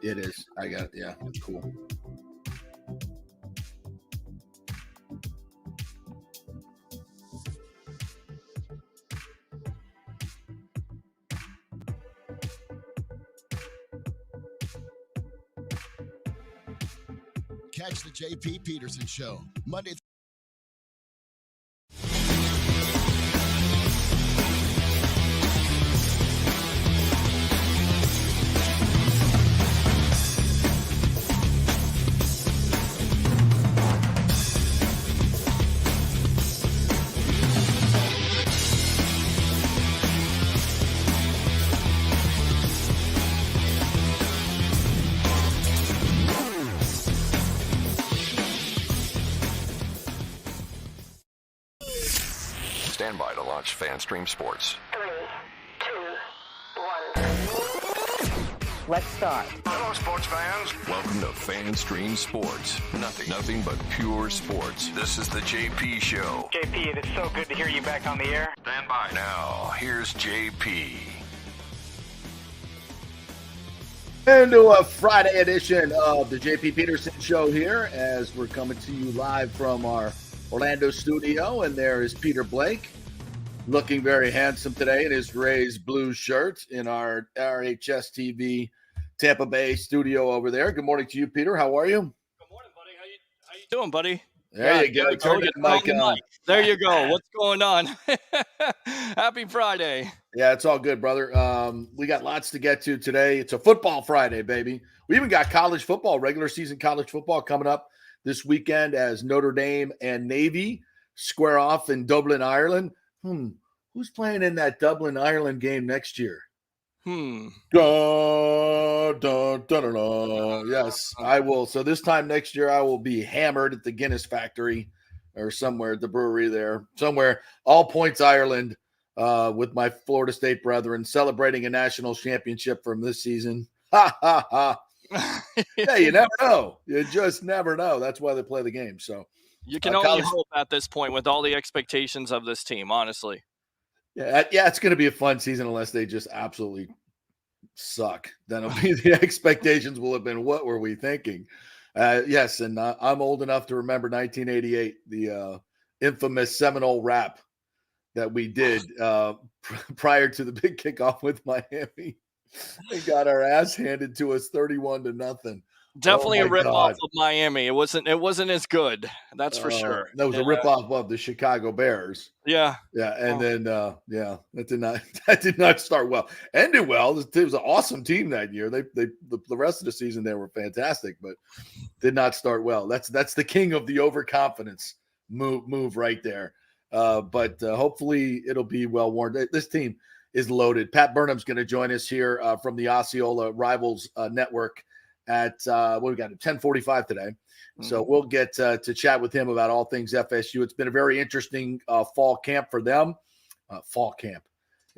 It is. I got it. Yeah, cool. Catch the J.P. Peterson Show, Monday. Stand by to launch FanStream Sports. 3, 2, 1. Let's start. Hello, sports fans. Welcome to FanStream Sports. Nothing but pure sports. This is the JP Show. JP, it is so good to hear you back on the air. Stand by. Now, here's JP. Into a Friday edition of the JP Peterson Show here, as we're coming to you live from our Orlando studio, and there is Peter Blake, looking very handsome today in his Rays blue shirt in our RHS TV Tampa Bay studio over there. Good morning to you, Peter. How are you? Good morning, buddy. How you doing, buddy? There you go. Turn that mic on. There you go. What's going on? Happy Friday. Yeah, it's all good, brother. We got lots to get to today. It's a football Friday, baby. We even got college football, regular season college football coming up this weekend as Notre Dame and Navy square off in Dublin, Ireland. Who's playing in that Dublin, Ireland game next year? Dun, dun, dun, dun, dun. Yes, I will. So this time next year, I will be hammered at the Guinness factory or somewhere at the brewery there, somewhere, All Points, Ireland, with my Florida State brethren celebrating a national championship from this season. Ha, ha, ha. Yeah, you never know. You just never know. That's why they play the game. So you can only hope at this point with all the expectations of this team, honestly. Yeah, it's going to be a fun season unless they just absolutely suck. Then it'll be the expectations will have been, what were we thinking? Yes, and I'm old enough to remember 1988, the infamous Seminole rap that we did prior to the big kickoff with Miami. We got our ass handed to us 31-0. Definitely a ripoff of Miami. It wasn't as good. That's for sure. That was a ripoff of the Chicago Bears. Yeah. Yeah. And then that did not start well. Ended well. It was an awesome team that year. The rest of the season they were fantastic, but did not start well. That's the king of the overconfidence move right there. But hopefully it'll be well worn. This team is loaded. Pat Burnham's going to join us here from the Osceola Rivals Network at what we got at 10:45 today. So we'll get to chat with him about all things FSU. It's been a very interesting fall camp for them. Fall camp.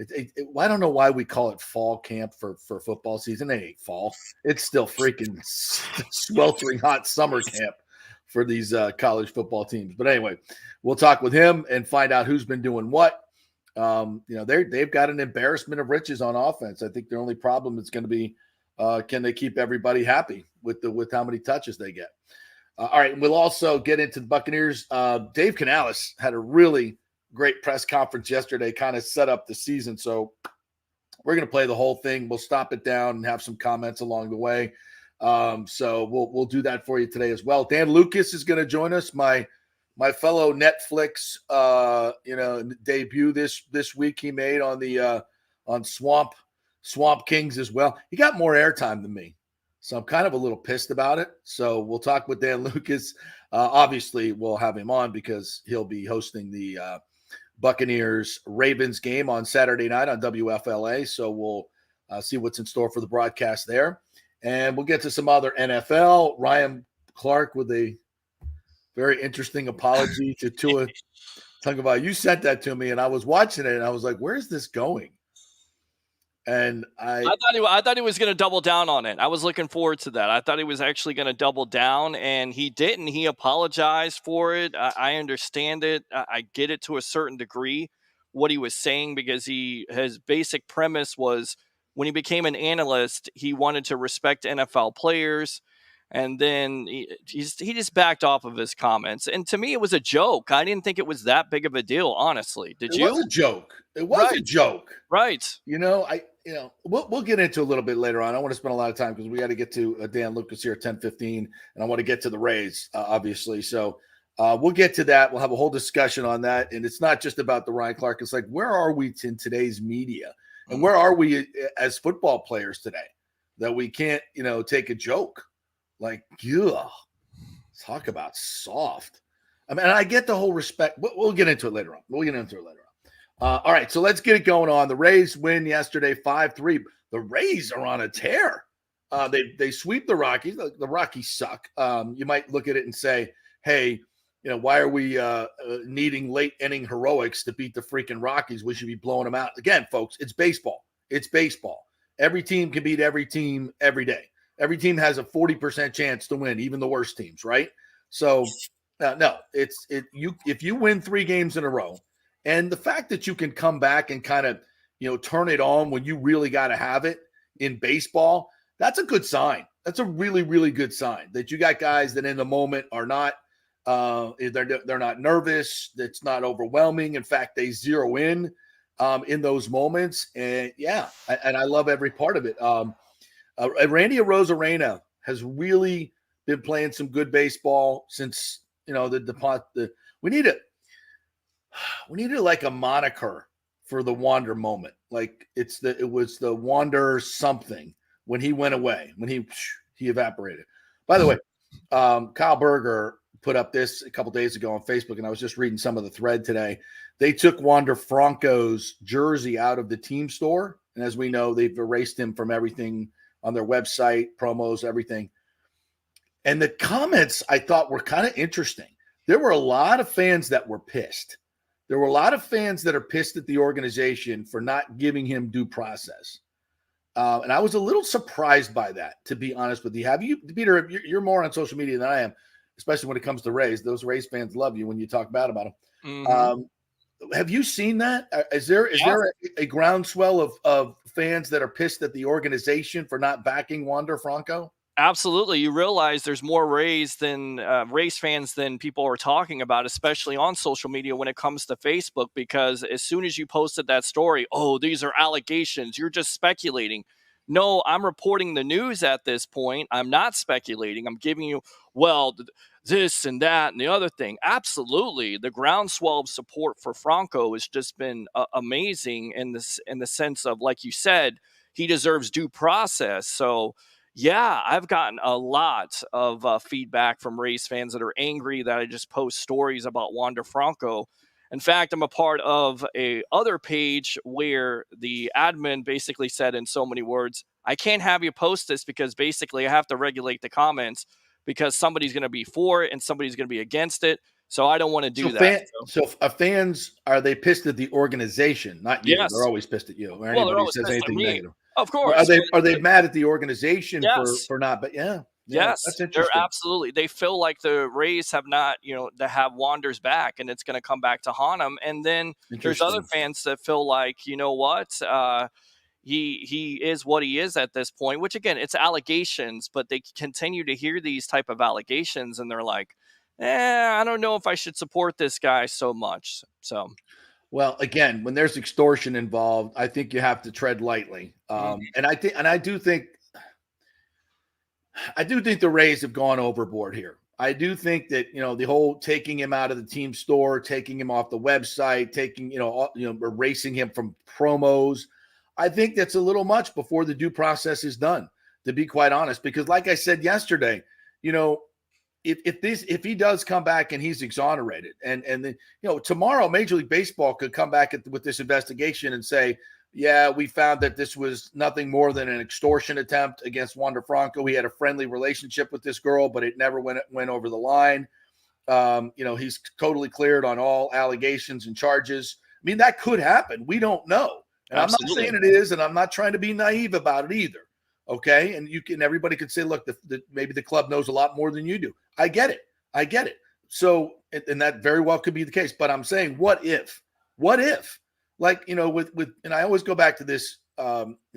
I don't know why we call it fall camp for football season. It ain't fall. It's still freaking sweltering hot summer camp for these college football teams. But anyway, we'll talk with him and find out who's been doing what. They've got an embarrassment of riches on offense. I think their only problem is going to be can they keep everybody happy with how many touches they get. All right, and we'll also get into the Buccaneers. Dave Canales had a really great press conference yesterday, kind of set up the season. So we're going to play the whole thing. We'll stop it down and have some comments along the way. So we'll do that for you today as well. Dan Lucas is going to join us, my fellow Netflix debut this week he made on the on Swamp Kings as well. He got more airtime than me, so I'm kind of a little pissed about it. So we'll talk with Dan Lucas. Obviously, we'll have him on because he'll be hosting the Buccaneers-Ravens game on Saturday night on WFLA. So we'll see what's in store for the broadcast there. And we'll get to some other NFL. Ryan Clark with a very interesting apology to Tua Tagovailoa. You sent that to me, and I was watching it, and I was like, where's this going? And I thought he was going to double down on it. I was looking forward to that. I thought he was actually going to double down, and he didn't. He apologized for it. I understand it. I get it to a certain degree, what he was saying, because his basic premise was when he became an analyst, he wanted to respect NFL players. And then he just backed off of his comments. And to me, it was a joke. I didn't think it was that big of a deal, honestly. Did It you? was a joke. It was a joke. Right. We'll get into a little bit later on. I want to spend a lot of time because we got to get to Dan Lucas here at 10:15, and I want to get to the Rays, obviously. So we'll get to that. We'll have a whole discussion on that. And it's not just about the Ryan Clark. It's like, where are we in today's media? And where are we as football players today that we can't, take a joke? Like, talk about soft. I mean, I get the whole respect. We'll get into it later on. All right, so let's get it going on. The Rays win yesterday 5-3. The Rays are on a tear. They sweep the Rockies. The Rockies suck. You might look at it and say, hey, why are we needing late inning heroics to beat the freaking Rockies? We should be blowing them out. Again, folks, it's baseball. It's baseball. Every team can beat every team every day. Every team has a 40% chance to win, even the worst teams, right? So, no, if you win 3 games in a row, and the fact that you can come back and kind of, turn it on when you really got to have it in baseball, that's a good sign. That's a really, really good sign that you got guys that in the moment are not, they're not nervous. That's not overwhelming. In fact, they zero in those moments. And I love every part of it. Randy Arozarena has really been playing some good baseball since, we needed like a moniker for the Wander moment. Like it was the Wander something when he went away, when he evaporated. By the way, Kyle Berger put up this a couple days ago on Facebook, and I was just reading some of the thread today. They took Wander Franco's jersey out of the team store. And as we know, they've erased him from everything on their website, promos, everything. And the comments I thought were kind of interesting. There were a lot of fans that were pissed. There were a lot of fans that are pissed at the organization for not giving him due process. And I was a little surprised by that, to be honest with you. Have you, Peter, you're more on social media than I am, especially when it comes to Rays. Those Rays fans love you when you talk bad about them. Mm-hmm. Have you seen that? Is there a groundswell of fans that are pissed at the organization for not backing Wander Franco? Absolutely. You realize there's more Rays fans than people are talking about, especially on social media when it comes to Facebook, because as soon as you posted that story, these are allegations, you're just speculating. No, I'm reporting the news at this point. I'm not speculating. I'm giving you, this and that and the other thing. Absolutely. The groundswell of support for Franco has just been amazing in the sense of, like you said, he deserves due process. So, yeah, I've gotten a lot of feedback from Rays fans that are angry that I just post stories about Wander Franco. In fact, I'm a part of a other page where the admin basically said in so many words, I can't have you post this because basically I have to regulate the comments because somebody's going to be for it and somebody's going to be against it. So I don't want to do that. Fans, are they pissed at the organization, not you? Yes. They're always pissed at you or anybody who says anything negative. Of course. Are they mad at the organization for not? But yes, that's interesting. They're absolutely. They feel like the Rays have not, to have Wander's back, and it's going to come back to haunt them. And then there's other fans that feel like, he is what he is at this point. Which again, it's allegations, but they continue to hear these type of allegations, and they're like, I don't know if I should support this guy so much. So. Well, again, when there's extortion involved, I think you have to tread lightly. And I do think the Rays have gone overboard here. I do think that, the whole taking him out of the team store, taking him off the website, erasing him from promos. I think that's a little much before the due process is done, to be quite honest, because like I said yesterday, if he does come back and he's exonerated and then, tomorrow Major League Baseball could come back with this investigation and say, yeah, we found that this was nothing more than an extortion attempt against Wander Franco. He had a friendly relationship with this girl, but it never went over the line. He's totally cleared on all allegations and charges. I mean, that could happen. We don't know. And absolutely. I'm not saying it is, and I'm not trying to be naive about it either. Okay. And everybody could say, look, maybe the club knows a lot more than you do. I get it. So, and that very well could be the case, but I'm saying, what if, like, and I always go back to this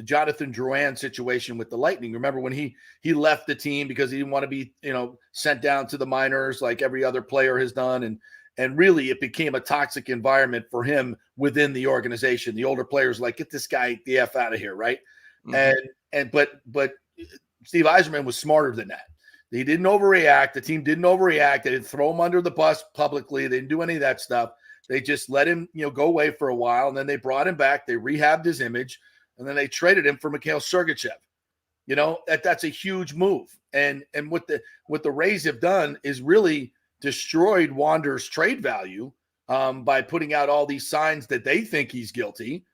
Jonathan Drouin situation with the Lightning. Remember when he left the team because he didn't want to be, sent down to the minors like every other player has done. And really it became a toxic environment for him within the organization. The older players like, get this guy the F out of here. Right. Mm-hmm. But Steve Yzerman was smarter than that. He didn't overreact. The team didn't overreact. They didn't throw him under the bus publicly. They didn't do any of that stuff. They just let him, go away for a while. And then they brought him back. They rehabbed his image. And then they traded him for Mikhail Sergachev. That's a huge move. And what the Rays have done is really destroyed Wander's trade value by putting out all these signs that they think he's guilty.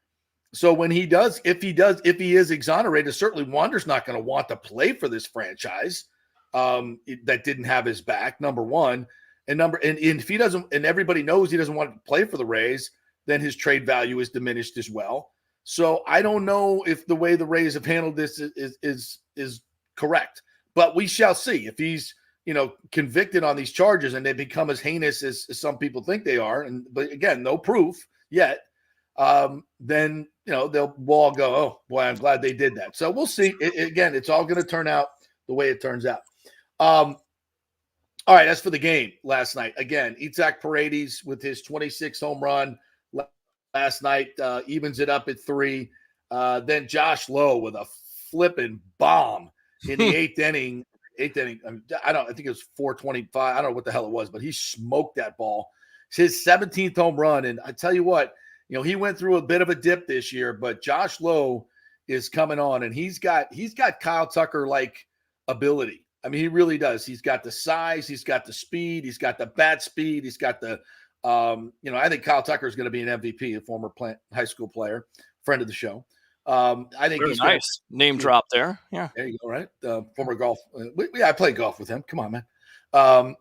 So when if he is exonerated, certainly Wander's not going to want to play for this franchise that didn't have his back, number one. And if he doesn't, and everybody knows he doesn't want to play for the Rays, then his trade value is diminished as well. So I don't know if the way the Rays have handled this is correct, but we shall see. If he's convicted on these charges and they become as heinous as some people think they are, but again, no proof yet, then we'll all go, oh boy, I'm glad they did that. So we'll see. Again, it's all going to turn out the way it turns out. All right, as for the game last night, again, Isaac Paredes with his 26th home run last night, evens it up at 3. Then Josh Lowe with a flipping bomb in the eighth inning. I think it was 425. I don't know what the hell it was, but he smoked that ball. It's his 17th home run. And I tell you what, he went through a bit of a dip this year, but Josh Lowe is coming on, and he's got Kyle Tucker-like ability. I mean, he really does. He's got the size, he's got the speed, he's got the bat speed, he's got the I think Kyle Tucker is going to be an MVP, a former high school player, friend of the show. I think he's nice. Name drop there. Yeah. There you go, right? Former golf. I played golf with him. Come on, man. I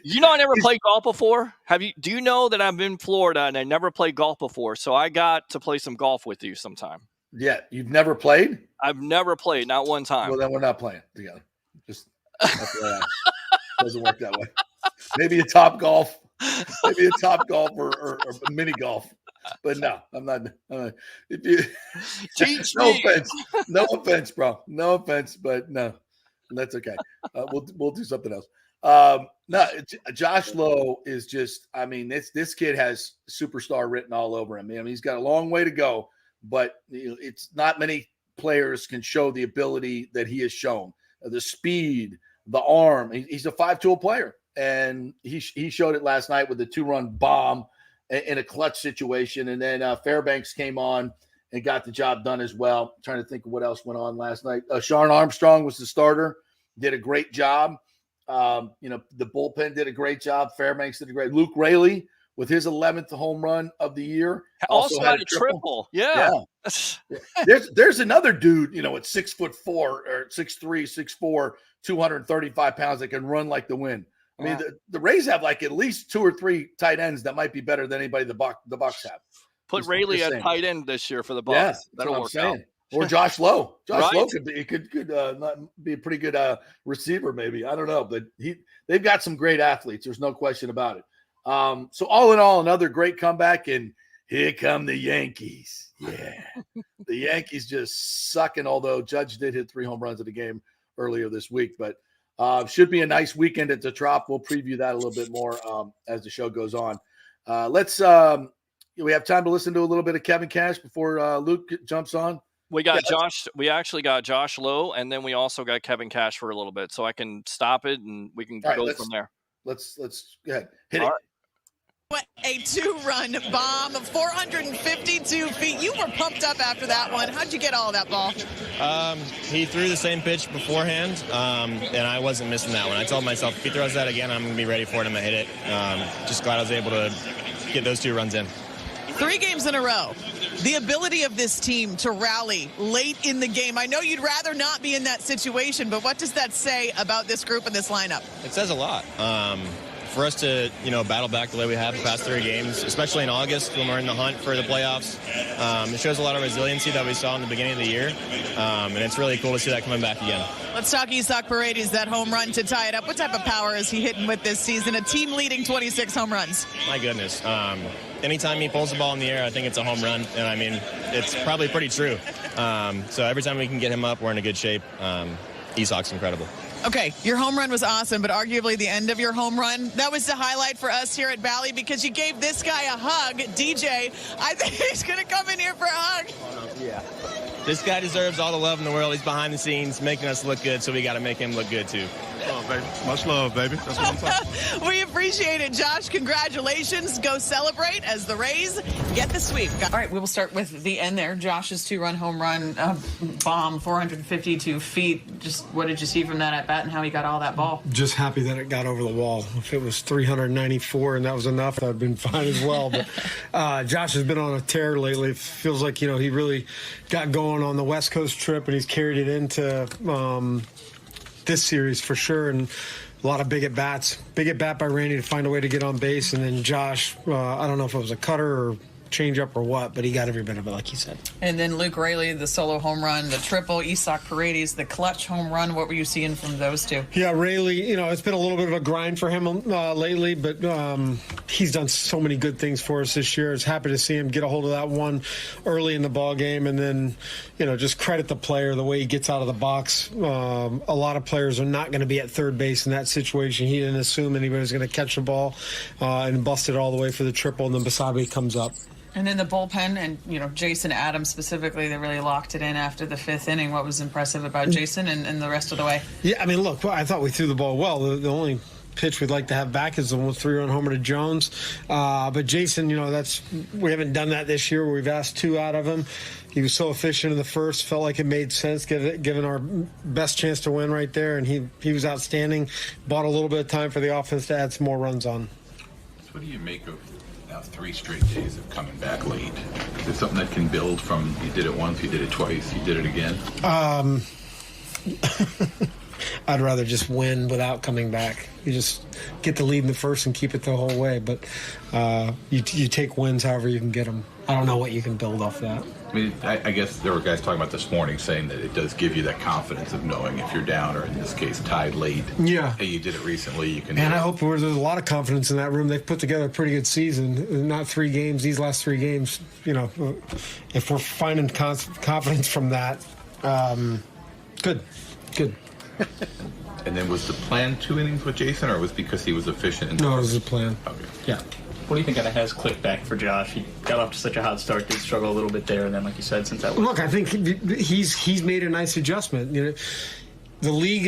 never played golf before. Do you know that I'm in Florida and I never played golf before? So I got to play some golf with you sometime. Yeah. You've never played? I've never played, not one time. Well, then we're not playing together. Just doesn't work that way. Maybe a top golf or mini golf. But no, I'm not. If you teach no me. No offense, bro. No offense, but no, that's okay. We'll do something else. No, Josh Lowe is just. I mean, this kid has superstar written all over him. I mean, he's got a long way to go, but it's not many players can show the ability that he has shown, the speed, the arm. He's a 5-tool player, and he showed it last night with the 2-run bomb in a clutch situation. And then Fairbanks came on and got the job done as well. I'm trying to think of what else went on last night. Shawn Armstrong was the starter, did a great job. The bullpen did a great job. Fairbanks did a great. Luke Raley with his 11th home run of the year also had a triple. Yeah. There's another dude, at 6'4" or 6'3", 6'4", 235 pounds that can run like the wind. I mean, the Rays have like at least 2 or 3 tight ends that might be better than anybody the Bucs have. Put Raley at tight end this year for the Bucs. Yeah, that'll work out. Or Josh Lowe. Josh Right. Lowe could not be a pretty good receiver, maybe. I don't know, but they've got some great athletes. There's no question about it. So all in all, another great comeback, and here come the Yankees. Yeah, the Yankees just sucking. Although Judge did hit 3 home runs in the game earlier this week, but. Should be a nice weekend at the Trop. We'll preview that a little bit more as the show goes on. We have time to listen to a little bit of Kevin Cash before Luke jumps on. We got Josh. We actually got Josh Lowe, and then we also got Kevin Cash for a little bit, so I can stop it and we can go from there. Let's go ahead. Hit it. What a 2-run bomb, 452 feet. You were pumped up after that one. How'd you get all of that ball? He threw the same pitch beforehand, and I wasn't missing that one. I told myself, if he throws that again, I'm going to be ready for it. I'm going to hit it. Just glad I was able to get those 2 runs in. 3 games in a row. The ability of this team to rally late in the game. I know you'd rather not be in that situation, but what does that say about this group and this lineup? It says a lot. for us to, battle back the way we have the past 3 games, especially in August when we're in the hunt for the playoffs, it shows a lot of resiliency that we saw in the beginning of the year, and it's really cool to see that coming back again. Let's talk Isak Paredes, that home run to tie it up. What type of power is he hitting with this season? A team-leading 26 home runs. My goodness. Anytime he pulls the ball in the air, I think it's a home run, and I mean, it's probably pretty true. So every time we can get him up, we're in a good shape. Isak's incredible. Okay, your home run was awesome, but arguably the end of your home run, that was the highlight for us here at Valley because you gave this guy a hug. DJ, I think he's going to come in here for a hug. Yeah. This guy deserves all the love in the world. He's behind the scenes making us look good, so we got to make him look good too. Oh, baby. Much love, baby. That's what I'm talking about. We appreciate it, Josh. Congratulations. Go celebrate as the Rays get the sweep. All right, we will start with the end there. Josh's 2-run home run bomb, 452 feet. Just what did you see from that at bat and how he got all that ball? Just happy that it got over the wall. If it was 394 and that was enough, that would have been fine as well. But Josh has been on a tear lately. It feels like, he really got going on the West Coast trip and he's carried it into this series for sure, and a lot of big at bats. Big at bat by Randy to find a way to get on base, and then Josh, I don't know if it was a cutter or change up or what, but he got every bit of it, like he said. And then Luke Raley, the solo home run, the triple, Isak Paredes, the clutch home run. What were you seeing from those two? Yeah, Raley, it's been a little bit of a grind for him lately, but he's done so many good things for us this year. It's happy to see him get a hold of that one early in the ball game, and then, just credit the player, the way he gets out of the box. A lot of players are not going to be at third base in that situation. He didn't assume anybody was going to catch the ball and bust it all the way for the triple, and then Basabe comes up. And then the bullpen and, Jason Adams specifically, they really locked it in after the 5th inning. What was impressive about Jason and the rest of the way? Yeah, I mean, look, I thought we threw the ball well. The only pitch we'd like to have back is the 3-run homer to Jones. But Jason, we haven't done that this year. We've asked 2 out of him. He was so efficient in the first, felt like it made sense, given our best chance to win right there. And he was outstanding. Bought a little bit of time for the offense to add some more runs on. So what do you make of now 3 straight days of coming back late? Is it something that can build from you did it once, you did it twice, you did it again? I'd rather just win without coming back. You just get the lead in the first and keep it the whole way. But you take wins however you can get them. I don't know what you can build off that. I mean, I guess there were guys talking about this morning saying that it does give you that confidence of knowing if you're down or in this case tied late. Yeah. Hey, you did it recently. You can. And I hope there's a lot of confidence in that room. They've put together a pretty good season. Not 3 games. These last 3 games. If we're finding confidence from that, good. And then was the plan 2 innings with Jason, or was it because he was efficient? No, it was a plan. Okay. Yeah. What do you think kind of has clicked back for Josh? He got off to such a hot start, did struggle a little bit there, and then, like you said, since that was... Look, I think he's made a nice adjustment. The league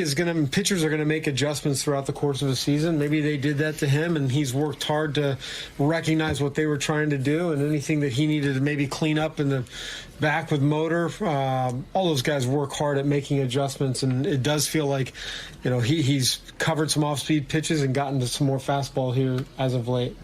pitchers are going to make adjustments throughout the course of the season. Maybe they did that to him, and he's worked hard to recognize what they were trying to do, and anything that he needed to maybe clean up in the back with motor. All those guys work hard at making adjustments, and it does feel like, he's covered some off-speed pitches and gotten to some more fastball here as of late.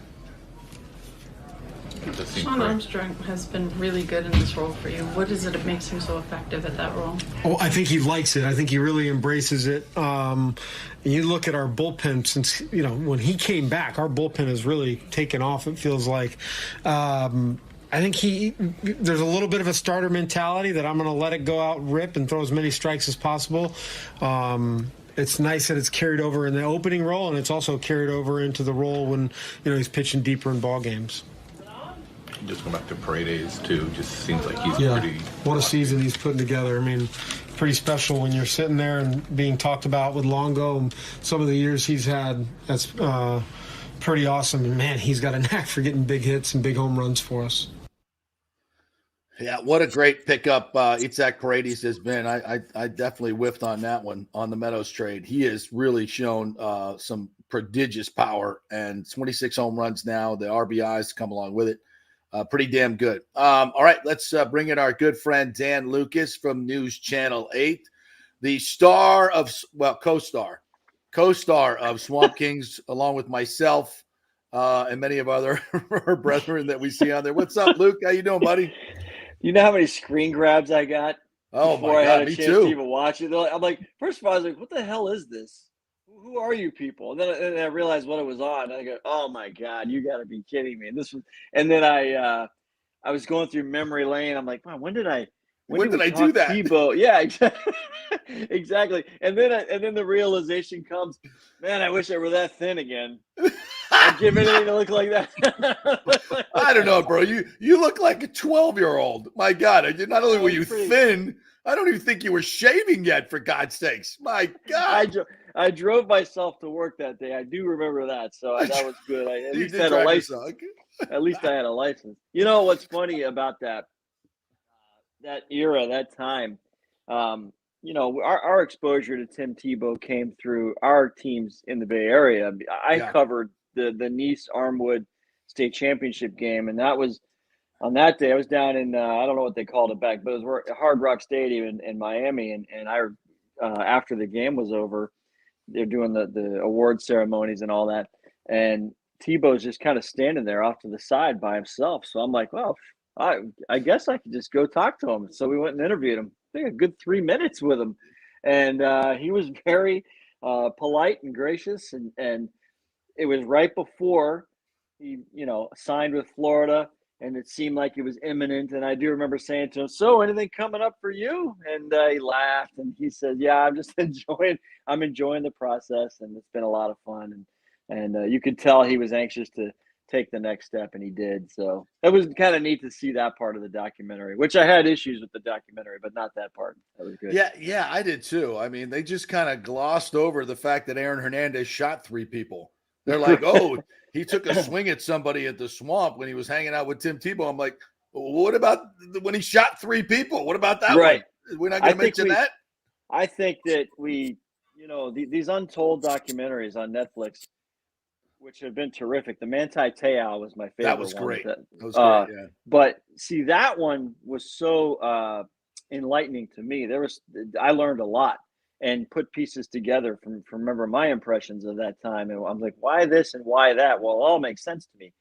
Sean Armstrong has been really good in this role for you. What is it that makes him so effective at that role? Oh, I think he likes it. I think he really embraces it. You look at our bullpen since, when he came back, our bullpen has really taken off, it feels like. I think there's a little bit of a starter mentality that I'm going to let it go out, rip, and throw as many strikes as possible. It's nice that it's carried over in the opening role, and it's also carried over into the role when, he's pitching deeper in ball games. Just go back to Paredes too. Just seems like he's pretty. What a season he's putting together. I mean, pretty special when you're sitting there and being talked about with Longo and some of the years he's had. That's pretty awesome. And man, he's got a knack for getting big hits and big home runs for us. Yeah, what a great pickup Itzhak Paredes has been. I definitely whiffed on that one on the Meadows trade. He has really shown some prodigious power, and 26 home runs now. The RBIs come along with it. Pretty damn good. All right, let's bring in our good friend Dan Lucas from News Channel 8, the star of, co-star of Swamp Kings, along with myself and many of other brethren that we see on there. What's up, Luke? How you doing, buddy? You know how many screen grabs I got before I had a me chance too. to even watch it? I'm like, first of all, I was like, what the hell is this? who are you people? And then I realized what it was on. And I go, oh my God, you got to be kidding me. And then I was going through memory lane. I'm like, wow, when did we I talk do that? Tebow? Yeah, exactly. And then the realization comes, man, I wish I were that thin again. I'd give anything to look like that. I don't know, bro. You look like a 12-year-old. My God, not only were you thin, I don't even think you were shaving yet. For God's sakes, my God. I drove myself to work that day. I do remember that, so that was good. At least I had a license. At least I had a license. You know what's funny about that era, that time? Our exposure to Tim Tebow came through our teams in the Bay Area. I covered the Nice Armwood State Championship game, and that was on that day. I was down in I don't know what they called it back, but it was Hard Rock Stadium in Miami, and I after the game was over, they're doing the award ceremonies and all that, and Tebow's just kind of standing there off to the side by himself. So I'm like, well, I guess I could just go talk to him. So we went and interviewed him. I think a good 3 minutes with him, and he was very polite and gracious, and it was right before he signed with Florida, and it seemed like it was imminent. And I do remember saying to him, so anything coming up for you? And he laughed, and he said, yeah, I'm just I'm enjoying the process, and it's been a lot of fun. And you could tell he was anxious to take the next step, and he did. So it was kind of neat to see that part of the documentary, which I had issues with the documentary, but not that part. That was good. Yeah, I did too. I mean, they just kind of glossed over the fact that Aaron Hernandez shot 3 people. They're like, oh, he took a swing at somebody at the Swamp when he was hanging out with Tim Tebow. I'm like, well, what about when he shot 3 people? What about that right. one? We're not going to mention that? I think that these untold documentaries on Netflix, which have been terrific. The Manti Te'o was my favorite. That was great. That was great, yeah. But see, that one was so enlightening to me. I learned a lot and put pieces together from remember my impressions of that time. And I'm like, why this and why that? Well, it all makes sense to me.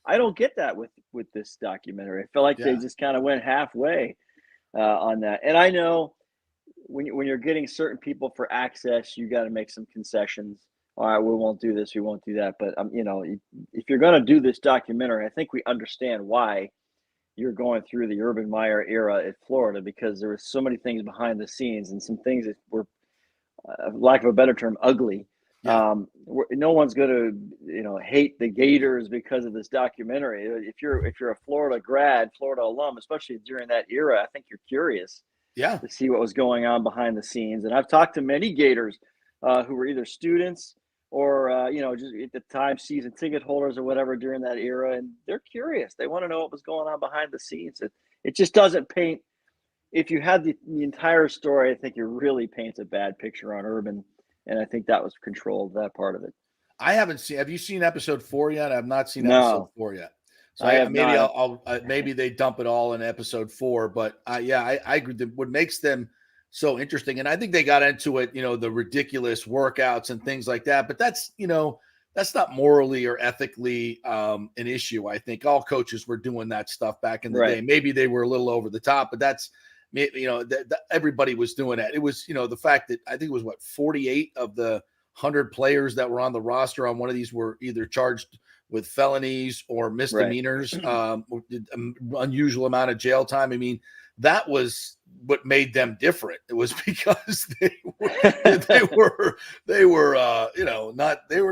I don't get that with this documentary. I feel like they just kind of went halfway on that. And I know when you're getting certain people for access, you got to make some concessions. All right, we won't do this, we won't do that. But if you're going to do this documentary, I think we understand why you're going through the Urban Meyer era at Florida, because there were so many things behind the scenes and some things that were, lack of a better term, ugly. Yeah. No one's going to hate the Gators because of this documentary. If you're a Florida grad, Florida alum, especially during that era, I think you're curious to see what was going on behind the scenes. And I've talked to many Gators who were either students or just at the time season ticket holders or whatever during that era, and they're curious. They want to know what was going on behind the scenes. It just doesn't paint. If you had the entire story, I think it really paints a bad picture on Urban, and I think that was controlled, that part of it. I haven't seen. Have you seen episode 4 yet? I've not seen episode 4 yet. So maybe they dump it all in episode 4. But I agree. What makes them so interesting, and I think they got into it, the ridiculous workouts and things like that. But that's not morally or ethically an issue. I think all coaches were doing that stuff back in the day. Maybe they were a little over the top, but that's everybody was doing that. It was the fact that I think it was 48 of the 100 players that were on the roster on one of these were either charged with felonies or misdemeanors, unusual amount of jail time. I mean, that was what made them different. It was because they were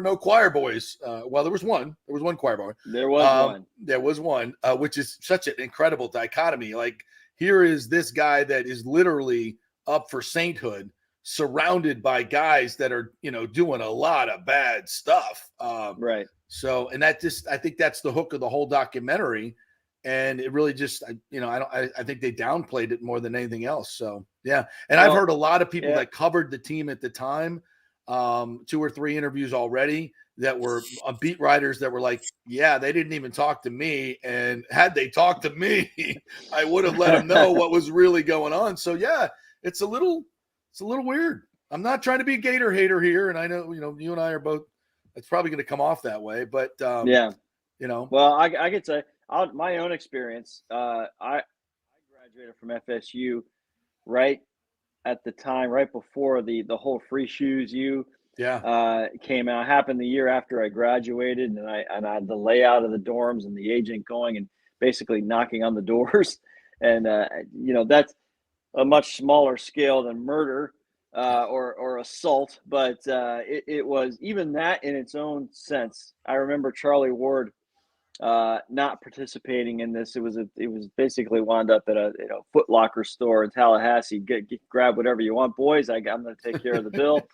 no choir boys. Well, there was one choir boy. There was one, which is such an incredible dichotomy. Like, here is this guy that is literally up for sainthood, surrounded by guys that are, doing a lot of bad stuff. Right. So, and I think that's the hook of the whole documentary. And it really just, I think they downplayed it more than anything else. So, yeah. And I've heard a lot of people that covered the team at the time, 2 or 3 interviews already, that were beat writers that were like, yeah, they didn't even talk to me. And had they talked to me, I would have let them know what was really going on. So, yeah, it's a little weird. I'm not trying to be a Gator hater here. And I know, you and I are both, it's probably going to come off that way, but well, I could say my own experience. I graduated from FSU right at the time, right before the whole free shoes came out. Happened the year after I graduated, and I had the layout of the dorms and the agent going and basically knocking on the doors, and that's a much smaller scale than murder or assault, but it was even that in its own sense. I remember Charlie Ward not participating in this. It was basically wound up at a Foot Locker store in Tallahassee. Grab whatever you want, boys. I'm going to take care of the bill.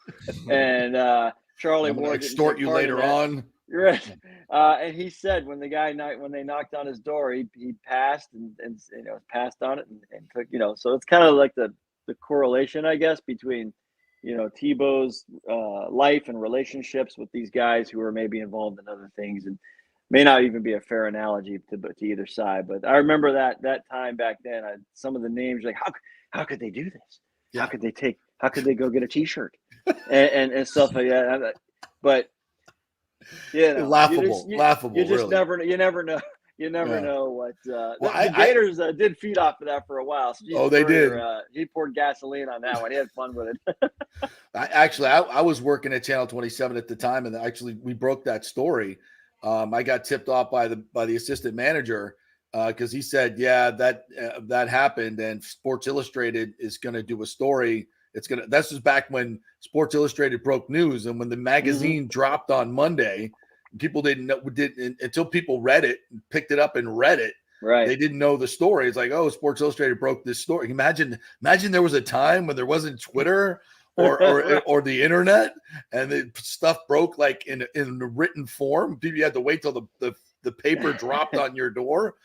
And Charlie Ward extort you later on. Right. And he said when they knocked on his door, he passed and passed on it and took, so it's kind of like the correlation, I guess, between Tebow's life and relationships with these guys who are maybe involved in other things, and may not even be a fair analogy to either side. But I remember that time back then. Some of the names, like how could they do this? Yeah. How could they go get a T-shirt and stuff like that? But laughable. You just really. never know. You never know what the Gators did feed off of that for a while. Steve they did. He poured gasoline on that one. He had fun with it. I was working at Channel 27 at the time, and actually we broke that story. I got tipped off by the assistant manager because he said, that happened, and Sports Illustrated is going to do a story. This was back when Sports Illustrated broke news, and when the magazine dropped on Monday, people didn't know until people read it and picked it up and read it. Right. They didn't know the story. It's like, oh, Sports Illustrated broke this story. Imagine there was a time when there wasn't Twitter or the internet, and the stuff broke like in written form. People had to wait till the paper dropped on your door.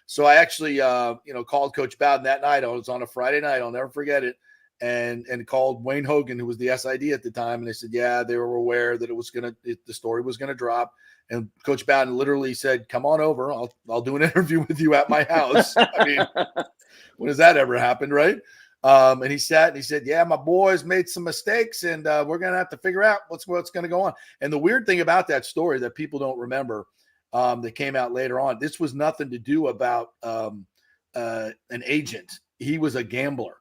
So I actually called Coach Bowden that night. I was on a Friday night. I'll never forget it. And called Wayne Hogan, who was the SID at the time, and they said, they were aware that the story was gonna drop. And Coach Bowden literally said, "Come on over. I'll do an interview with you at my house." I mean, when has that ever happened, right? And he sat and he said, my boys made some mistakes, and we're going to have to figure out what's going to go on. And the weird thing about that story that people don't remember that came out later on, this was nothing to do about an agent. He was a gambler.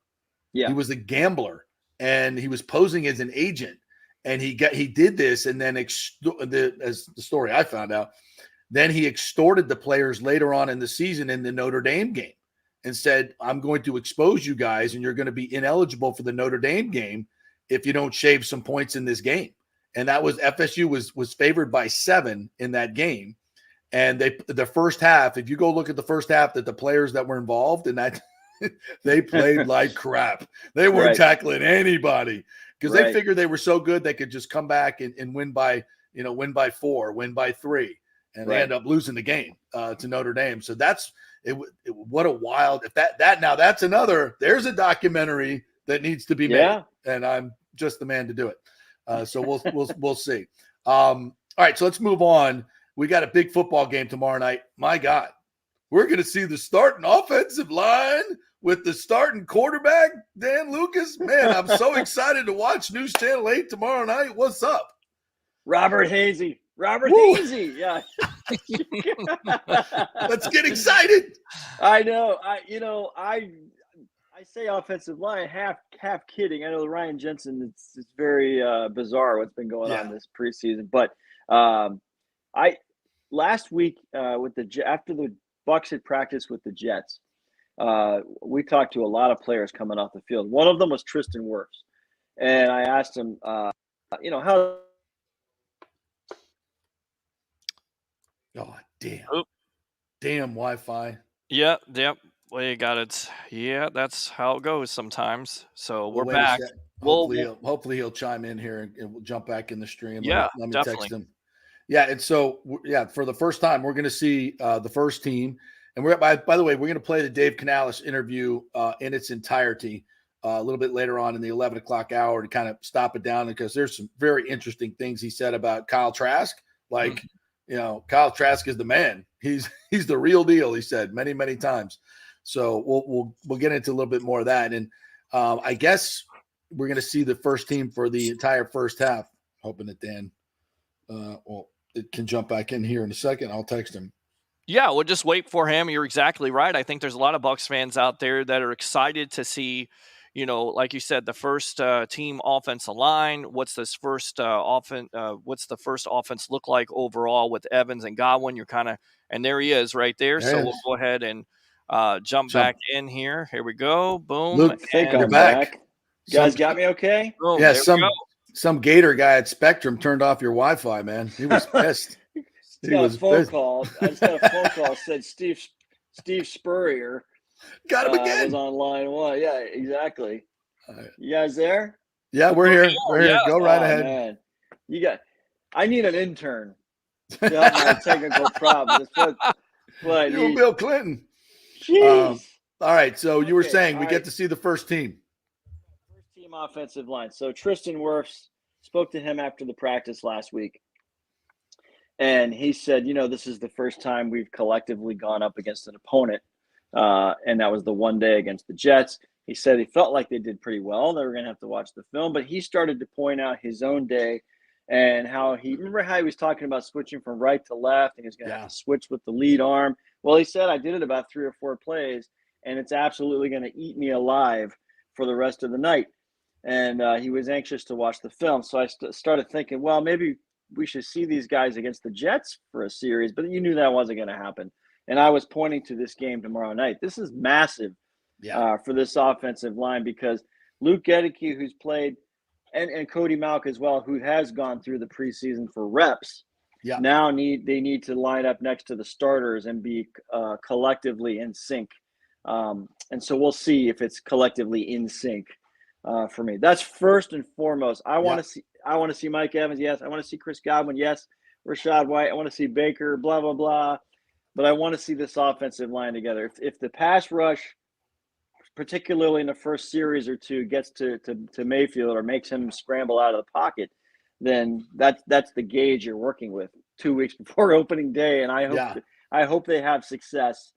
Yeah. He was a gambler, and he was posing as an agent, and he did this. And then as the story I found out, then he extorted the players later on in the season in the Notre Dame game, and said, I'm going to expose you guys, and you're going to be ineligible for the Notre Dame game if you don't shave some points in this game. And that was FSU was favored by 7 in that game. And the first half, if you go look at the first half, that the players that were involved in that, they played like crap. They weren't tackling anybody because they figured they were so good they could just come back and win by 4, win by 3. And they end up losing the game to Notre Dame. So that's what a wild, if that's another, there's a documentary that needs to be made, and I'm just the man to do it. So we'll see. All right, so let's move on. We got a big football game tomorrow night. My God, we're going to see the starting offensive line with the starting quarterback, Dan Lucas. Man, I'm so excited to watch News Channel 8 tomorrow night. What's up? Robert Hazy. Hazy. Yeah. Let's get excited. I know. I say offensive line half kidding. I know Ryan Jensen, it's very bizarre what's been going on this preseason, but last week after the Bucs had practiced with the Jets, we talked to a lot of players coming off the field. One of them was Tristan Wirfs, and I asked him, how. Oh, damn. Oop. Damn Wi-Fi. Yeah. Well, you got it. Yeah, that's how it goes sometimes. So we're back. Hopefully he'll chime in here and we'll jump back in the stream. Yeah, let me definitely. text him. Yeah, and so, for the first time, we're going to see the first team. And by the way, we're going to play the Dave Canales interview in its entirety a little bit later on in the 11 o'clock hour to kind of stop it down, because there's some very interesting things he said about Kyle Trask. Like, Kyle Trask is the man. He's the real deal, he said many, many times. So we'll get into a little bit more of that. And I guess we're going to see the first team for the entire first half, hoping that Dan it can jump back in here in a second. I'll text him. Yeah, we'll just wait for him. You're exactly right. I think there's a lot of Bucs fans out there that are excited to see, like you said, the first team offensive line. What's this first offense? What's the first offense look like overall with Evans and Godwin? You're kind of, and there he is right there. So we'll go ahead and jump back in here. Here we go. Boom. Luke, I think you're I'm back. You guys got me okay? Boom, yeah, there we go. some Gator guy at Spectrum turned off your Wi-Fi, man. He was pissed. I just got a phone call. Said Steve Spurrier got him again. Was on line one. Yeah, exactly. You guys there? Yeah, we're here. We're here. Go right ahead. Man. I need an intern to help my technical problems. But you and Bill Clinton. Jeez. All right. So you were saying we get to see the first team. First team offensive line. So Tristan Wirfs, spoke to him after the practice last week. And he said, this is the first time we've collectively gone up against an opponent. And that was the one day against the Jets. He said he felt like they did pretty well. They were going to have to watch the film. But he started to point out his own day and remember how he was talking about switching from right to left and he was going to have to switch with the lead arm. Well, he said, I did it about 3 or 4 plays, and it's absolutely going to eat me alive for the rest of the night. And he was anxious to watch the film. So I started thinking, well, maybe we should see these guys against the Jets for a series, but you knew that wasn't going to happen. And I was pointing to this game tomorrow night. This is massive for this offensive line because Luke Gedeke, who's played, and Cody Mauch as well, who has gone through the preseason for reps, now they need to line up next to the starters and be collectively in sync. And so we'll see if it's collectively in sync for me. That's first and foremost. I want to see Mike Evans. Yes. I want to see Chris Godwin. Yes. Rashad White. I want to see Baker, blah, blah, blah. But I want to see this offensive line together. If the pass rush, particularly in the first series or two, gets to Mayfield or makes him scramble out of the pocket, then that's the gauge you're working with 2 weeks before opening day. And I hope they have success.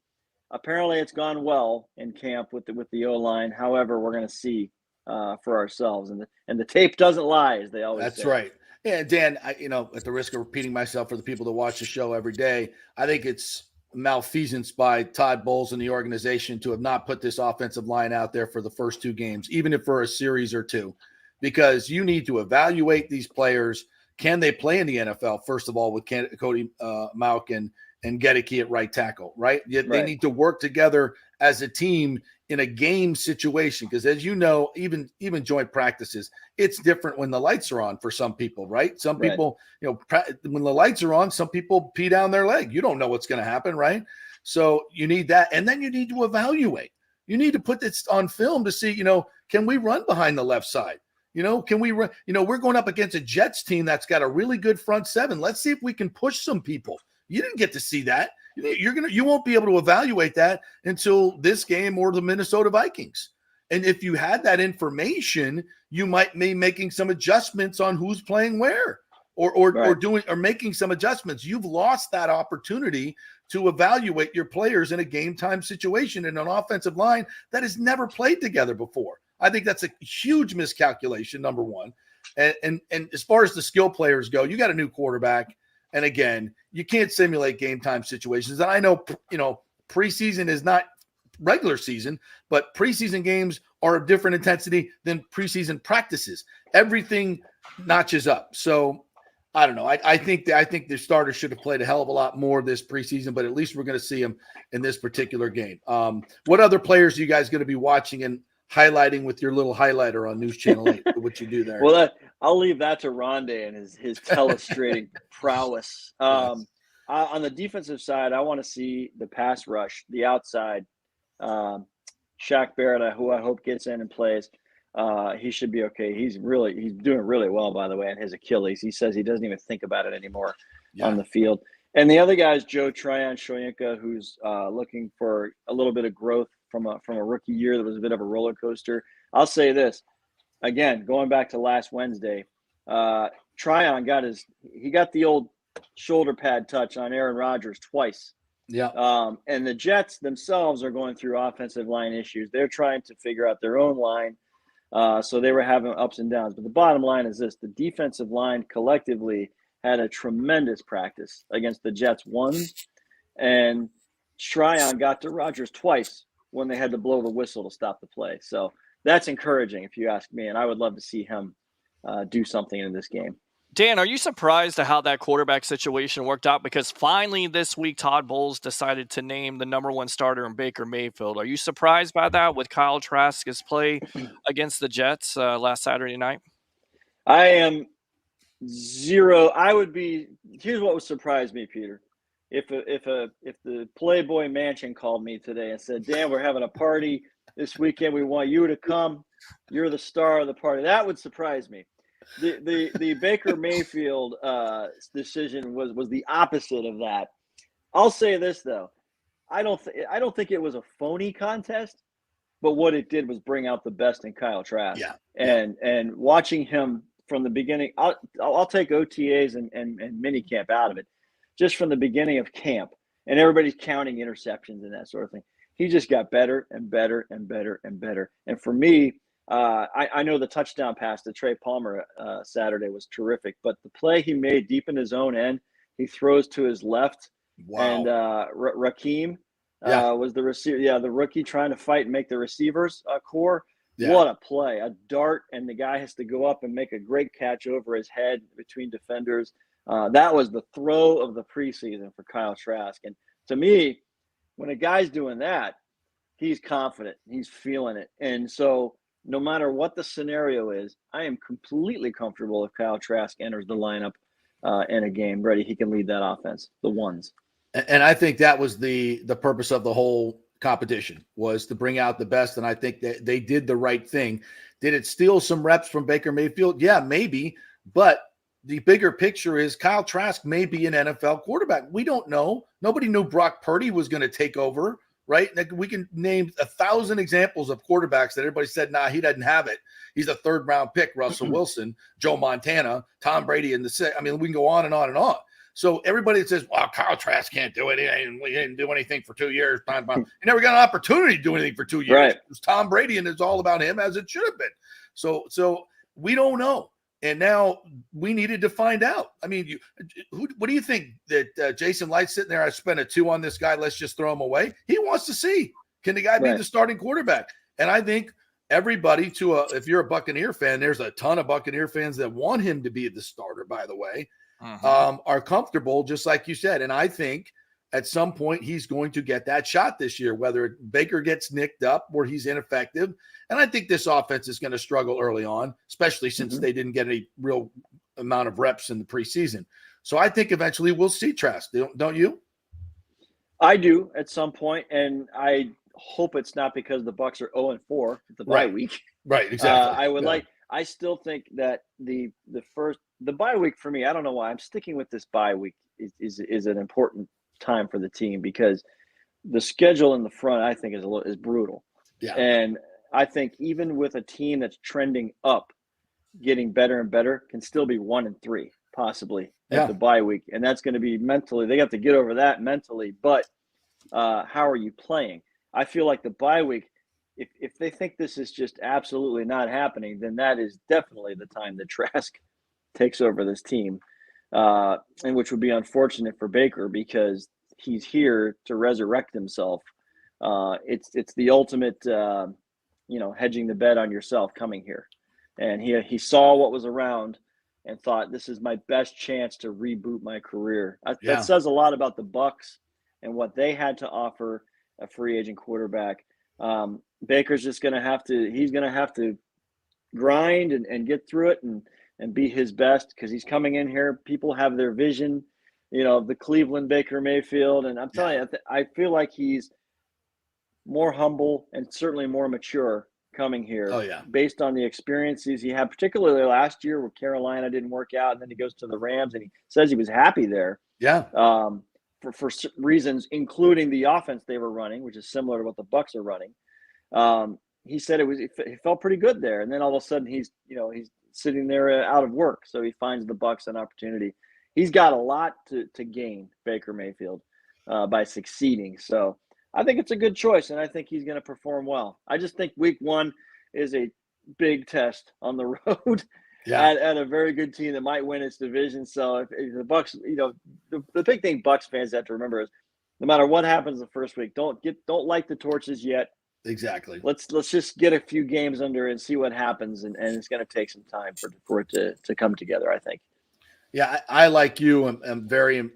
Apparently it's gone well in camp with the O-line. However, we're going to see for ourselves, and the tape doesn't lie, as they always say. That's right. Yeah, Dan, at the risk of repeating myself for the people that watch the show every day, I think it's malfeasance by Todd Bowles and the organization to have not put this offensive line out there for the first 2 games, even if for a series or 2, because you need to evaluate these players. Can they play in the NFL, first of all, with Cody Mauch and Gedeke at right tackle, right? They need to work together as a team in a game situation, because as you know, even joint practices, it's different when the lights are on for some people, right? Some people, when the lights are on, some people pee down their leg. You don't know what's going to happen, right? So you need that, and then you need to evaluate. You need to put this on film to see, can we run behind the left side? Can we run? We're going up against a Jets team that's got a really good front seven. Let's see if we can push some people. You didn't get to see that. You won't be able to evaluate that until this game or the Minnesota Vikings. And if you had that information, you might be making some adjustments on who's playing where, or making some adjustments. You've lost that opportunity to evaluate your players in a game time situation in an offensive line that has never played together before. I think that's a huge miscalculation, number one. And as far as the skill players go, you got a new quarterback. And again, you can't simulate game time situations. And I know, preseason is not regular season, but preseason games are of different intensity than preseason practices. Everything notches up. So I don't know. I think the starters should have played a hell of a lot more this preseason, but at least we're going to see them in this particular game. What other players are you guys going to be watching and highlighting with your little highlighter on News Channel 8? What you do there? Well, I'll leave that to Rondé and his telestrating prowess. On the defensive side, I want to see the pass rush, the outside. Shaq Barrett, who I hope gets in and plays. He should be okay. He's doing really well, by the way, on his Achilles. He says he doesn't even think about it anymore on the field. And the other guy is Joe Tryon-Shoyinka, who's looking for a little bit of growth from a rookie year that was a bit of a roller coaster. I'll say this. Again, going back to last Wednesday, Tryon got the old shoulder pad touch on Aaron Rodgers twice. Yeah. And the Jets themselves are going through offensive line issues. They're trying to figure out their own line. So they were having ups and downs. But the bottom line is this. The defensive line collectively had a tremendous practice against the Jets once. And Tryon got to Rodgers twice when they had to blow the whistle to stop the play. So that's encouraging if you ask me. And I would love to see him do something in this game. Dan, are you surprised at how that quarterback situation worked out? Because finally this week, Todd Bowles decided to name the number one starter in Baker Mayfield. Are you surprised by that with Kyle Trask's play against the Jets last Saturday night? I am zero. Here's what would surprise me, Peter. If the Playboy Mansion called me today and said, Dan, we're having a party this weekend. We want you to come. You're the star of the party. That would surprise me. The Baker Mayfield decision was the opposite of that. I'll say this though, I don't think it was a phony contest, but what it did was bring out the best in Kyle Trask. Yeah. And watching him from the beginning, I'll take OTAs and minicamp out of it, just from the beginning of camp, and everybody's counting interceptions and that sort of thing. He just got better and better and better and better. And for me, I know the touchdown pass to Trey Palmer Saturday was terrific, but the play he made deep in his own end, he throws to his left, and Rakeem was the receiver. Yeah, the rookie trying to fight and make the receivers core. Yeah. What a play, a dart, and the guy has to go up and make a great catch over his head between defenders. That was the throw of the preseason for Kyle Trask. And to me, when a guy's doing that, he's confident, he's feeling it. And so no matter what the scenario is, I am completely comfortable if Kyle Trask enters the lineup in a game ready. He can lead that offense, the ones. And I think that was the purpose of the whole competition, was to bring out the best. And I think that they did the right thing. Did it steal some reps from Baker Mayfield? Yeah, maybe. But the bigger picture is Kyle Trask may be an NFL quarterback. We don't know. Nobody knew Brock Purdy was going to take over, right? We can name 1,000 examples of quarterbacks that everybody said, nah, he doesn't have it. He's a third-round pick, Russell Wilson, Joe Montana, Tom Brady in the sixth. I mean, we can go on and on and on. So everybody that says, well, Kyle Trask can't do it. He didn't do anything for 2 years. He never got an opportunity to do anything for 2 years. Right. It was Tom Brady, and it's all about him, as it should have been. So we don't know. And now we needed to find out. I mean, what do you think that Jason Light's sitting there? I spent a 2 on this guy. Let's just throw him away. He wants to see, can the guy be the starting quarterback? And I think everybody if you're a Buccaneer fan, there's a ton of Buccaneer fans that want him to be the starter, by the way, are comfortable, just like you said. And I think at some point he's going to get that shot this year, whether Baker gets nicked up or he's ineffective. And I think this offense is going to struggle early on, especially since they didn't get any real amount of reps in the preseason. So I think eventually we'll see Trask. Don't you? I do at some point, and I hope it's not because the Bucs are 0-4 at the bye week. Right, exactly. I still think that the bye week for me, I don't know why I'm sticking with this bye week is an important time for the team, because the schedule in the front, I think, is brutal. Yeah. And I think even with a team that's trending up, getting better and better, can still be 1-3 possibly at the bye week. And that's going to be mentally, they have to get over that mentally. But how are you playing? I feel like the bye week, if they think this is just absolutely not happening, then that is definitely the time that Trask takes over this team, and which would be unfortunate for Baker, because he's here to resurrect himself. It's the ultimate, hedging the bet on yourself coming here. And he saw what was around and thought, this is my best chance to reboot my career. That says a lot about the Bucs and what they had to offer a free agent quarterback. Baker's just going to have to grind and get through it and be his best, because he's coming in here. People have their vision, the Cleveland Baker Mayfield. And I'm telling you, I feel like he's more humble and certainly more mature coming here. Oh, yeah. Based on the experiences he had, particularly last year where Carolina didn't work out, and then he goes to the Rams and he says he was happy there. Yeah. For reasons, including the offense they were running, which is similar to what the Bucs are running. He said he felt pretty good there. And then all of a sudden he's sitting there out of work. So he finds the Bucs an opportunity. He's got a lot to gain, Baker Mayfield, by succeeding. So I think it's a good choice, and I think he's going to perform well. I just think week 1 is a big test on the road at a very good team that might win its division. So if the Bucs, the big thing Bucs fans have to remember is, no matter what happens the first week, don't light the torches yet. Exactly. Let's just get a few games under and see what happens, and it's going to take some time for it to come together, I think. Yeah, I like you. I'm very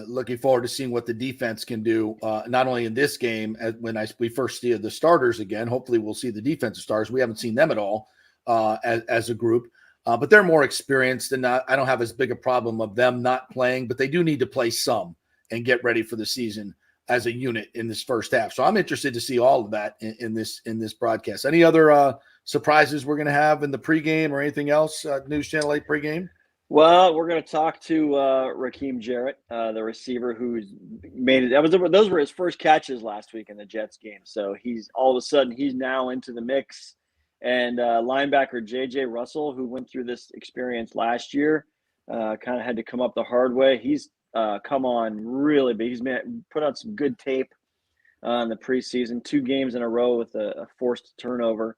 looking forward to seeing what the defense can do, not only in this game when we first see the starters again. Hopefully, we'll see the defensive stars. We haven't seen them at all as a group, but they're more experienced, and I don't have as big a problem of them not playing. But they do need to play some and get ready for the season as a unit in this first half. So I'm interested to see all of that in this broadcast. Any other surprises we're going to have in the pregame or anything else? News Channel 8 pregame. Well, we're going to talk to Raheem Jarrett, the receiver who's made it. Those were his first catches last week in the Jets game. So he's all of a sudden he's now into the mix. And linebacker J.J. Russell, who went through this experience last year, kind of had to come up the hard way. He's come on really big. He's put out some good tape in the preseason, 2 games in a row with a forced turnover.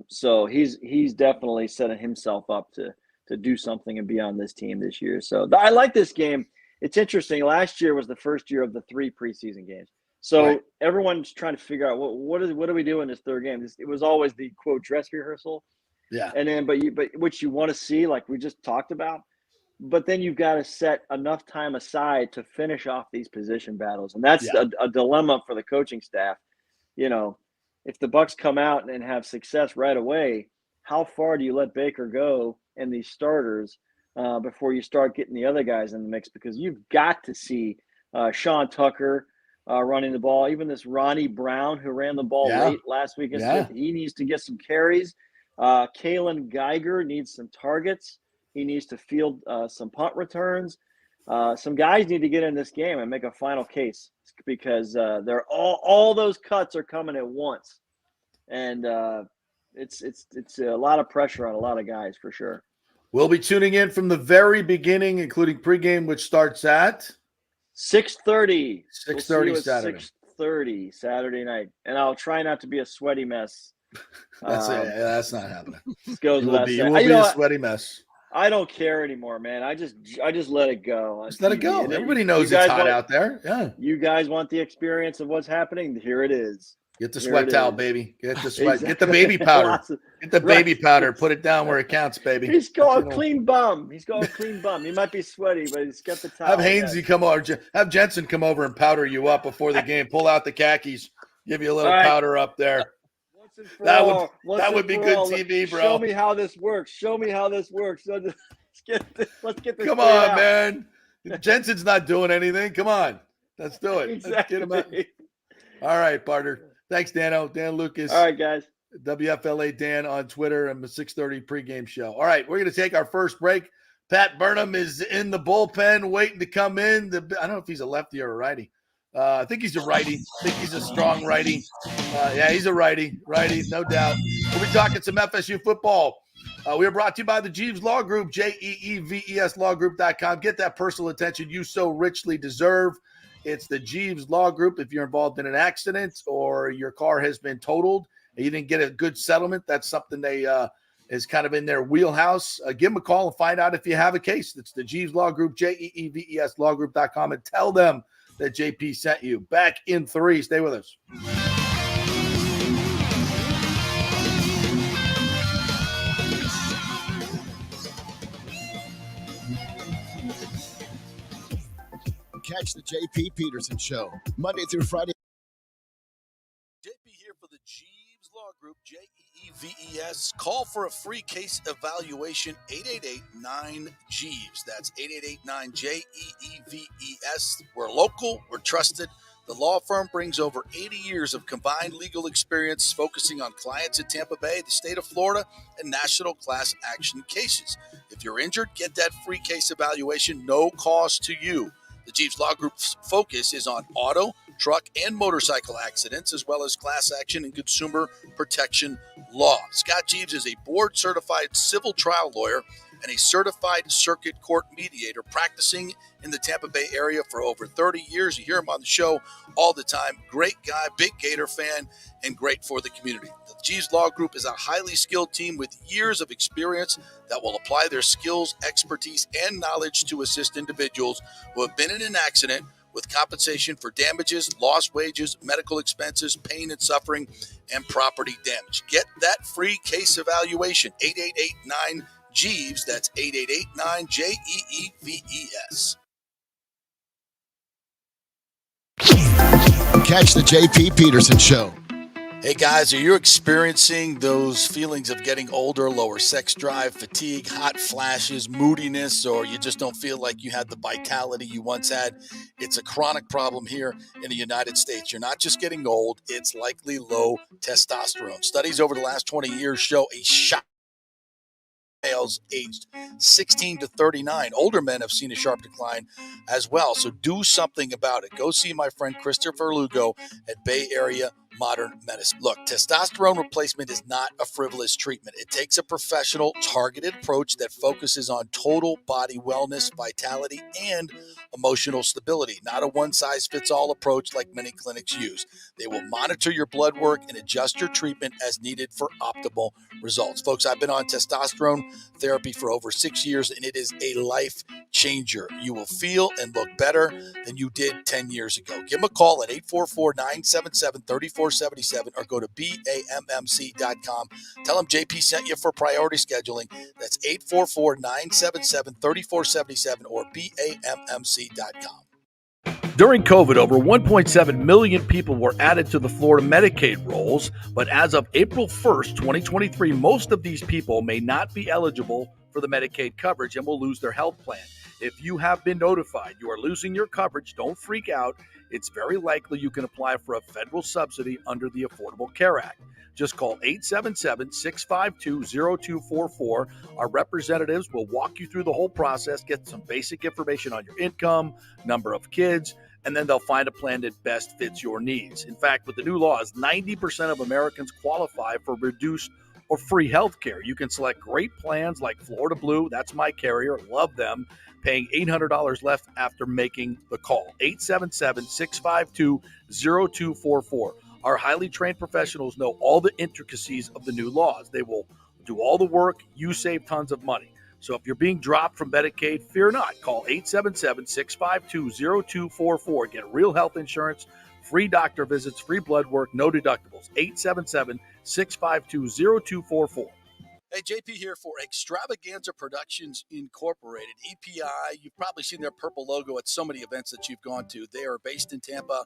So he's definitely setting himself up to do something and be on this team this year. So I like this game. It's interesting. Last year was the first year of the 3 preseason games. So everyone's trying to figure out what do we do in this third game? It was always the quote dress rehearsal. Yeah. And then, but which you want to see, like we just talked about, but then you've got to set enough time aside to finish off these position battles. And that's a dilemma for the coaching staff. You know, if the Bucs come out and have success right away, how far do you let Baker go and these starters before you start getting the other guys in the mix? Because you've got to see Sean Tucker running the ball. Even this Ronnie Brown, who ran the ball late last week, he needs to get some carries. Kalen Geiger needs some targets. He needs to field some punt returns. Some guys need to get in this game and make a final case, because they're all those cuts are coming at once, and it's a lot of pressure on a lot of guys for sure. We'll be tuning in from the very beginning, including pregame, which starts at 6:30. 6:30 Saturday. 6:30 Saturday night, and I'll try not to be a sweaty mess. That's not happening. Goes You without will saying. be a sweaty mess. I don't care anymore, man. I just let it go. Just let it go. Everybody knows it's hot out there. Yeah. You guys want the experience of what's happening? Here it is. Get the sweat towel, baby. Get the sweat. Exactly. Get the baby powder. Get the baby powder. Put it down where it counts, baby. He's got a clean bum. He might be sweaty, but he's got the towel. Have Hainsey come over. Have Jensen come over and powder you up before the game. Pull out the khakis. Give you a little powder up there. That would be good TV, bro. Show me how this works. So let's get this. Come on, man. Jensen's not doing anything. Come on. Let's do it. Exactly. Let's get him out. All right, partner. Thanks, Dano. Dan Lucas. All right, guys. WFLA Dan on Twitter and the 6:30 pregame show. All right, we're going to take our first break. Pat Burnham is in the bullpen waiting to come in. I don't know if he's a lefty or a righty. I think he's a righty. I think he's a strong righty. He's a righty, no doubt. We'll be talking some FSU football. We are brought to you by the Jeeves Law Group, JEEVES lawgroup.com. Get that personal attention you so richly deserve. It's the Jeeves Law Group. If you're involved in an accident or your car has been totaled and you didn't get a good settlement, that's something they is kind of in their wheelhouse. Give them a call and find out if you have a case. It's the Jeeves Law Group, JEEVES lawgroup.com, and tell them that JP sent you. Back in 3. Stay with us. Catch the JP Peterson Show, Monday through Friday. JP here for the Jeeves Law Group, JEEVES. Call for a free case evaluation, 888-9-JEEVES. That's 888-9-JEEVES. We're local, we're trusted. The law firm brings over 80 years of combined legal experience focusing on clients in Tampa Bay, the state of Florida, and national class action cases. If you're injured, get that free case evaluation, no cost to you. The Jeeves Law Group's focus is on auto, truck, and motorcycle accidents, as well as class action and consumer protection law. Scott Jeeves is a board-certified civil trial lawyer and a certified circuit court mediator practicing in the Tampa Bay area for over 30 years. You hear him on the show all the time. Great guy, big Gator fan, and great for the community. The Jeeves Law Group is a highly skilled team with years of experience that will apply their skills, expertise, and knowledge to assist individuals who have been in an accident with compensation for damages, lost wages, medical expenses, pain and suffering, and property damage. Get that free case evaluation, 888-9-JEEVES. That's 888-9-JEEVES. Catch the JP Peterson Show. Hey guys, are you experiencing those feelings of getting older, lower sex drive, fatigue, hot flashes, moodiness, or you just don't feel like you had the vitality you once had? It's a chronic problem here in the United States. You're not just getting old, it's likely low testosterone. Studies over the last 20 years show a shock. Males aged 16 to 39. Older men have seen a sharp decline as well. So do something about it. Go see my friend Christopher Lugo at Bay Area Modern Medicine. Look, testosterone replacement is not a frivolous treatment. It takes a professional, targeted approach that focuses on total body wellness, vitality, and emotional stability. Not a one-size-fits-all approach like many clinics use. They will monitor your blood work and adjust your treatment as needed for optimal results. Folks, I've been on testosterone therapy for over 6 years, and it is a life changer. You will feel and look better than you did 10 years ago. Give them a call at 844-977-3477 or go to BAMMC.com. Tell them JP sent you for priority scheduling. That's 844-977-3477 or BAMMC.com. During COVID, over 1.7 million people were added to the Florida Medicaid rolls, but as of April 1st, 2023, most of these people may not be eligible for the Medicaid coverage and will lose their health plan. If you have been notified you are losing your coverage, don't freak out. It's very likely you can apply for a federal subsidy under the Affordable Care Act. Just call 877-652-0244. Our representatives will walk you through the whole process, get some basic information on your income, number of kids, and then they'll find a plan that best fits your needs. In fact, with the new laws, 90% of Americans qualify for reduced or free health care. You can select great plans like Florida Blue. That's my carrier. Love them. Paying $800 left after making the call. 877-652-0244. Our highly trained professionals know all the intricacies of the new laws. They will do all the work. You save tons of money. So if you're being dropped from Medicaid, fear not. Call 877-652-0244. Get real health insurance, free doctor visits, free blood work, no deductibles. 877-652-0244. Hey, JP here for Extravaganza Productions Incorporated, EPI. You've probably seen their purple logo at so many events that you've gone to. They are based in Tampa,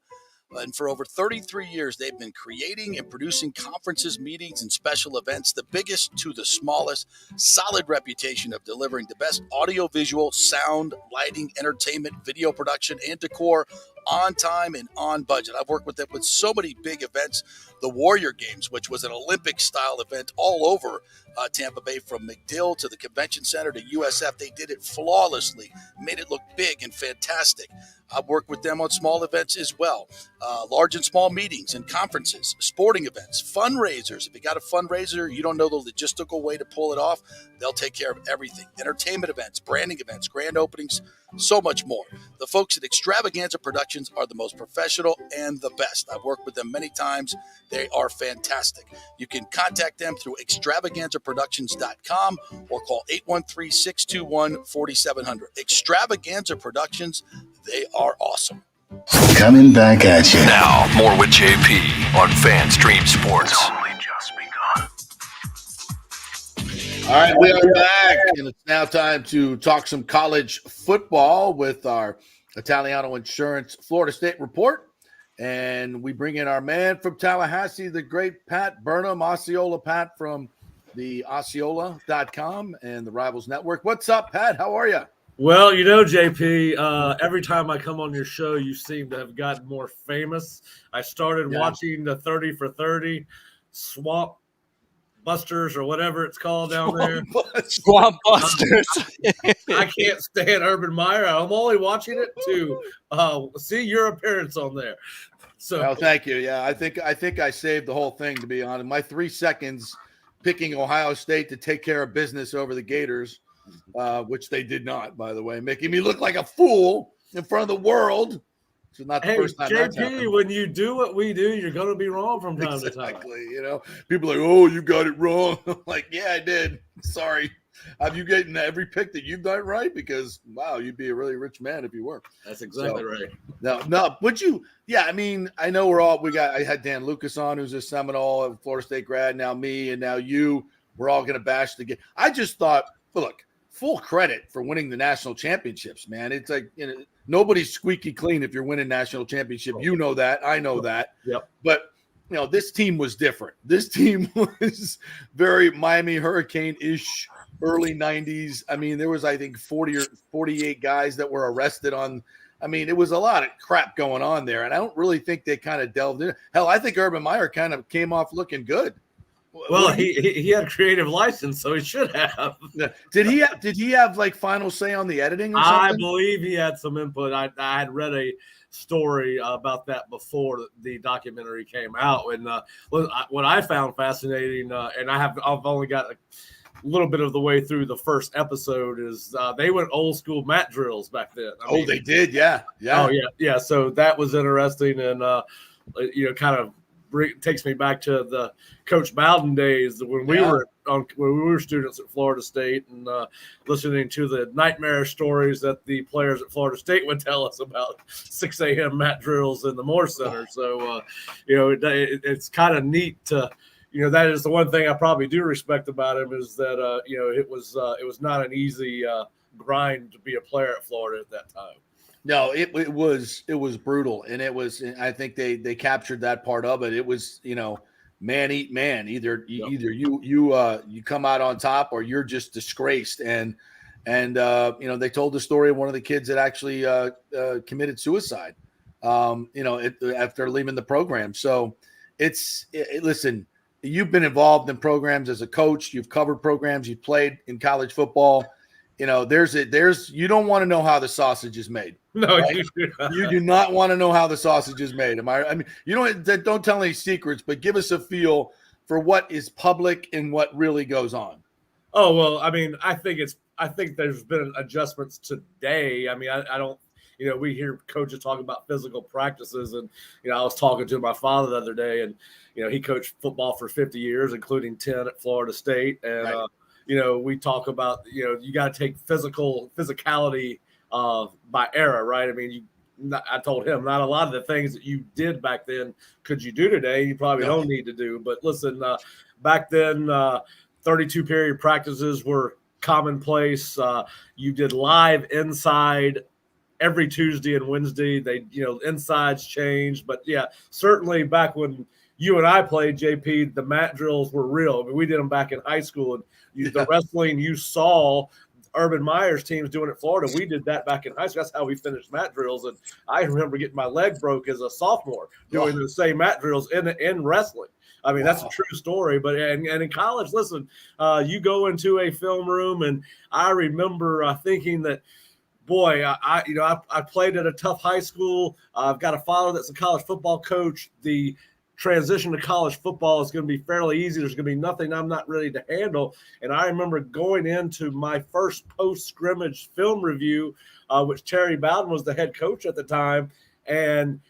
and for over 33 years, they've been creating and producing conferences, meetings, and special events, the biggest to the smallest. Solid reputation of delivering the best audio-visual, sound, lighting, entertainment, video production, and decor on time and on budget. I've worked with them with so many big events. The Warrior Games, which was an Olympic-style event all over Tampa Bay, from McDill to the Convention Center to USF. They did it flawlessly, made it look big and fantastic. I've worked with them on small events as well, large and small meetings and conferences, sporting events, fundraisers. If you got a fundraiser, you don't know the logistical way to pull it off, they'll take care of everything. Entertainment events, branding events, grand openings, so much more. The folks at Extravaganza Productions are the most professional and the best. I've worked with them many times. They are fantastic. You can contact them through extravaganzaproductions.com or call 813-621-4700. Extravaganza Productions, they are awesome. Coming back at you. Now, more with JP on FanStream Sports. It's only just begun. All right, we are back, and it's now time to talk some college football with our Italiano Insurance Florida State report. And we bring in our man from Tallahassee, the great Pat Burnham, Osceola Pat from the Osceola.com and the Rivals Network. What's up, Pat? How are you? Well, you know, JP, every time I come on your show, you seem to have gotten more famous. I started watching the 30 for 30 Swamp Busters or whatever it's called down there. Swamp Busters. I can't stand Urban Meyer. I'm only watching it to see your appearance on there. So, well, thank you. Yeah, I think I saved the whole thing, to be honest. My 3 seconds picking Ohio State to take care of business over the Gators, which they did not, by the way, making me look like a fool in front of the world. It's not the first time that's happened. JP, when you do what we do, you're going to be wrong from time to time. Exactly. You know, people are like, oh, you got it wrong. I'm like, yeah, I did. Sorry. Have you gotten every pick that you've done right? Because wow, you'd be a really rich man if you were. That's exactly right. No, would you? Yeah, I mean, I know I had Dan Lucas on, who's a Seminole, Florida State grad, now me, and now you. We're all going to bash the game. I just thought, look, full credit for winning the national championships, man. It's like, nobody's squeaky clean if you're winning national championship. You know that. I know that. Yep. But this team was different. This team was very Miami Hurricane-ish, early 90s. I mean, there was, I think, 40 or 48 guys that were arrested on. I mean, it was a lot of crap going on there, and I don't really think they kind of delved in. Hell, I think Urban Meyer kind of came off looking good. Well, he had creative license, so he should have. Did he have like final say on the editing or something? I believe he had some input. I had read a story about that before the documentary came out, and what I found fascinating, and I've only got a little bit of the way through the first episode, is they went old school mat drills back then. I mean, they did, yeah. Oh yeah. So that was interesting, and kind of takes me back to the Coach Bowden days when we were students at Florida State, and listening to the nightmare stories that the players at Florida State would tell us about 6 a.m. mat drills in the Moore Center. So, it's kind of neat to, that is the one thing I probably do respect about him, is that, it was not an easy grind to be a player at Florida at that time. No, it was brutal, and I think they captured that part of it. It was, man eat man. Either you come out on top, or you're just disgraced. And they told the story of one of the kids that actually committed suicide, after leaving the program. So listen, you've been involved in programs as a coach. You've covered programs. You've played in college football. You don't want to know how the sausage is made. No, right? You do not want to know how the sausage is made. I mean, don't tell any secrets, but give us a feel for what is public and what really goes on. Oh, well, I mean, I think there's been adjustments today. I mean, I don't, we hear coaches talk about physical practices, and, I was talking to my father the other day, and, he coached football for 50 years, including 10 at Florida State. And, right. We talk about, you got to take physicality by era, right? I mean, I told him not a lot of the things that you did back then could you do today. You probably don't need to do. But listen, back then, 32 period practices were commonplace. You did live inside every Tuesday and Wednesday. They, insides changed. But yeah, certainly back when you and I played, JP, the mat drills were real. I mean, we did them back in high school, and the wrestling you saw Urban Meyer's teams doing at Florida, we did that back in high school. That's how we finished mat drills. And I remember getting my leg broke as a sophomore doing the same mat drills in wrestling. I mean, that's a true story. But and in college, listen, you go into a film room, and I remember thinking that, boy, I played at a tough high school. I've got a father that's a college football coach. The transition to college football is going to be fairly easy. There's going to be nothing I'm not ready to handle. And I remember going into my first post-scrimmage film review, which Terry Bowden was the head coach at the time. And,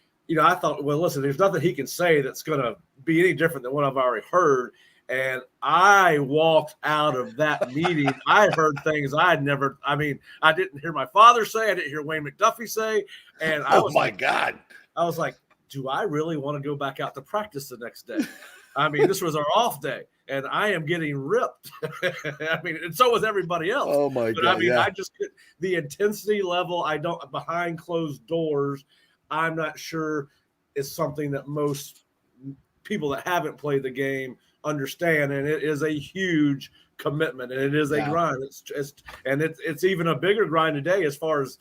I thought, well, listen, there's nothing he can say that's going to be any different than what I've already heard. And I walked out of that meeting. I heard things I didn't hear my father say. I didn't hear Wayne McDuffie say. And I was God. I was like, do I really want to go back out to practice the next day? I mean, this was our off day, and I am getting ripped. I mean, and so was everybody else. Oh my God! I mean, I just the intensity level. Behind closed doors. I'm not sure is something that most people that haven't played the game understand, and it is a huge commitment, and it is a grind. It's even a bigger grind today as far as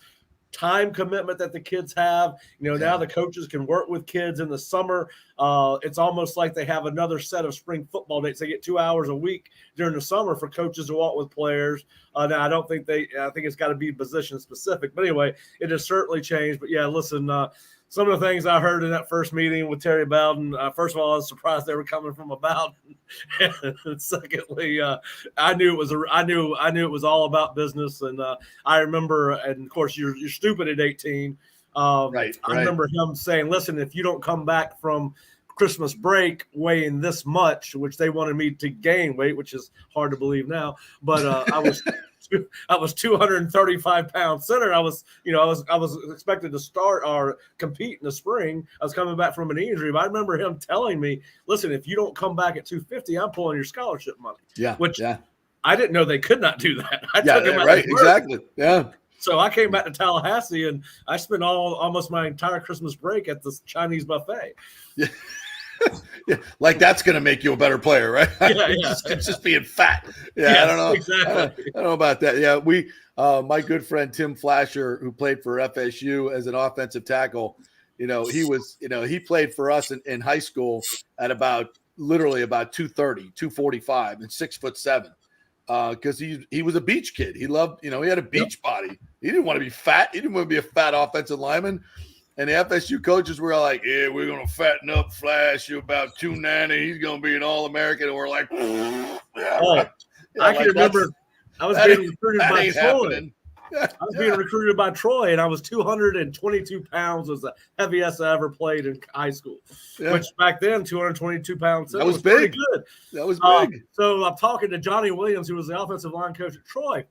time commitment that the kids have. Now the coaches can work with kids in the summer. It's almost like they have another set of spring football dates. They get 2 hours a week during the summer for coaches to walk with players. Now I think it's got to be position specific, but anyway, it has certainly changed. But yeah, listen, some of the things I heard in that first meeting with Terry Bowden, first of all, I was surprised they were coming from a Bowden. And secondly, I knew it was all about business. And I remember, and of course, you're stupid at 18. Right. I remember him saying, "Listen, if you don't come back from Christmas break weighing this much, which they wanted me to gain weight, which is hard to believe now. But I was 235 pounds center. I was expected to start or compete in the spring. I was coming back from an injury, but I remember him telling me, "Listen, if you don't come back at 250, I'm pulling your scholarship money." Yeah, which I didn't know they could not do that. I took him right, exactly. Yeah. So I came back to Tallahassee and I spent almost my entire Christmas break at the Chinese buffet. Yeah. Yeah, like that's going to make you a better player, right? Yeah, It's just being fat. Yeah, yes, I don't know. Exactly. I don't know about that. Yeah, my good friend Tim Flasher, who played for FSU as an offensive tackle, he played for us in high school at literally about 230, 245 and 6'7", because he was a beach kid. He loved, he had a beach body. He didn't want to be fat. He didn't want to be a fat offensive lineman. And the FSU coaches were like, "Yeah, we're going to fatten up Flash. You're about 290. He's going to be an All-American." And we're like, I can remember I was being recruited by Troy. I was being recruited by Troy, and I was 222 pounds. Was the heaviest I ever played in high school, which back then, 222 pounds. That was pretty big. Good. That was big. So I'm talking to Johnny Williams, who was the offensive line coach at Troy.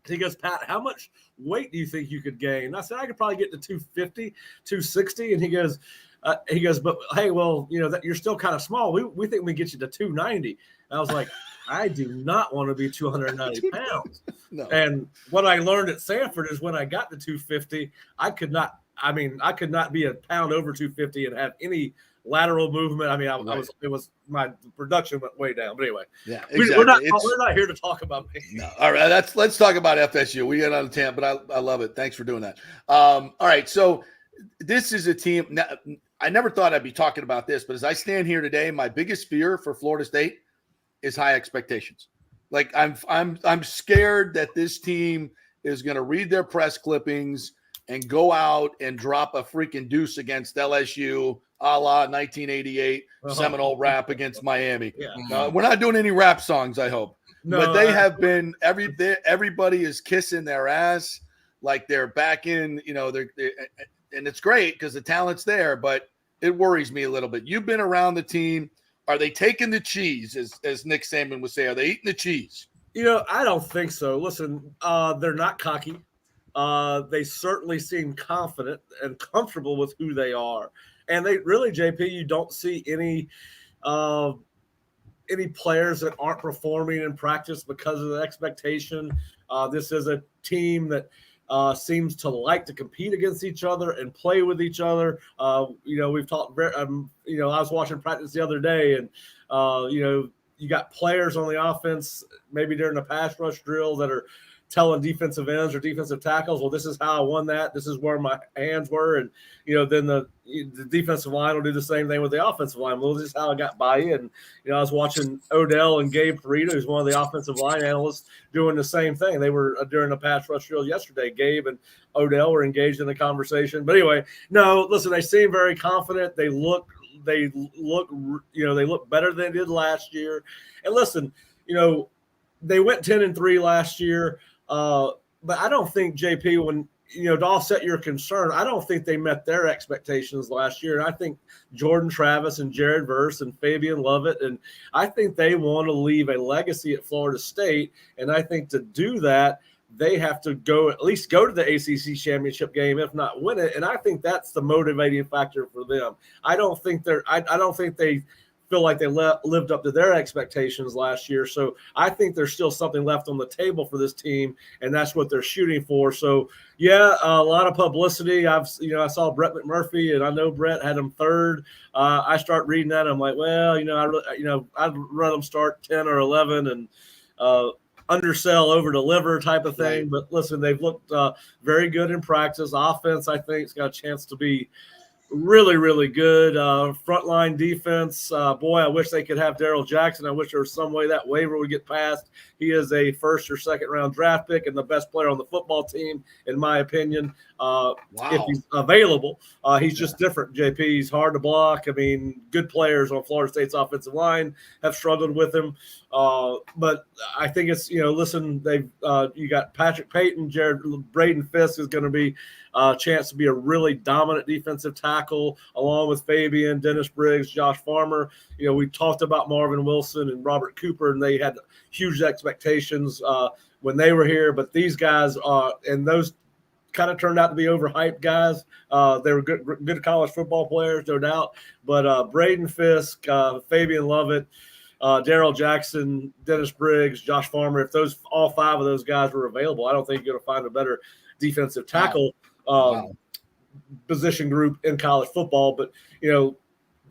He goes, "Pat, how much weight do you think you could gain?" And I said, "I could probably get to 250, 260. And he goes, "But hey, well, you're still kind of small. We think we can get you to 290. And I was like, "I do not want to be 290 pounds." No. And what I learned at Sanford is when I got to 250, I could not be a pound over 250 and have any lateral movement. I mean, my production went way down. But anyway, yeah, exactly. We're not here to talk about me. No. All right, let's talk about FSU. We get on the tangent, but I love it. Thanks for doing that. All right, so this is a team. Now, I never thought I'd be talking about this, but as I stand here today, my biggest fear for Florida State is high expectations. Like I'm scared that this team is going to read their press clippings and go out and drop a freaking deuce against LSU, a la 1988 Seminole rap against Miami. Yeah. We're not doing any rap songs, I hope. No, but they have been everybody is kissing their ass like they're back in, they're and it's great because the talent's there, but it worries me a little bit. You've been around the team. Are they taking the cheese, as Nick Saban would say? Are they eating the cheese? I don't think so. Listen, they're not cocky. They certainly seem confident and comfortable with who they are. And they really, JP, you don't see any players that aren't performing in practice because of the expectation. This is a team that seems to like to compete against each other and play with each other. We've talked I was watching practice the other day, and you got players on the offense, maybe during the pass rush drill, that are telling defensive ends or defensive tackles, "Well, this is how I won that. This is where my hands were." And, then the defensive line will do the same thing with the offensive line. Well, this is how I got by-in. I was watching Odell and Gabe Farida, who's one of the offensive line analysts, doing the same thing. They were during the pass rush drill yesterday. Gabe and Odell were engaged in the conversation. But anyway, no, listen, they seem very confident. They look better than they did last year. And listen, they went 10-3 last year. But I don't think, JP, when to offset your concern, I don't think they met their expectations last year. And I think Jordan Travis and Jared Verse and Fabian Lovett, and I think they want to leave a legacy at Florida State. And I think to do that, they have to at least go to the ACC championship game, if not win it. And I think that's the motivating factor for them. I don't think they feel like they lived up to their expectations last year. So I think there's still something left on the table for this team, and that's what they're shooting for. So yeah, a lot of publicity. I saw Brett McMurphy, and I know Brett had him third. I start reading that, I'm like, well, I'd run them start 10 or 11 and undersell, over deliver type of thing. Right. But listen, they've looked very good in practice. Offense, I think, has got a chance to be really, really good. Frontline defense. Boy, I wish they could have Darrell Jackson. I wish there was some way that waiver would get passed. He is a first or second round draft pick and the best player on the football team, in my opinion. If he's available, he's just different, JP. He's hard to block. I mean, good players on Florida State's offensive line have struggled with him. But I think it's, listen, you got Patrick Payton, Braden Fisk is going to be a chance to be a really dominant defensive tackle. tackle, along with Fabian, Dennis Briggs, Josh Farmer. We talked about Marvin Wilson and Robert Cooper, and they had huge expectations when they were here. But these guys and those kind of turned out to be overhyped guys. They were good college football players, no doubt. But Braden Fisk, Fabian Lovett, Darrell Jackson, Dennis Briggs, Josh Farmer, if all 5 of those guys were available, I don't think you're going to find a better defensive tackle position group in college football. But,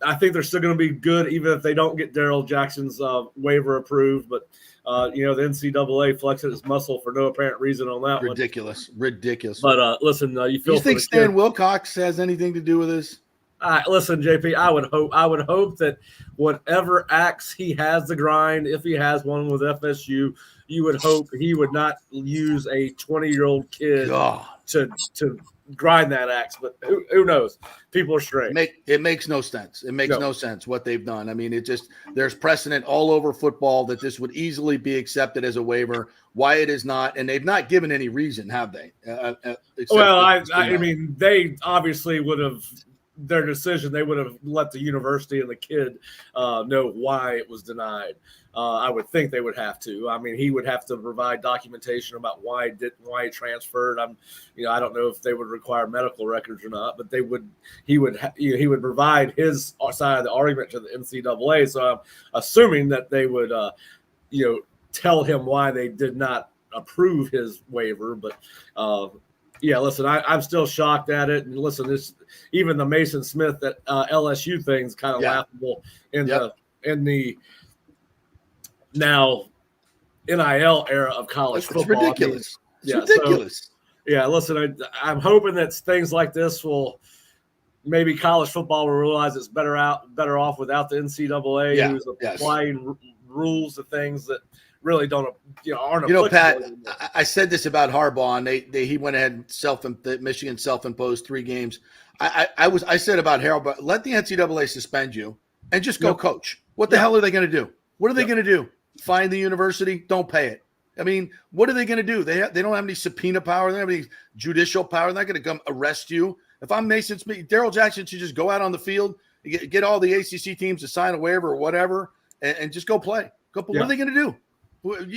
I think they're still going to be good even if they don't get Darrell Jackson's waiver approved. But, the NCAA flexed its muscle for no apparent reason on that Ridiculous. But, listen, you think Stan Wilcox has anything to do with this? Listen, JP, I would hope that whatever axe he has to grind, if he has one with FSU, you would hope he would not use a 20-year-old kid to grind that axe. But who knows? People are strange. It makes no sense. It makes no sense what they've done. I mean, there's precedent all over football that this would easily be accepted as a waiver. Why it is not, and they've not given any reason, have they? I mean, they obviously would have. Their decision, they would have let the university and the kid know why it was denied. I would think they would have to. I mean, he would have to provide documentation about why he transferred. I don't know if they would require medical records or not, but he would provide his side of the argument to the NCAA. So I'm assuming that they would tell him why they did not approve his waiver. But listen, I'm still shocked at it. And listen, even the Mason Smith at LSU thing's kind of laughable in the now NIL era of college football. It's ridiculous. It's ridiculous. Listen, I'm hoping that things like this maybe college football will realize it's better off without the NCAA who's applying rules to things that really don't, aren't. Pat, I said this about Harbaugh, and he went ahead and Michigan self-imposed 3 games. I said about Harbaugh, let the NCAA suspend you and just go coach. What the hell are they going to do? What are they going to do? Fine the university? Don't pay it. I mean, what are they going to do? They don't have any subpoena power. They don't have any judicial power. They're not going to come arrest you. If I'm Mason Smith, Darrell Jackson should just go out on the field, get all the ACC teams to sign a waiver or whatever, and just go play. What are they going to do?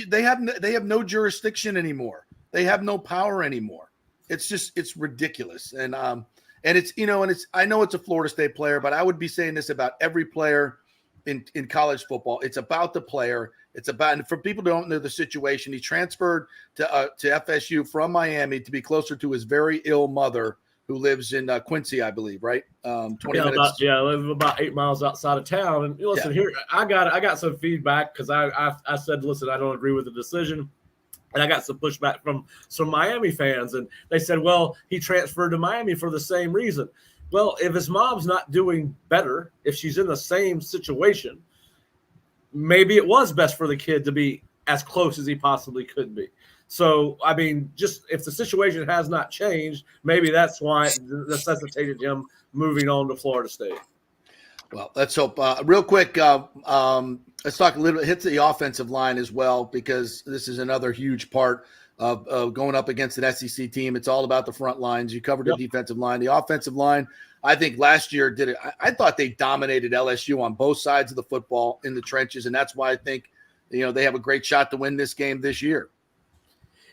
They have no jurisdiction anymore. They have no power anymore. It's ridiculous. And I know it's a Florida State player, but I would be saying this about every player in college football. It's about the player. It's about, and for people who don't know the situation, he transferred to FSU from Miami to be closer to his very ill mother, who lives in Quincy, I believe, right? 20 minutes. I live about 8 miles outside of town. And listen, here I got some feedback because I said, listen, I don't agree with the decision. And I got some pushback from some Miami fans. And they said, well, he transferred to Miami for the same reason. Well, if his mom's not doing better, if she's in the same situation, maybe it was best for the kid to be as close as he possibly could be. So, I mean, just if the situation has not changed, maybe that's why it necessitated him moving on to Florida State. Well, let's hope. Real quick, let's talk a little bit, hit the offensive line as well, because this is another huge part of going up against an SEC team. It's all about the front lines. You covered the defensive line. The offensive line, I think last year did it. I thought they dominated LSU on both sides of the football in the trenches, and that's why I think they have a great shot to win this game this year.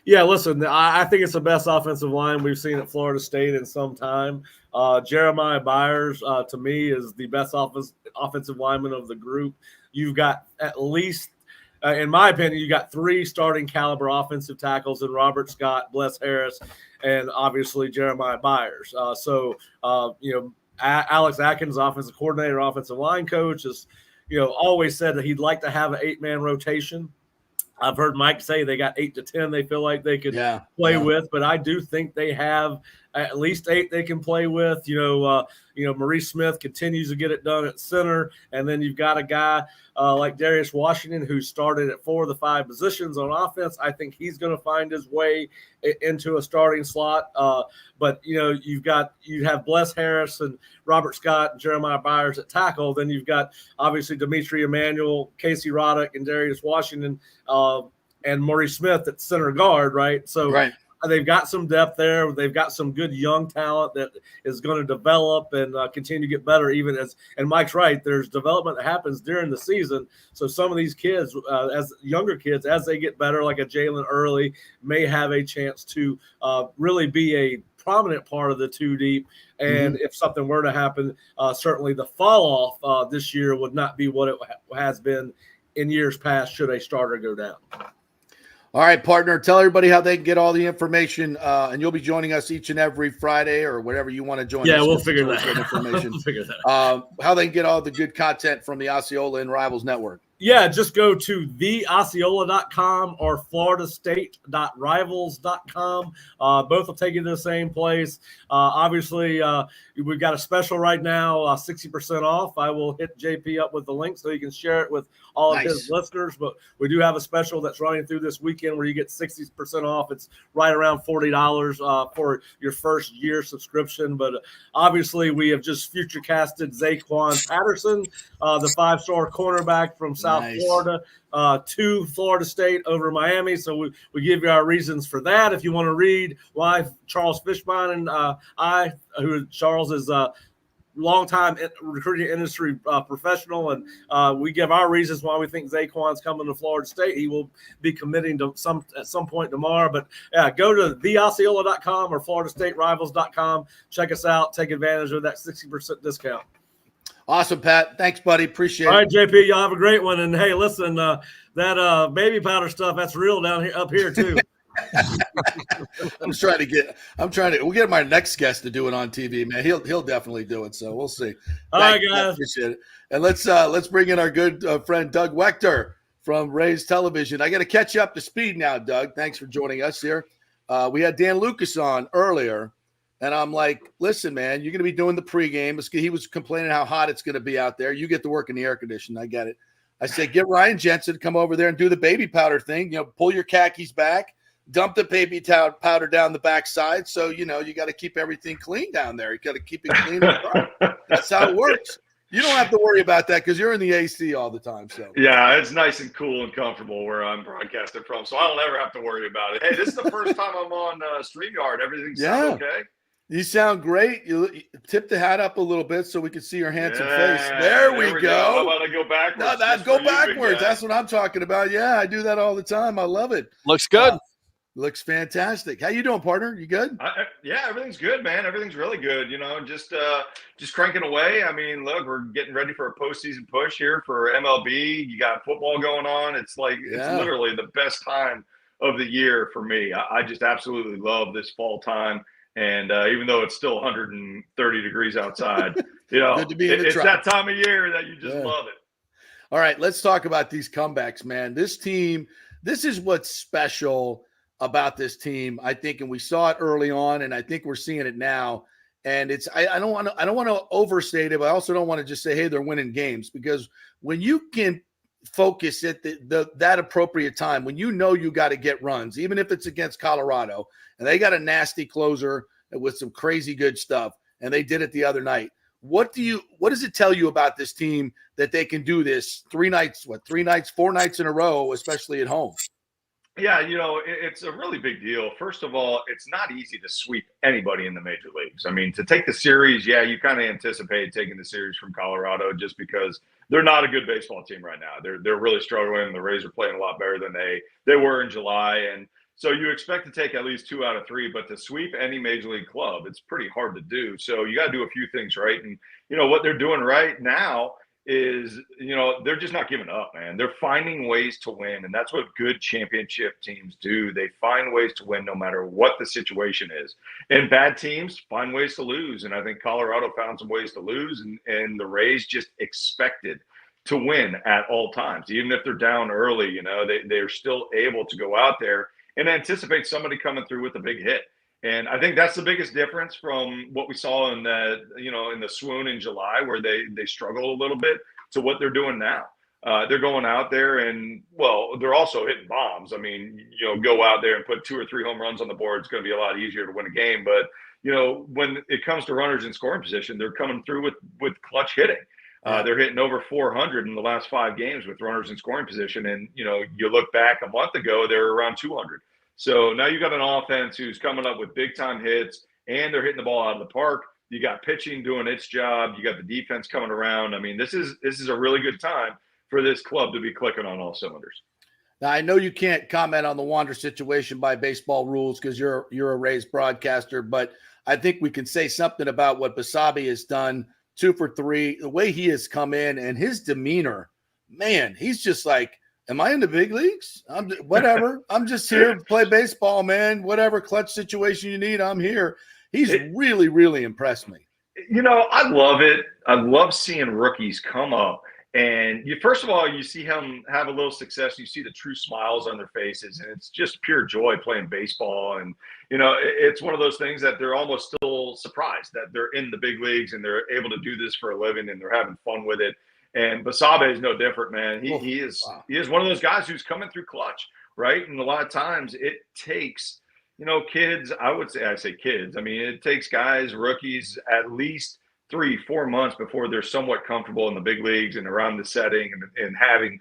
Yeah, listen, I think it's the best offensive line we've seen at Florida State in some time. Jeremiah Byers, to me, is the best offensive lineman of the group. You've got at least, in my opinion, you got 3 starting caliber offensive tackles in Robert Scott, Bless Harris, and obviously Jeremiah Byers. Alex Atkins, offensive coordinator, offensive line coach, has always said that he'd like to have an 8-man rotation. I've heard Mike say they got 8 to 10 they feel like they could play with, but I do think they have at least 8 they can play with. Maurice Smith continues to get it done at center, and then you've got a guy like Darius Washington who started at 4 of the 5 positions on offense. I think he's going to find his way into a starting slot. But you have Bless Harris and Robert Scott and Jeremiah Byers at tackle. Then you've got obviously Dimitri Emmanuel, Casey Roddick, and Darius Washington, and Maurice Smith at center guard, right? So they've got some depth there. They've got some good young talent that is going to develop and continue to get better. Even as, and Mike's right, there's development that happens during the season. So some of these kids, as younger kids, as they get better, like a Jalen Early, may have a chance to really be a prominent part of the two deep. And if something were to happen, certainly the fall off this year would not be what it has been in years past should a starter go down. All right, partner, tell everybody how they can get all the information, and you'll be joining us each and every Friday or whatever you want to join us. Yeah, we'll figure that out. Information. We'll figure that out. How they can get all the good content from the Osceola and Rivals Network. Yeah, just go to theosceola.com or floridastate.rivals.com. Both will take you to the same place. Obviously, we've got a special right now, 60% off. I will hit JP up with the link so you can share it with all of his listeners. But we do have a special that's running through this weekend where you get 60% off. It's right around $40 for your first year subscription. But obviously, we have just future casted Zaquan Peterson, the 5-star cornerback from South Florida, to Florida State over Miami. So we give you our reasons for that. If you want to read why Charles Fishbein and Charles is a longtime recruiting industry professional, and we give our reasons why we think Zaquan's coming to Florida State. He will be committing to at some point tomorrow. But yeah, go to theosceola.com or floridastaterivals.com. Check us out. Take advantage of that 60% discount. Awesome, Pat. Thanks, buddy. Appreciate it. All right, JP, y'all have a great one. And hey, listen, that baby powder stuff, that's real down here, up here too. we'll get my next guest to do it on TV, man. He'll definitely do it. So we'll see. All right, guys. Appreciate it. And let's bring in our good friend Doug Wechter from Rays Television. I got to catch you up to speed now, Doug. Thanks for joining us here. We had Dan Lucas on earlier. And I'm like, listen, man, you're going to be doing the pregame. He was complaining how hot it's going to be out there. You get to work in the air conditioning. I get it. I said, get Ryan Jensen to come over there and do the baby powder thing. Pull your khakis back, dump the baby powder down the backside. So, you got to keep everything clean down there. You got to keep it clean and dry. That's how it works. You don't have to worry about that because you're in the AC all the time. So yeah, it's nice and cool and comfortable where I'm broadcasting from. So I don't ever have to worry about it. Hey, this is the first time I'm on StreamYard. Everything's okay? You sound great. You tip the hat up a little bit so we can see your handsome face. There we go. How about I go backwards? No, go backwards. That's what I'm talking about. Yeah, I do that all the time. I love it. Looks good. Looks fantastic. How you doing, partner? You good? Yeah, everything's good, man. Everything's really good. Just cranking away. I mean, look, we're getting ready for a postseason push here for MLB. You got football going on. It's like it's literally the best time of the year for me. I just absolutely love this fall time. And even though it's still 130 degrees outside, good to be in the it's that time of year that you just love it. All right, let's talk about these comebacks, man. This team, this is what's special about this team, I think, and we saw it early on, and I think we're seeing it now. And it's I don't want to overstate it, but I also don't want to just say, hey, they're winning games, because when you can focus at that appropriate time, when you got to get runs, even if it's against Colorado, and they got a nasty closer with some crazy good stuff, and they did it the other night. What does it tell you about this team that they can do this 4 nights in a row, especially at home? Yeah, it's a really big deal. First of all, it's not easy to sweep anybody in the major leagues. I mean, to take the series, you kind of anticipate taking the series from Colorado just because they're not a good baseball team right now. They're really struggling. The Rays are playing a lot better than they were in July, and so you expect to take at least 2 out of 3. But to sweep any major league club, it's pretty hard to do. So you got to do a few things right, and what they're doing right now is, they're just not giving up, man. They're finding ways to win, and that's what good championship teams do. They find ways to win no matter what the situation is. And bad teams find ways to lose, and I think Colorado found some ways to lose, and the Rays just expected to win at all times. Even if they're down early, they're still able to go out there and anticipate somebody coming through with a big hit. And I think that's the biggest difference from what we saw in the swoon in July, where they struggled a little bit, to what they're doing now. They're going out there and, they're also hitting bombs. I mean, go out there and put 2 or 3 home runs on the board. It's going to be a lot easier to win a game. But, when it comes to runners in scoring position, they're coming through with clutch hitting. They're hitting over 400 in the last 5 games with runners in scoring position. And, you look back a month ago, they were around 200. So now you got an offense who's coming up with big time hits, and they're hitting the ball out of the park. You got pitching doing its job. You got the defense coming around. I mean, this is a really good time for this club to be clicking on all cylinders. Now, I know you can't comment on the Wander situation by baseball rules because you're a Rays broadcaster, but I think we can say something about what Basabe has done. 2 for 3, the way he has come in and his demeanor, man, he's just like, am I in the big leagues? Whatever. I'm just here to play baseball, man. Whatever clutch situation you need, I'm here. He's really, really impressed me. I love it. I love seeing rookies come up. And first of all, you see him have a little success. You see the true smiles on their faces, and it's just pure joy playing baseball. And, it's one of those things that they're almost still surprised that they're in the big leagues and they're able to do this for a living and they're having fun with it. And Basabe is no different, man. He is one of those guys who's coming through clutch, right? And a lot of times it takes, kids, I say kids. I mean, it takes guys, rookies, at least 3-4 months before they're somewhat comfortable in the big leagues and around the setting and having,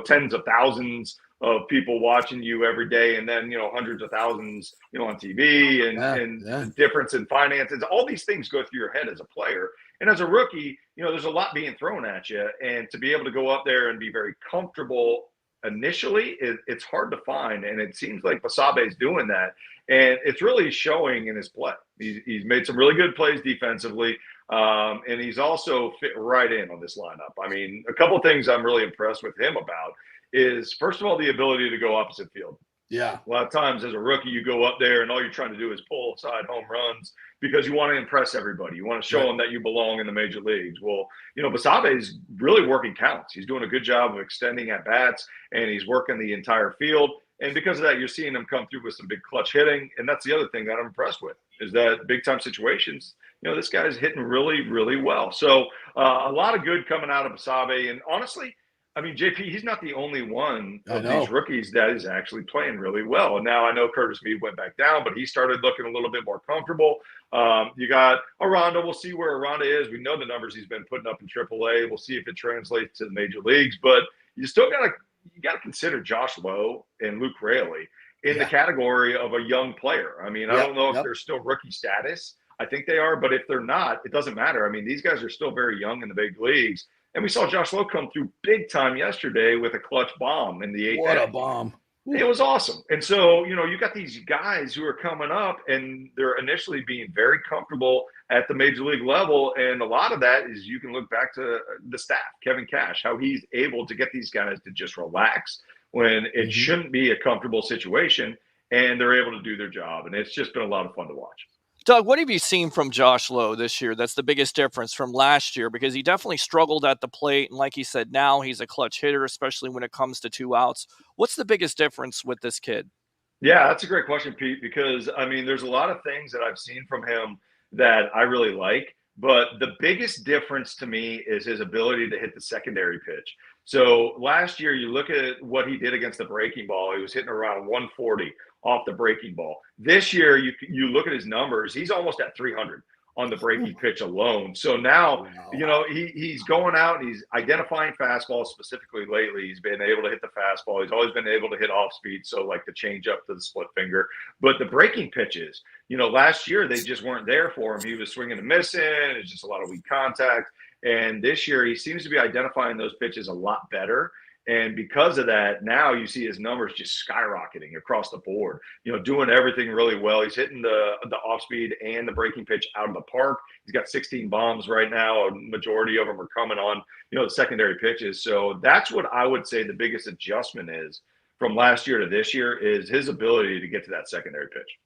tens of thousands of people watching you every day. And then, hundreds of thousands, on TV and the difference in finances. All these things go through your head as a player. And as a rookie, there's a lot being thrown at you. And to be able to go up there and be very comfortable initially, it's hard to find. And it seems like Basabe is doing that. And it's really showing in his play. He's made some really good plays defensively. And he's also fit right in on this lineup. I mean, a couple of things I'm really impressed with him about is, first of all, the ability to go opposite field. Yeah. A lot of times as a rookie, you go up there and all you're trying to do is pull aside home runs because you want to impress everybody. You want to show them that you belong in the major leagues. Well, Basabe is really working counts. He's doing a good job of extending at bats, and he's working the entire field. And because of that, you're seeing him come through with some big clutch hitting. And that's the other thing that I'm impressed with is that big time situations, this guy's hitting really, really well. So a lot of good coming out of Basabe. And honestly, I mean, JP, he's not the only one of these rookies that is actually playing really well. And now I know Curtis Mead went back down, but he started looking a little bit more comfortable. You got Aranda. We'll see where Aranda is. We know the numbers he's been putting up in AAA. We'll see if it translates to the major leagues. But you still got to consider Josh Lowe and Luke Raley in the category of a young player. I mean, I don't know if they're still rookie status. I think they are, but if they're not, it doesn't matter. I mean, these guys are still very young in the big leagues. And we saw Josh Lowe come through big time yesterday with a clutch bomb in the 8th. What a bomb. It was awesome. And so, you got these guys who are coming up and they're initially being very comfortable at the major league level. And a lot of that is you can look back to the staff, Kevin Cash, how he's able to get these guys to just relax when it shouldn't be a comfortable situation, and they're able to do their job. And it's just been a lot of fun to watch. Doug, what have you seen from Josh Lowe this year that's the biggest difference from last year? Because he definitely struggled at the plate. And like he said, now he's a clutch hitter, especially when it comes to 2 outs. What's the biggest difference with this kid? Yeah, that's a great question, Pete, because, I mean, there's a lot of things that I've seen from him that I really like. But the biggest difference to me is his ability to hit the secondary pitch. So last year, you look at what he did against the breaking ball. He was hitting around 140 off the breaking ball. This year, you look at his numbers, he's almost at 300 on the breaking pitch alone. So now, he's going out and he's identifying fastballs specifically lately. He's been able to hit the fastball. He's always been able to hit off speed. So like the change up to the split finger, but the breaking pitches, last year they just weren't there for him. He was swinging and missing. It's just a lot of weak contact. And this year he seems to be identifying those pitches a lot better. And because of that, now you see his numbers just skyrocketing across the board, doing everything really well. He's hitting the off speed and the breaking pitch out of the park. He's got 16 bombs right now. A majority of them are coming on, the secondary pitches. So that's what I would say the biggest adjustment is from last year to this year is his ability to get to that secondary pitch.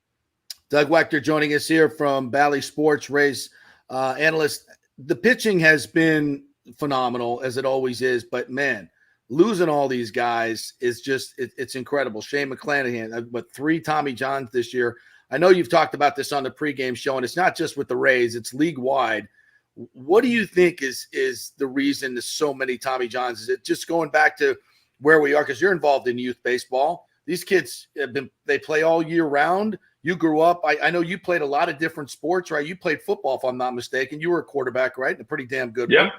Doug Wachter joining us here from Bally Sports, Rays analyst. The pitching has been phenomenal, as it always is, but man, losing all these guys is just it's incredible. Shane McClanahan, but 3 Tommy Johns this year. I know you've talked about this on the pregame show, and it's not just with the Rays, it's league wide. What do you think is the reason there's so many Tommy Johns? Is it just going back to where we are? Because you're involved in youth baseball. These kids they play all year round. You grew up. I know you played a lot of different sports, right? You played football, if I'm not mistaken. You were a quarterback, right? And a pretty damn good one.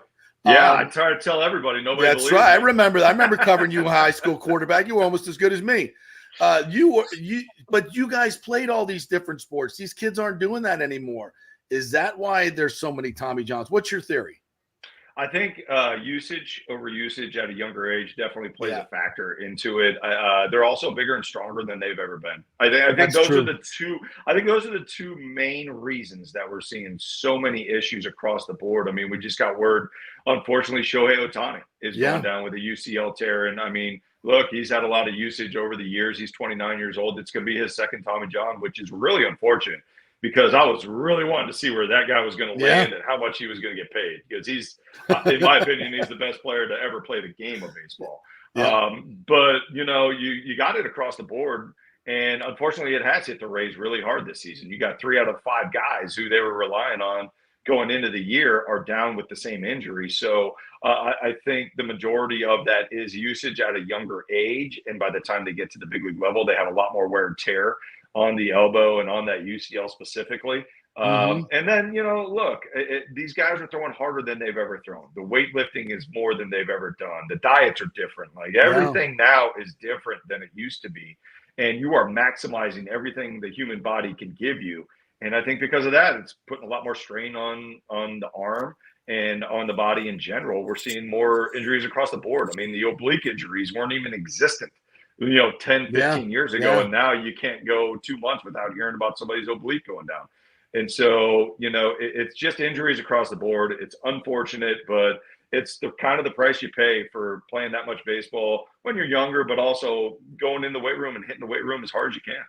Yeah, I try to tell everybody. Nobody. That's right. I remember that. I remember covering you in high school quarterback. You were almost as good as me. But you guys played all these different sports. These kids aren't doing that anymore. Is that why there's so many Tommy Johns? What's your theory? I think over usage at a younger age definitely plays Yeah. a factor into it. They're also bigger and stronger than they've ever been. I think That's those true. are the two. I think those are the two main reasons that we're seeing so many issues across the board. I mean, we just got word, unfortunately, Shohei Ohtani is going down with a UCL tear, and I mean, look, he's had a lot of usage over the years. He's 29 years old. It's going to be his second Tommy John, which is really unfortunate, because I was really wanting to see where that guy was going to land and how much he was going to get paid, because he's, in my opinion, he's the best player to ever play the game of baseball. But, you got it across the board, and unfortunately it has hit the Rays really hard this season. You got 3 out of 5 guys who they were relying on going into the year are down with the same injury. So I think the majority of that is usage at a younger age, and by the time they get to the big league level, they have a lot more wear and tear on the elbow and on that UCL specifically. And then, look, these guys are throwing harder than they've ever thrown. The weightlifting is more than they've ever done. The diets are different. Like, everything now is different than it used to be. And you are maximizing everything the human body can give you. And I think because of that, it's putting a lot more strain on the arm and on the body in general. We're seeing more injuries across the board. I mean, the oblique injuries weren't even existent 10, 15 years ago. And now you can't go 2 months without hearing about somebody's oblique going down. And so, it's just injuries across the board. It's unfortunate, but it's the kind of the price you pay for playing that much baseball when you're younger, but also going in the weight room and hitting the weight room as hard as you can.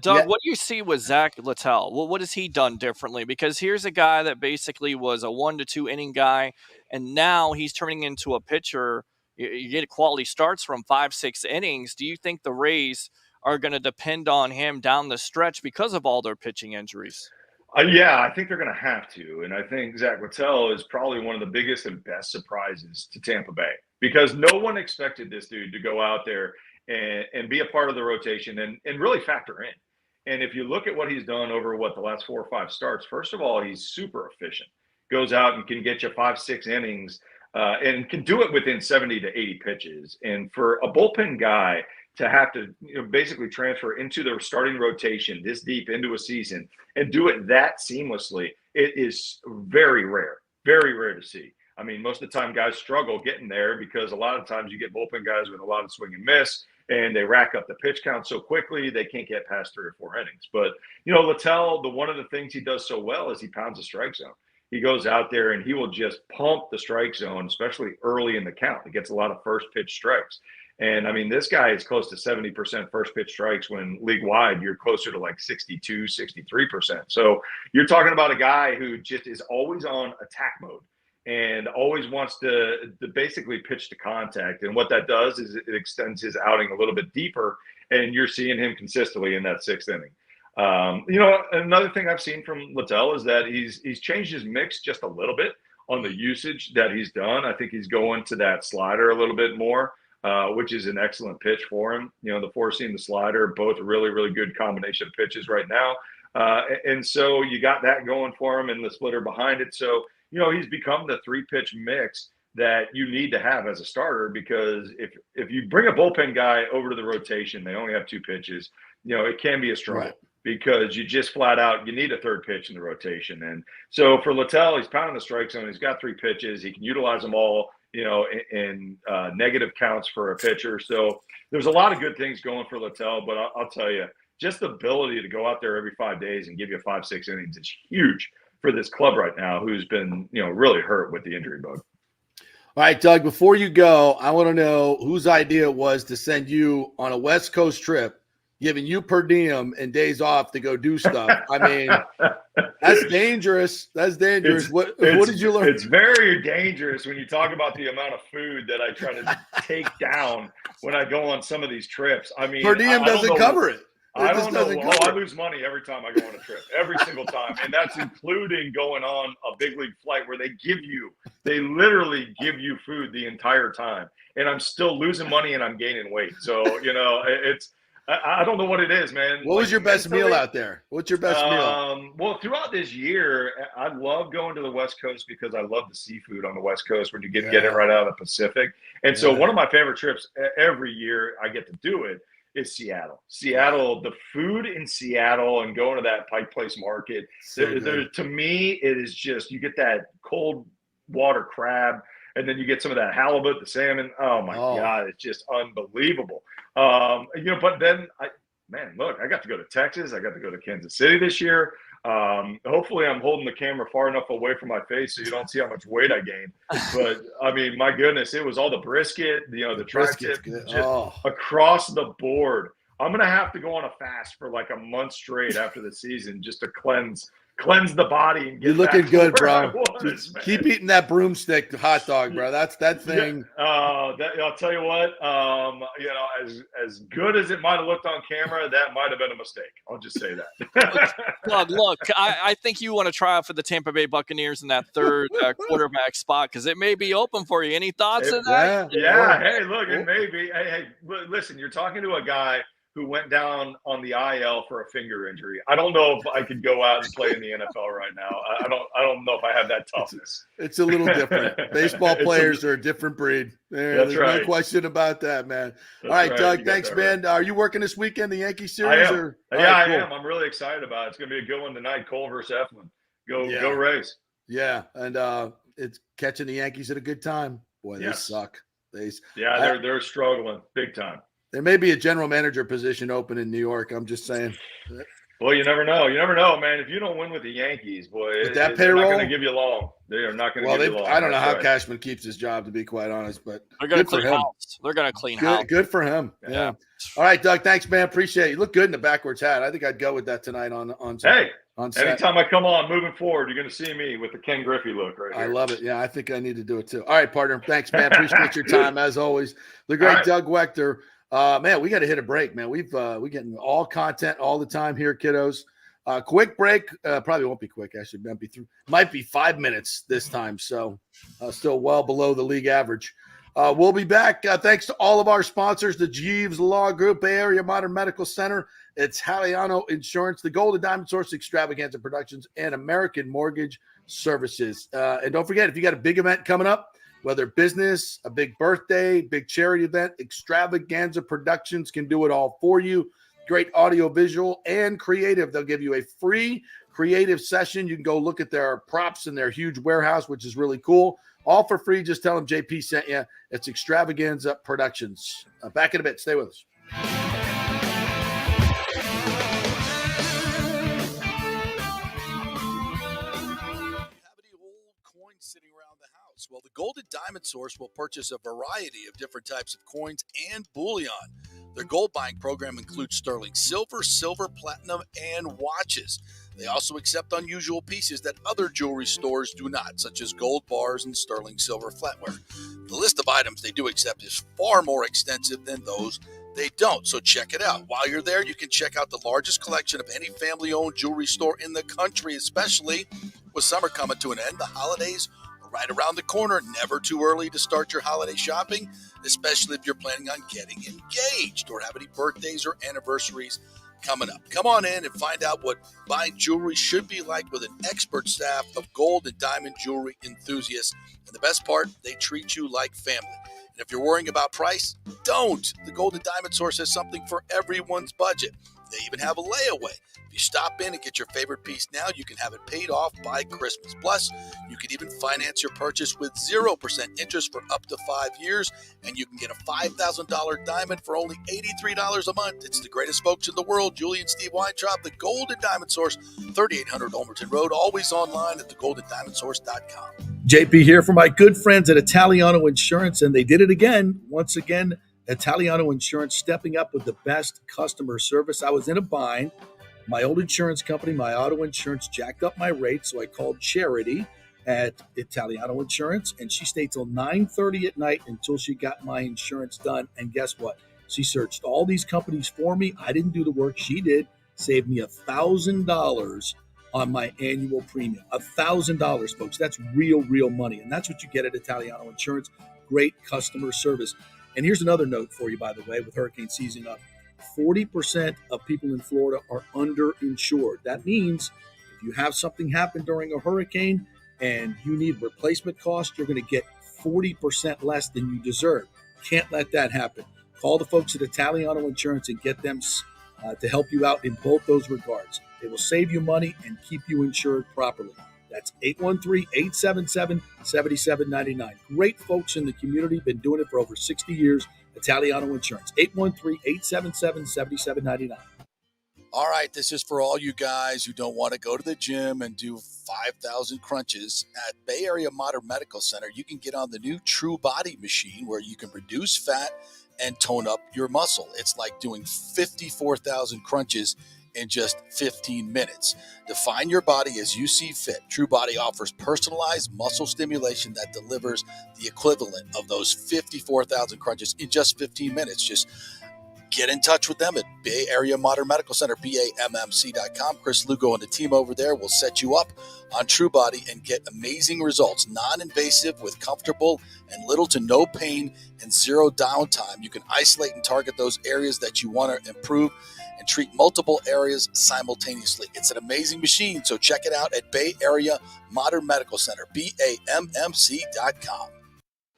Doug, what do you see with Zach Littell? Well, what has he done differently? Because here's a guy that basically was a 1 to 2 inning guy, and now he's turning into a pitcher. You get quality starts from 5, 6 innings. Do you think the Rays are going to depend on him down the stretch because of all their pitching injuries? Yeah, I think they're going to have to. And I think Zach Littell is probably one of the biggest and best surprises to Tampa Bay, because no one expected this dude to go out there and be a part of the rotation and really factor in. And if you look at what he's done over the last 4 or 5 starts, first of all, he's super efficient. Goes out and can get you 5, 6 innings and can do it within 70 to 80 pitches. And for a bullpen guy to have to basically transfer into their starting rotation this deep into a season and do it that seamlessly, it is very rare to see. I mean, most of the time guys struggle getting there because a lot of times you get bullpen guys with a lot of swing and miss, and they rack up the pitch count so quickly they can't get past 3 or 4 innings. But, Littell, one of the things he does so well is he pounds the strike zone. He goes out there and he will just pump the strike zone, especially early in the count. He gets a lot of first pitch strikes. And I mean, this guy is close to 70% first pitch strikes, when league wide you're closer to like 62, 63%. So you're talking about a guy who just is always on attack mode and always wants to basically pitch to contact. And what that does is it extends his outing a little bit deeper, and you're seeing him consistently in that 6th inning. Another thing I've seen from Littell is that he's changed his mix just a little bit on the usage that he's done. I think he's going to that slider a little bit more, which is an excellent pitch for him. The 4-seam, the slider, both really, really good combination of pitches right now. And so you got that going for him, and the splitter behind it. So, he's become the 3-pitch mix that you need to have as a starter, because if you bring a bullpen guy over to the rotation, they only have 2 pitches, it can be a struggle. Right. Because you just flat out, you need a 3rd pitch in the rotation. And so for Littell, he's pounding the strike zone. He's got 3 pitches. He can utilize them all, in negative counts for a pitcher. So there's a lot of good things going for Littell. But I'll tell you, just the ability to go out there every 5 days and give you 5, 6 innings is huge for this club right now, who's been, really hurt with the injury bug. All right, Doug, before you go, I want to know whose idea it was to send you on a West Coast trip, giving you per diem and days off to go do stuff. I mean, that's dangerous. That's dangerous. What did you learn? It's very dangerous when you talk about the amount of food that I try to take down when I go on some of these trips. I mean, per diem doesn't cover it. I don't know. I lose money every time I go on a trip, every single time. And that's including going on a big league flight where they literally give you food the entire time. And I'm still losing money and I'm gaining weight. So, I don't know what it is, man. What was your best meal out there? What's your best meal? Well, throughout this year, I love going to the West Coast because I love the seafood on the West Coast when you get it right out of the Pacific. And so one of my favorite trips every year I get to do it is Seattle. Seattle, the food in Seattle and going to that Pike Place Market, to me, it is just, you get that cold water crab, and then you get some of that halibut, the salmon. Oh my God, it's just unbelievable. But then look, I got to go to Texas. I got to go to Kansas City this year. Hopefully I'm holding the camera far enough away from my face so you don't see how much weight I gained. But I mean, my goodness, it was all the brisket, the tri-tip, across the board. I'm going to have to go on a fast for like a month straight after the season just to cleanse the body and get. You're looking good, bro. Keep eating that broomstick hot dog, bro. That's that thing. Yeah. I'll tell you what. As good as it might have looked on camera, that might have been a mistake. I'll just say that. Doug, look, I think you want to try out for the Tampa Bay Buccaneers in that third quarterback spot because it may be open for you. Any thoughts on that? Yeah. Hey, look, it may be. Hey, listen, you're talking to a guy who went down on the IL for a finger injury. I don't know if I could go out and play in the NFL right now. I don't know if I have that toughness. It's a little different. Baseball players are a different breed. There's no question about that, man. All right, Doug, thanks, man. Are you working this weekend, the Yankee series? I am. I'm really excited about it. It's going to be a good one tonight, Cole versus Eflin. Go Rays. Yeah, and it's catching the Yankees at a good time. Boy, they suck. They're struggling big time. There may be a general manager position open in New York. I'm just saying. Well, you never know. You never know, man. If you don't win with the Yankees, boy, that they're payroll, not going to give you long. They are not going to give you long. I don't know how Cashman keeps his job, to be quite honest, but they're going to clean house. They're going to clean house. Good for him. Yeah. All right, Doug. Thanks, man. Appreciate it. You look good in the backwards hat. I think I'd go with that tonight on set. Anytime I come on, moving forward, you're going to see me with the Ken Griffey look right here. I love it. Yeah, I think I need to do it too. All right, partner. Thanks, man. Appreciate your time as always. The great Doug Wechter. Man, we got to hit a break, man. We're getting all content all the time here, kiddos. Quick break. Probably won't be quick. Actually, might be 5 minutes this time. So still well below the league average. We'll be back. Thanks to all of our sponsors, the Jeeves Law Group, Bay Area Modern Medical Center, Italiano Insurance, the Golden Diamond Source Extravaganza Productions, and American Mortgage Services. And don't forget, if you got a big event coming up, whether business, a big birthday, big charity event, Extravaganza Productions can do it all for you. Great audio, visual, and creative. They'll give you a free creative session. You can go look at their props in their huge warehouse, which is really cool. All for free. Just tell them JP sent you. It's Extravaganza Productions. Back in a bit. Stay with us. Sitting around the house. Well, the Golden Diamond Source will purchase a variety of different types of coins and bullion. Their gold buying program includes sterling silver, platinum, and watches. They also accept unusual pieces that other jewelry stores do not, such as gold bars and sterling silver flatware. The list of items they do accept is far more extensive than those they don't, so check it out. While you're there, you can check out the largest collection of any family-owned jewelry store in the country, especially with summer coming to an end. The holidays are right around the corner. Never too early to start your holiday shopping, especially if you're planning on getting engaged or have any birthdays or anniversaries coming up. Come on in and find out what buying jewelry should be like with an expert staff of gold and diamond jewelry enthusiasts. And the best part, they treat you like family. And if you're worrying about price, don't. The Golden Diamond Source has something for everyone's budget. They even have a layaway. If you stop in and get your favorite piece now, you can have it paid off by Christmas. Plus, you can even finance your purchase with 0% interest for up to 5 years, and you can get a $5,000 diamond for only $83 a month. It's the greatest folks in the world, Julie and Steve Weintraub, the Golden Diamond Source, 3800 Olmerton Road, always online at thegoldendiamondsource.com. JP here for my good friends at Italiano Insurance, and they did it again. Once again, Italiano Insurance stepping up with the best customer service. I was in a bind. My old insurance company, my auto insurance, jacked up my rates, so I called Charity at Italiano Insurance, and she stayed till 9:30 at night until she got my insurance done. And guess what? She searched all these companies for me. I didn't do the work. She did. Saved me $1,000 on my annual premium. $1,000, folks. That's real money. And that's what you get at Italiano Insurance. Great customer service. And here's another note for you, by the way, with hurricane season up. 40% of people in Florida are underinsured. That means if you have something happen during a hurricane and you need replacement costs, you're going to get 40% less than you deserve. Can't let that happen. Call the folks at Italiano Insurance and get them to help you out in both those regards. They will save you money and keep you insured properly. That's 813-877-7799. Great folks in the community, been doing it for over 60 years. Italiano Insurance, 813-877-7799. All right, this is for all you guys who don't want to go to the gym and do 5,000 crunches. At Bay Area Modern Medical Center, you can get on the new True Body machine where you can reduce fat and tone up your muscle. It's like doing 54,000 crunches in just 15 minutes. Define your body as you see fit. True Body offers personalized muscle stimulation that delivers the equivalent of those 54,000 crunches in just 15 minutes. Just get in touch with them at Bay Area Modern Medical Center, BAMMC.com. Chris Lugo and the team over there will set you up on True Body and get amazing results. Non-invasive with comfortable and little to no pain and zero downtime. You can isolate and target those areas that you want to improve and treat multiple areas simultaneously. It's an amazing machine, so check it out at Bay Area Modern Medical Center, BAMMC.com.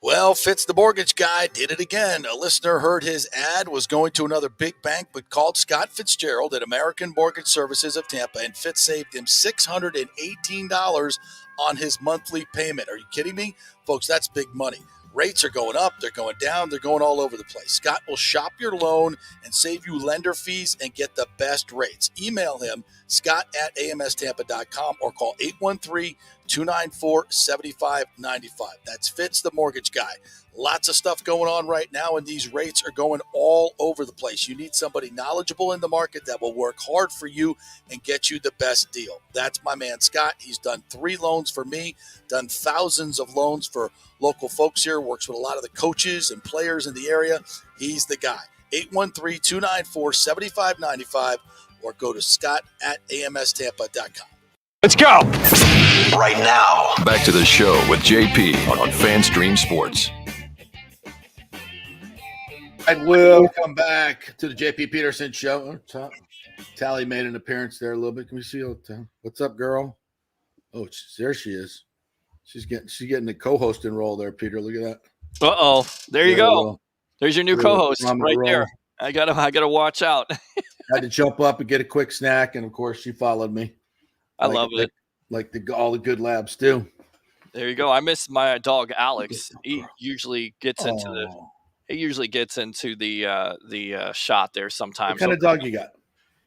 Well, Fitz the mortgage guy did it again. A listener heard his ad, was going to another big bank, but called Scott Fitzgerald at American Mortgage Services of Tampa, and Fitz saved him $618 on his monthly payment. Are you kidding me? Folks, that's big money. Rates are going up, they're going down, they're going all over the place. Scott will shop your loan and save you lender fees and get the best rates. Email him, scott@amstampa.com, or call 813-294-7595. That's Fitz the mortgage guy. Lots of stuff going on right now, and these rates are going all over the place. You need somebody knowledgeable in the market that will work hard for you and get you the best deal. That's my man, Scott. He's done 3 loans for me, done thousands of loans for local folks here, works with a lot of the coaches and players in the area. He's the guy. 813-294-7595, or go to scott@amstampa.com. Let's go. Right now, back to the show with JP on FanStream Sports. And we'll come back to the JP Peterson show. Tally made an appearance there a little bit. Can we see what's up, girl? Oh, there she is. She's getting the co-hosting role there, Peter. Look at that. Uh-oh. There you go. There's your new co-host right there. I gotta watch out. I had to jump up and get a quick snack, and of course she followed me. I love it. Like all the good labs do. There you go. I miss my dog Alex. He usually gets into the shot there sometimes. What kind of dog you got?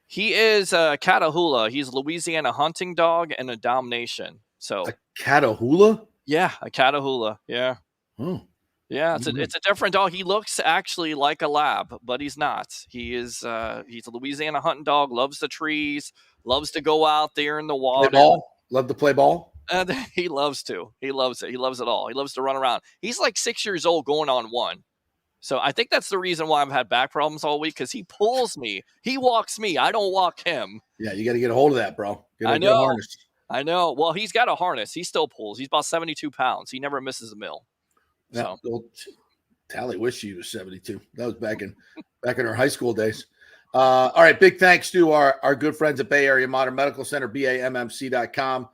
He is a Catahoula. He's a Louisiana hunting dog and a Dalmatian. So a Catahoula? Yeah, a Catahoula. Yeah. Oh. Yeah, it's a different dog. He looks actually like a lab, but he's not. He's a Louisiana hunting dog, loves the trees, loves to go out there in the water. Play ball? Love to play ball? He loves to. He loves it. He loves it all. He loves to run around. He's like 6 years old going on 1. So I think that's the reason why I've had back problems all week, because he pulls me. He walks me. I don't walk him. Yeah, you got to get a hold of that, bro. I know. I know. Well, he's got a harness. He still pulls. He's about 72 pounds. He never misses a mill. So. Tally wish she was 72. That was back in our high school days. All right, big thanks to our good friends at Bay Area Modern Medical Center, BAMMC.com,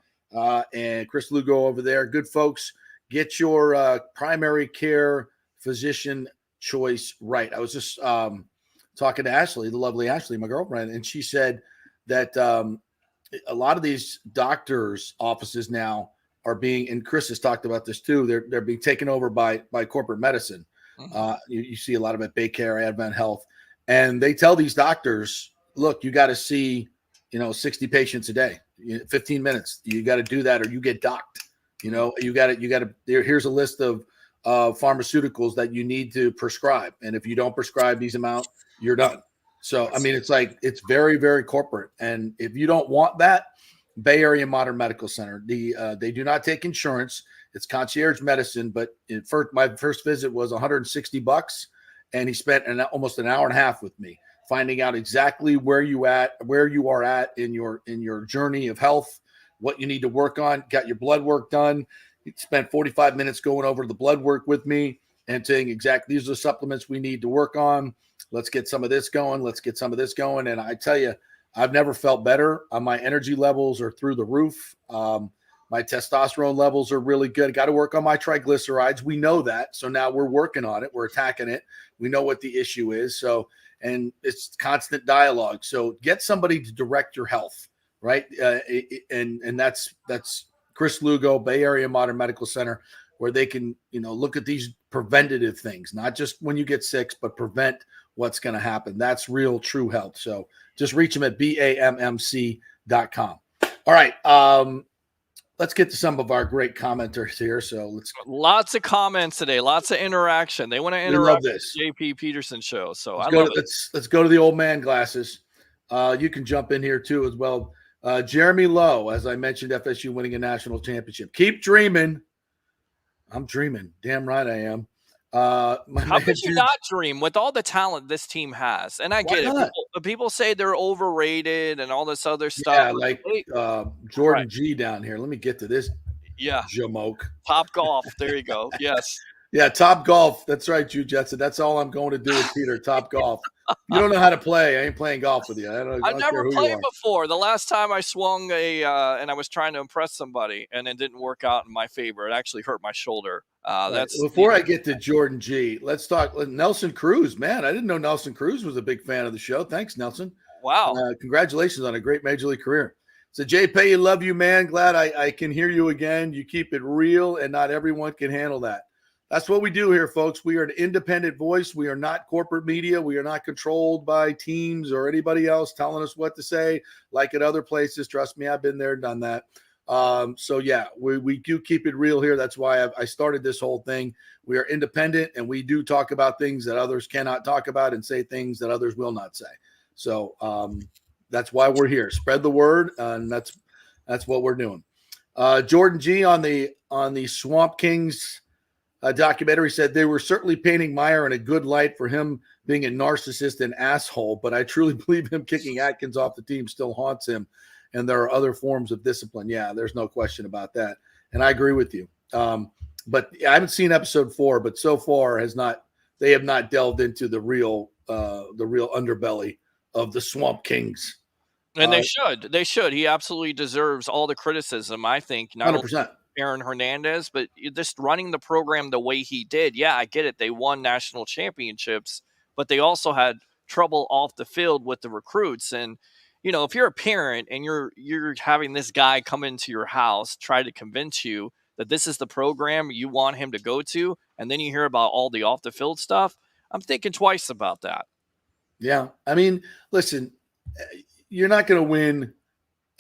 and Chris Lugo over there. Good folks. Get your primary care physician choice right. I was just talking to Ashley, the lovely Ashley, my girlfriend, and she said that a lot of these doctors' offices now are being, and Chris has talked about this too, they're being taken over by corporate medicine. You see a lot of it, Baycare, Advent Health, and they tell these doctors, look, you got to see, 60 patients a day, 15 minutes. You got to do that or you get docked. You got to, here's a list of pharmaceuticals that you need to prescribe. And if you don't prescribe these amount, you're done. So, I mean, it's very, very corporate. And if you don't want that, Bay Area Modern Medical Center, they do not take insurance. It's concierge medicine, but my first visit was $160, and he spent almost an hour and a half with me, finding out exactly where you are at in your journey of health, what you need to work on. Got your blood work done. He spent 45 minutes going over the blood work with me and saying exactly these are the supplements we need to work on. Let's get some of this going. Let's get some of this going. And I tell you, I've never felt better. My energy levels are through the roof. My testosterone levels are really good. Got to work on my triglycerides. We know that. So now we're working on it. We're attacking it. We know what the issue is. So, and it's constant dialogue. So get somebody to direct your health, right? And that's Chris Lugo, Bay Area Modern Medical Center, where they can, look at these preventative things, not just when you get sick, but prevent what's going to happen. That's real, true health. So just reach them at BAMMC.com. All right. Let's get to some of our great commenters here. So lots of comments today, lots of interaction. They want to interact with the JP Peterson show. So I love it. Let's go to the old man glasses. You can jump in here too as well. Jeremy Lowe, as I mentioned, FSU winning a national championship. Keep dreaming. I'm dreaming. Damn right I am. How could you not dream with all the talent this team has? And I get it. People say they're overrated and all this other stuff. Yeah, like Jordan G down here. Let me get to this. Yeah. Jamoke. Top Golf. There you go. Yes. Yeah, Top Golf. That's right, Drew Jetson. That's all I'm going to do with Peter. Top Golf. You don't know how to play. I ain't playing golf with you. I've never played before. The last time I swung and I was trying to impress somebody, and it didn't work out in my favor. It actually hurt my shoulder. Before I get to Jordan G, let's talk Nelson Cruz. Man, I didn't know Nelson Cruz was a big fan of the show. Thanks, Nelson. Wow. Congratulations on a great major league career. So, JP, love you, man. Glad I can hear you again. You keep it real, and not everyone can handle that. That's what we do here, folks. We are an independent voice. We are not corporate media. We are not controlled by teams or anybody else telling us what to say, like at other places. Trust me, I've been there, done that. So, yeah, we do keep it real here. That's why I started this whole thing. We are independent, and we do talk about things that others cannot talk about and say things that others will not say. So that's why we're here. Spread the word, and that's what we're doing. Jordan G on the Swamp Kings documentary said they were certainly painting Meyer in a good light for him being a narcissist and asshole, but I truly believe him kicking Atkins off the team still haunts him, and there are other forms of discipline. Yeah, there's no question about that, and I agree with you. But I haven't seen episode 4, but so far they have not delved into the real underbelly of the Swamp Kings. And they should. He absolutely deserves all the criticism, I think. Not 100%. Only Aaron Hernandez, but just running the program the way he did. Yeah, I get it. They won national championships, but they also had trouble off the field with the recruits. And, if you're a parent and you're having this guy come into your house, try to convince you that this is the program you want him to go to, and then you hear about all the off the field stuff, I'm thinking twice about that. Yeah. I mean, listen, you're not going to win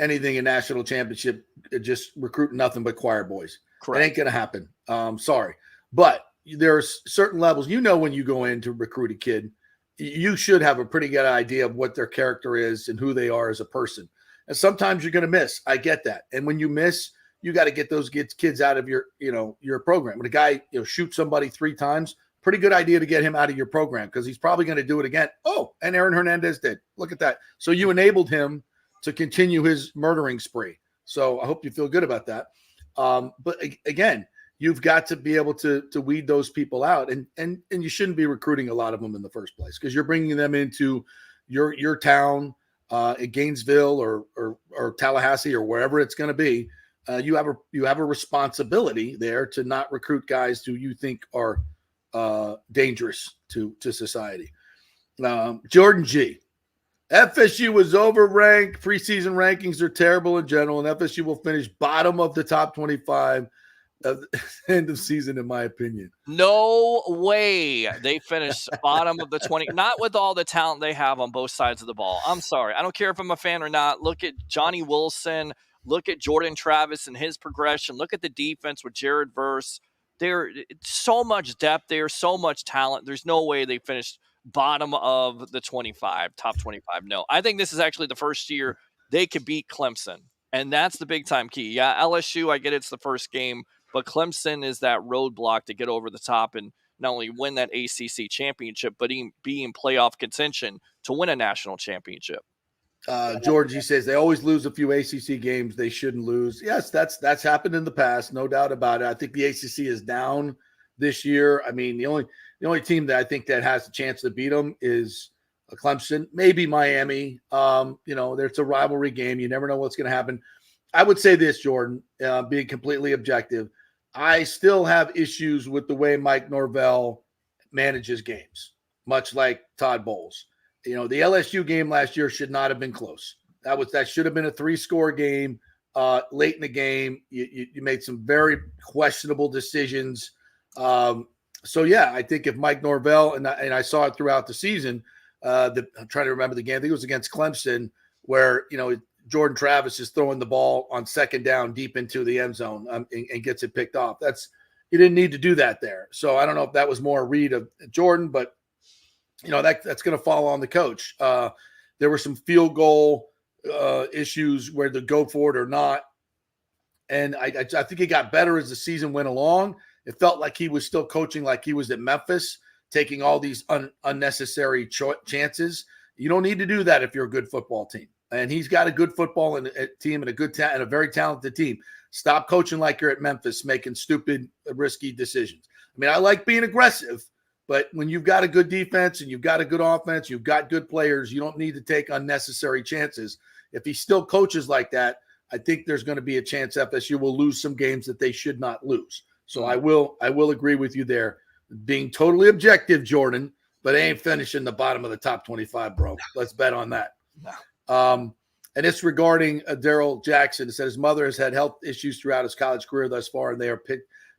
anything in national championship just recruiting nothing but choir boys. Correct. It ain't going to happen. Sorry. But there's certain levels, when you go in to recruit a kid, you should have a pretty good idea of what their character is and who they are as a person. And sometimes you're going to miss. I get that. And when you miss, you got to get those kids out of your program. When a guy, shoots somebody 3 times, pretty good idea to get him out of your program because he's probably going to do it again. Oh, and Aaron Hernandez did. Look at that. So you enabled him to continue his murdering spree. So I hope you feel good about that. But again, you've got to be able to weed those people out, and you shouldn't be recruiting a lot of them in the first place because you're bringing them into your town, at Gainesville or Tallahassee or wherever it's going to be. You have a responsibility there to not recruit guys who you think are dangerous to society. Jordan G. FSU was overranked. Preseason rankings are terrible in general, and FSU will finish bottom of the top 25 at the end of season, in my opinion. No way they finished bottom of the 20. Not with all the talent they have on both sides of the ball. I'm sorry. I don't care if I'm a fan or not. Look at Johnny Wilson. Look at Jordan Travis and his progression. Look at the defense with Jared Verse. There's so much depth there, so much talent. There's no way they finished bottom of the 25, top 25. No, I think this is actually the first year they could beat Clemson. And that's the big time key. Yeah, LSU, I get it's the first game, but Clemson is that roadblock to get over the top and not only win that ACC championship, but be in playoff contention to win a national championship. George, he says they always lose a few ACC games they shouldn't lose. Yes, that's happened in the past, no doubt about it. I think the ACC is down this year. I mean, the only team that I think that has a chance to beat them is Clemson, maybe Miami. There's a rivalry game. You never know what's going to happen. I would say this, Jordan, being completely objective. I still have issues with the way Mike Norvell manages games, much like Todd Bowles. The LSU game last year should not have been close. That should have been a 3-score game. Late in the game, you made some very questionable decisions. So yeah, I think if Mike Norvell and I saw it throughout the season. I'm trying to remember the game. I think it was against Clemson, where Jordan Travis is throwing the ball on second down deep into the end zone and gets it picked off. You didn't need to do that there. So I don't know if that was more a read of Jordan, but that's going to fall on the coach. There were some field goal issues where to go for it or not. And I think it got better as the season went along. It felt like he was still coaching like he was at Memphis, taking all these unnecessary chances. You don't need to do that if you're a good football team. And he's got a good football team and a very talented team. Stop coaching like you're at Memphis, making stupid, risky decisions. I mean, I like being aggressive, but when you've got a good defense and you've got a good offense, you've got good players, you don't need to take unnecessary chances. If he still coaches like that, I think there's going to be a chance FSU will lose some games that they should not lose. So I will agree with you there. Being totally objective, Jordan, but I ain't finishing the bottom of the top 25, bro. Let's bet on that. And it's regarding Darrell Jackson. It said his mother has had health issues throughout his college career thus far, and they are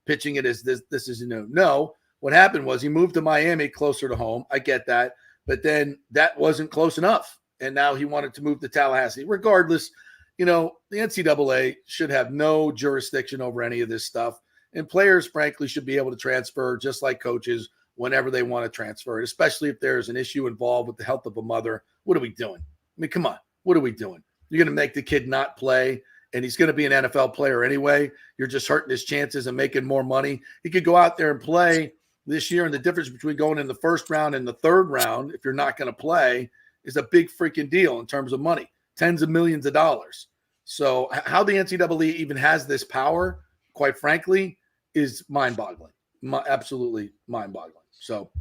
pitching it as this is no. What happened was he moved to Miami, closer to home. I get that, but then that wasn't close enough, and now he wanted to move to Tallahassee. Regardless, the NCAA should have no jurisdiction over any of this stuff, and players, frankly, should be able to transfer just like coaches whenever they want to transfer it, especially if there's an issue involved with the health of a mother. What are we doing? I mean, come on. What are we doing? You're going to make the kid not play, and he's going to be an NFL player anyway. You're just hurting his chances of making more money. He could go out there and play this year, and the difference between going in the first round and the third round, if you're not going to play, is a big freaking deal in terms of money, tens of millions of dollars. So how the NCAA even has this power, quite frankly, is mind-boggling, absolutely mind-boggling. So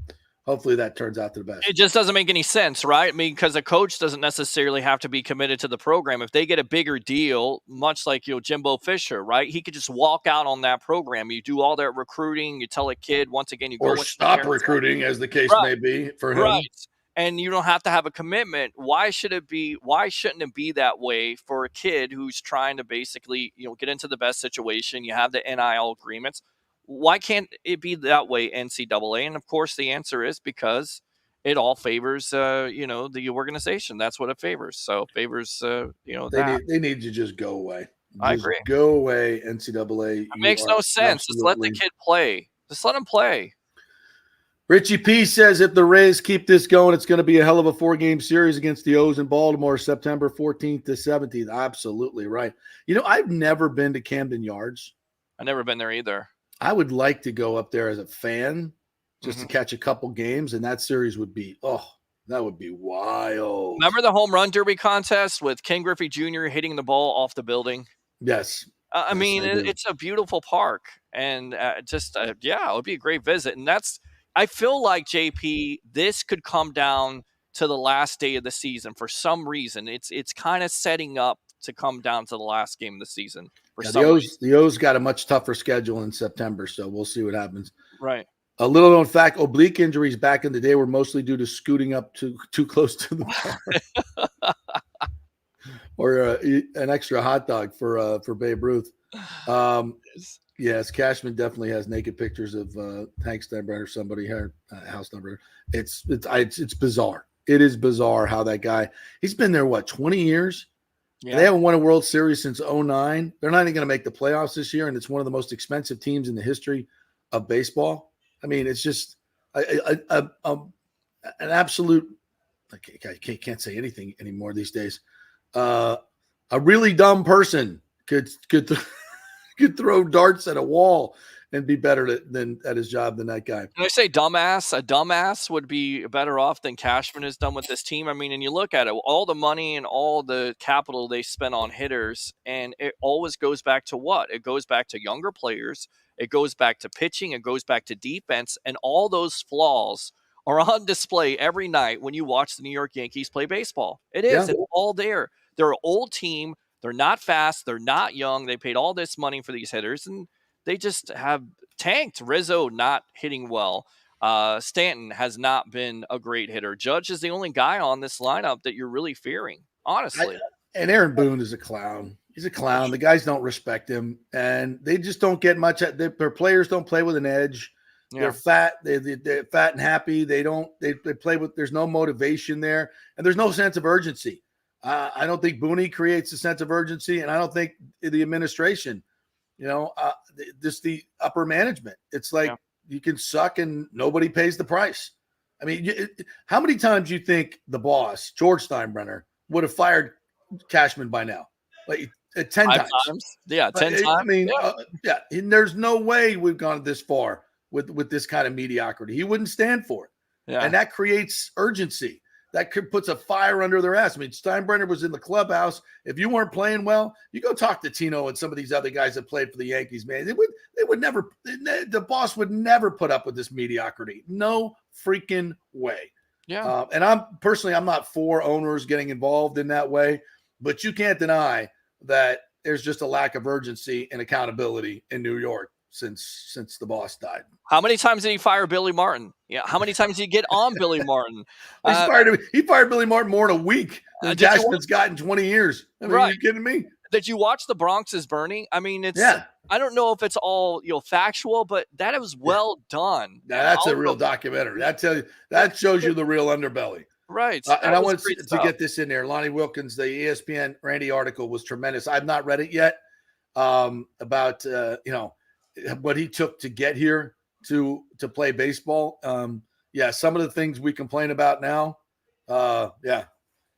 hopefully that turns out to the best. It just doesn't make any sense, right? I mean, because a coach doesn't necessarily have to be committed to the program. If they get a bigger deal, much like Jimbo Fisher, right? He could just walk out on that program. You do all that recruiting. You tell a kid, once again, you go or stop recruiting, as the case may be for him. Right. And you don't have to have a commitment. Why shouldn't it be that way for a kid who's trying to basically, get into the best situation? You have the NIL agreements. Why can't it be that way, NCAA? And of course, the answer is because it all favors, the organization. That's what it favors. So it favors, They need to just go away. I agree. Go away, NCAA. It makes no sense. Just let the kid play. Just let him play. Richie P says if the Rays keep this going, it's going to be a hell of a 4-game series against the O's in Baltimore, September 14th to 17th. Absolutely right. I've never been to Camden Yards. I've never been there either. I would like to go up there as a fan just to catch a couple games, and that series would be, that would be wild. Remember the home run derby contest with Ken Griffey Jr. hitting the ball off the building? Yes. It's a beautiful park, and it would be a great visit. And I feel like, JP, this could come down to the last day of the season for some reason. It's kind of setting up to come down to the last game of the season. The O's got a much tougher schedule in September, so we'll see what happens. Right. A little known fact: oblique injuries back in the day were mostly due to scooting up too close to the bar, or an extra hot dog for Babe Ruth. Yes, Cashman definitely has naked pictures of Hank Steinbrenner, somebody here, House Number. It's bizarre. It is bizarre how that guy. He's been there 20 years. Yeah. They haven't won a World Series since 2009. They're not even going to make the playoffs this year, and it's one of the most expensive teams in the history of baseball. I mean, it's just an absolute. I can't say anything anymore these days. A really dumb person could throw darts at a wall and be better than at his job than that guy. When I say dumbass, a dumbass would be better off than Cashman has done with this team. I mean, and you look at it, all the money and all the capital they spent on hitters, and it always goes back to what? It goes back to younger players. It goes back to pitching. It goes back to defense. And all those flaws are on display every night when you watch the New York Yankees play baseball. It is. Yeah. It's all there. They're an old team. They're not fast. They're not young. They paid all this money for these hitters, and they just have tanked. Rizzo not hitting well. Stanton has not been a great hitter. Judge is the only guy on this lineup that you're really fearing, honestly. And Aaron Boone is a clown. He's a clown. The guys don't respect him, and they just don't get much. Their players don't play with an edge. Yeah. They're fat. They're fat and happy. They play with. There's no motivation there, and there's no sense of urgency. I don't think Booney creates a sense of urgency, and I don't think the administration. Just the upper management. It's like you can suck and nobody pays the price. I mean, how many times do you think the boss, George Steinbrenner, would have fired Cashman by now? Like 10 times. Yeah, 10 times. I mean, and there's no way we've gone this far with this kind of mediocrity. He wouldn't stand for it. Yeah. And that creates urgency. That puts a fire under their ass. I mean, Steinbrenner was in the clubhouse. If you weren't playing well, you go talk to Tino and some of these other guys that played for the Yankees, man. They would never, the boss would never put up with this mediocrity. No freaking way. Yeah. And I'm not for owners getting involved in that way, but you can't deny that there's just a lack of urgency and accountability in New York since the boss died. How many times did he fire Billy Martin? Yeah. How many times did he get on Billy Martin? He fired Billy Martin more in a week than Cashman's got in 20 years. I mean, are you kidding me? Did you watch The Bronx is Burning? I mean, I don't know if it's all factual, but that was well done. Now, that's a real documentary. That shows you the real underbelly. Right. And I wanted to get this in there. Lonnie Wilkins, the ESPN Randy article was tremendous. I've not read it yet about what he took to get here to play baseball. Some of the things we complain about now.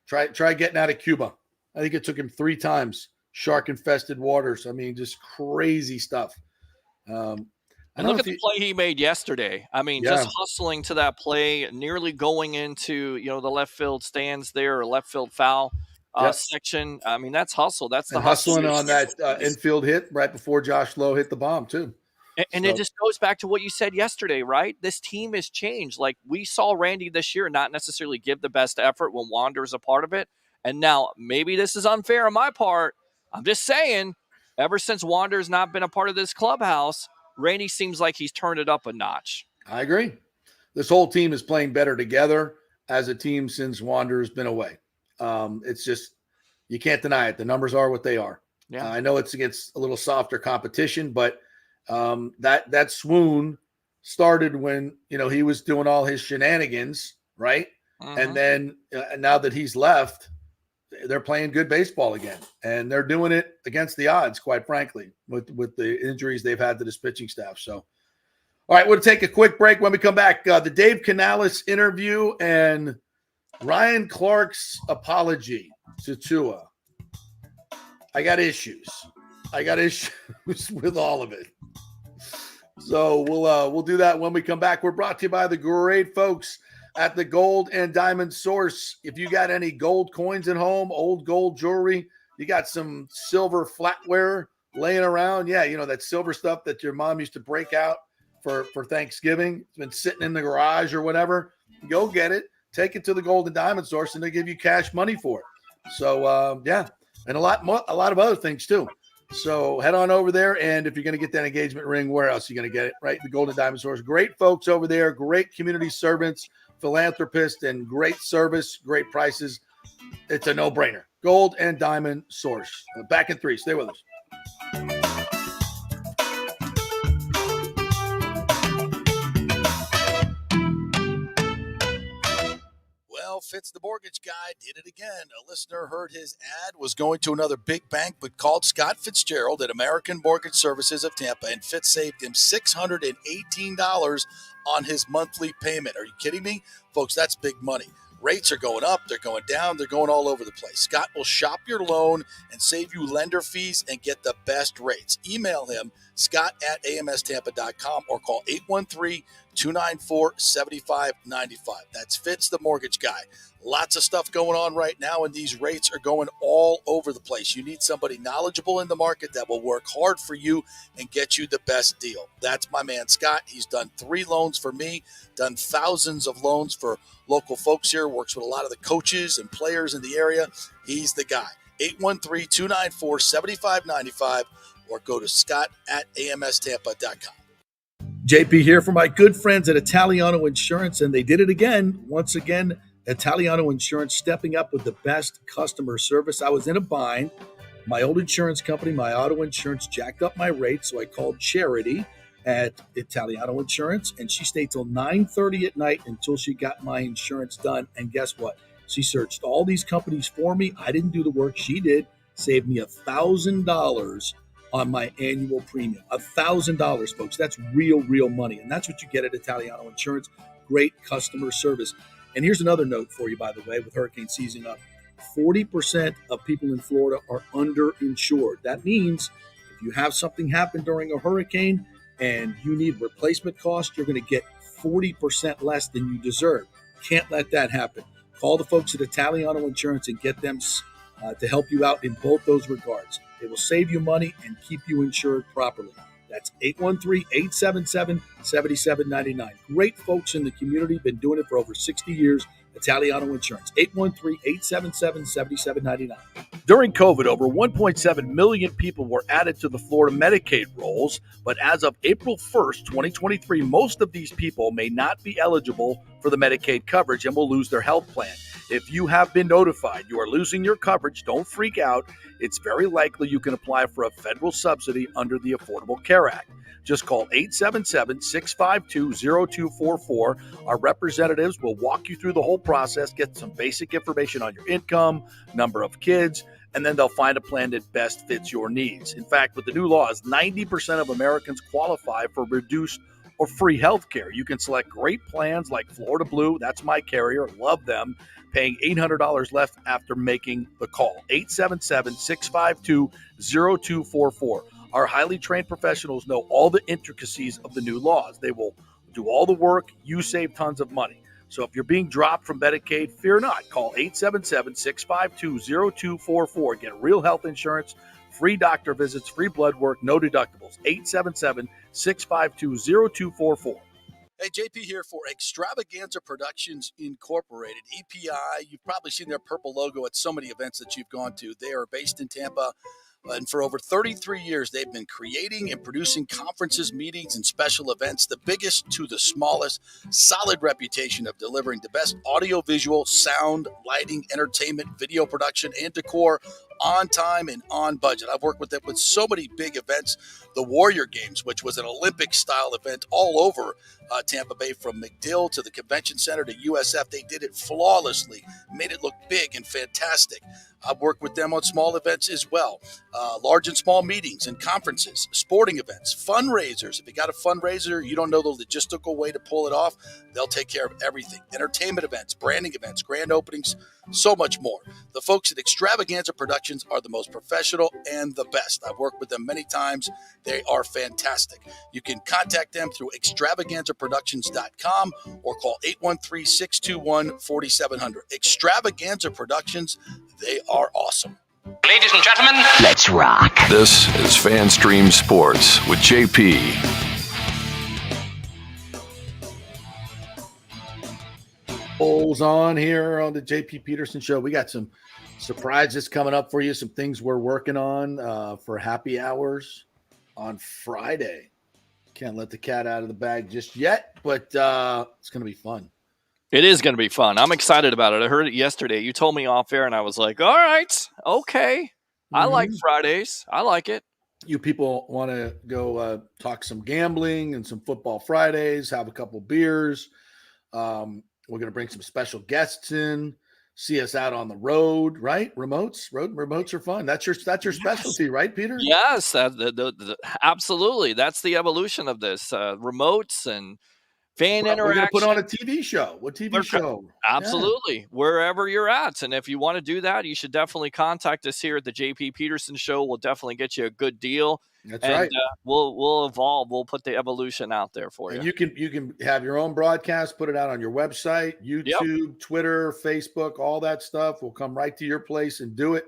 Try getting out of Cuba. I think it took him 3 times. Shark-infested waters. I mean, just crazy stuff. And look at the play he made yesterday. I mean, just hustling to that play, nearly going into the left field stands there, or left field foul section. I mean, that's hustle. That's the hustling on that infield hit right before Josh Lowe hit the bomb too. And it just goes back to what you said yesterday, right? This team has changed. Like, we saw Randy this year not necessarily give the best effort when Wander's a part of it. And now maybe this is unfair on my part. I'm just saying, ever since Wander's not been a part of this clubhouse, Randy seems like he's turned it up a notch. I agree. This whole team is playing better together as a team since Wander's been away. It's just, you can't deny it. The numbers are what they are. Yeah. I know it's against a little softer competition, but that swoon started when he was doing all his shenanigans, right? And then now that he's left, they're playing good baseball again, and they're doing it against the odds, quite frankly, with the injuries they've had to this pitching staff. So, all right, we'll take a quick break. When we come back, the Dave Canales interview and Ryan Clark's apology to Tua. I got issues with all of it. So we'll do that when we come back. We're brought to you by the great folks at the Gold and Diamond Source. If you got any gold coins at home, old gold jewelry, you got some silver flatware laying around. Yeah, that silver stuff that your mom used to break out for Thanksgiving. It's been sitting in the garage or whatever. Go get it. Take it to the Gold and Diamond Source, and they give you cash money for it. So, and a lot of other things too. So head on over there, and if you're going to get that engagement ring, where else are you going to get it? Right, the Gold and Diamond Source. Great folks over there, great community servants, philanthropists, and great service, great prices. It's a no-brainer. Gold and Diamond Source. Back in 3. Stay with us. Well, Fitz the mortgage guy did it again. A listener heard his ad, was going to another big bank, but called Scott Fitzgerald at American Mortgage Services of Tampa, and Fitz saved him $618 on his monthly payment. Are you kidding me? Folks, that's big money. Rates are going up, they're going down, they're going all over the place. Scott will shop your loan and save you lender fees and get the best rates. Email him, scott@amstampa.com, or call 813-294-7595. That's Fitz the mortgage guy. Lots of stuff going on right now, and these rates are going all over the place. You need somebody knowledgeable in the market that will work hard for you and get you the best deal. That's my man, Scott. He's done 3 loans for me, done thousands of loans for local folks here, works with a lot of the coaches and players in the area. He's the guy. 813-294-7595 or go to scott@amstampa.com. JP here for my good friends at Italiano Insurance, and they did it again. Once again, Italiano Insurance stepping up with the best customer service. I was in a bind. My old insurance company, my auto insurance, jacked up my rates, so I called Charity at Italiano Insurance, and she stayed till 9:30 at night until she got my insurance done. And guess what? She searched all these companies for me. I didn't do the work. She did. Saved me $1,000 on my annual premium. $1,000, folks. That's real money. And that's what you get at Italiano Insurance. Great customer service. And here's another note for you, by the way, with hurricane season up. 40% of people in Florida are underinsured. That means if you have something happen during a hurricane and you need replacement cost, you're going to get 40% less than you deserve. Can't let that happen. Call the folks at Italiano Insurance and get them to help you out in both those regards. They will save you money and keep you insured properly. That's 813-877-7799. Great folks in the community, been doing it for over 60 years. Italiano Insurance, 813-877-7799. During COVID, over 1.7 million people were added to the Florida Medicaid rolls, but as of April 1st, 2023, most of these people may not be eligible for the Medicaid coverage and will lose their health plan. If you have been notified you are losing your coverage, don't freak out. It's very likely you can apply for a federal subsidy under the Affordable Care Act. Just call 877-652-0244. Our representatives will walk you through the whole process, get some basic information on your income, number of kids, and then they'll find a plan that best fits your needs. In fact, with the new laws, 90% of Americans qualify for reduced or free health care. You can select great plans like Florida Blue. That's my carrier. Love them. Paying $800 left after making the call. 877-652-0244. Our highly trained professionals know all the intricacies of the new laws. They will do all the work. You save tons of money. So if you're being dropped from Medicaid, fear not. Call 877-652-0244. Get real health insurance, free doctor visits, free blood work, no deductibles. 877-652-0244. Hey, JP here for Extravaganza Productions Incorporated, EPI. You've probably seen their purple logo at so many events that you've gone to. They are based in Tampa, and for over 33 years, they've been creating and producing conferences, meetings, and special events, the biggest to the smallest. Solid reputation of delivering the best audio-visual, sound, lighting, entertainment, video production, and decor on time and on budget. I've worked with them with so many big events. The Warrior Games, which was an Olympic-style event all over Tampa Bay, from McDill to the Convention Center to USF. They did it flawlessly, made it look big and fantastic. I've worked with them on small events as well, large and small meetings and conferences, sporting events, fundraisers. If you got a fundraiser, you don't know the logistical way to pull it off, they'll take care of everything. Entertainment events, branding events, grand openings, so much more. The folks at Extravaganza Productions are the most professional and the best. I've worked with them many times. They are fantastic. You can contact them through extravaganzaproductions.com or call 813-621-4700. Extravaganza Productions, they are awesome. Ladies and gentlemen, let's rock. This is FanStream Sports with JP. Polls on here on the JP Peterson Show. We got some surprises coming up for you, some things we're working on for happy hours on Friday. Can't let the cat out of the bag just yet, but it's going to be fun. It is going to be fun. I'm excited about it. I heard it yesterday. You told me off air, and I was like, all right, okay. I like Fridays. I like it. You people want to go talk some gambling and some football Fridays, have a couple beers. We're going to bring some special guests in, see us out on the road, right? Remotes are fun. That's your specialty, right, Peter? Yes, absolutely. That's the evolution of this. Remotes and fan interaction. We're going to put on a TV show. What TV show? Absolutely. Yeah. Wherever you're at. And if you want to do that, you should definitely contact us here at the JP Peterson Show. We'll definitely get you a good deal. That's right. We'll evolve. We'll put the evolution out there for you. And you can have your own broadcast, put it out on your website, YouTube, Twitter, Facebook, all that stuff. We'll come right to your place and do it.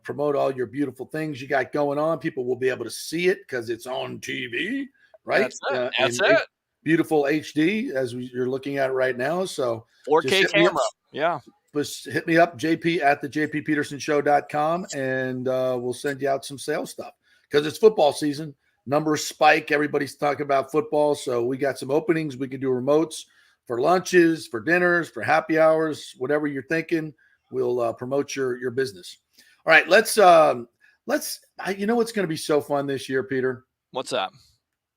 Promote all your beautiful things you got going on. People will be able to see it because it's on TV, right? That's it. Beautiful HD as you're looking at it right now. So 4K camera. Yeah. just hit me up, JP at the jppetersonshow.com, and we'll send you out some sales stuff because it's football season. Numbers spike. Everybody's talking about football. So we got some openings. We can do remotes for lunches, for dinners, for happy hours, whatever you're thinking. We'll promote your business. All right, let's you know what's going to be so fun this year, Peter? What's that?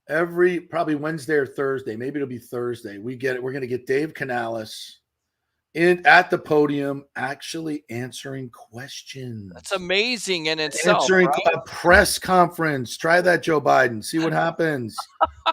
Probably Wednesday or Thursday, maybe it'll be Thursday. We're going to get Dave Canales at the podium actually answering questions. That's amazing in itself. Answering right? a press conference. Try that, Joe Biden. See what happens.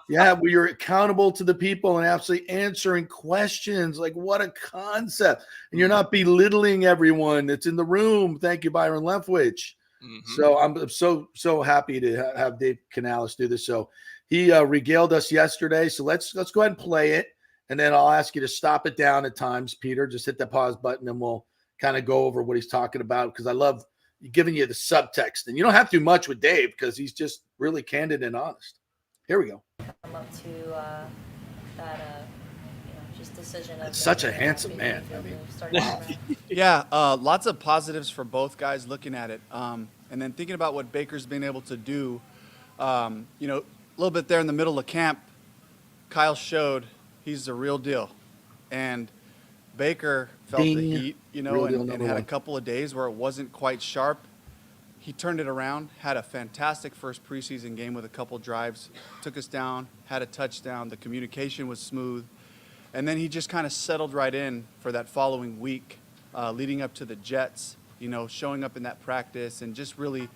Yeah, we are accountable to the people and actually answering questions. Like, what a concept. And you're not belittling everyone that's in the room. Thank you, Byron Leftwich. Mm-hmm. So I'm so happy to have Dave Canales do this. So he regaled us yesterday. So let's go ahead and play it. And then I'll ask you to stop it down at times, Peter. Just hit the pause button and we'll kind of go over what he's talking about because I love giving you the subtext. And you don't have to do much with Dave because he's just really candid and honest. Here we go. Come up to that just decision. It's such a handsome man. I mean, yeah, lots of positives for both guys looking at it. And then thinking about what Baker's been able to do, a little bit there in the middle of camp, Kyle showed he's the real deal. And Baker felt the heat, and had a couple of days where it wasn't quite sharp. He turned it around, had a fantastic first preseason game with a couple drives, took us down, had a touchdown. The communication was smooth. And then he just kind of settled right in for that following week, leading up to the Jets, showing up in that practice and just really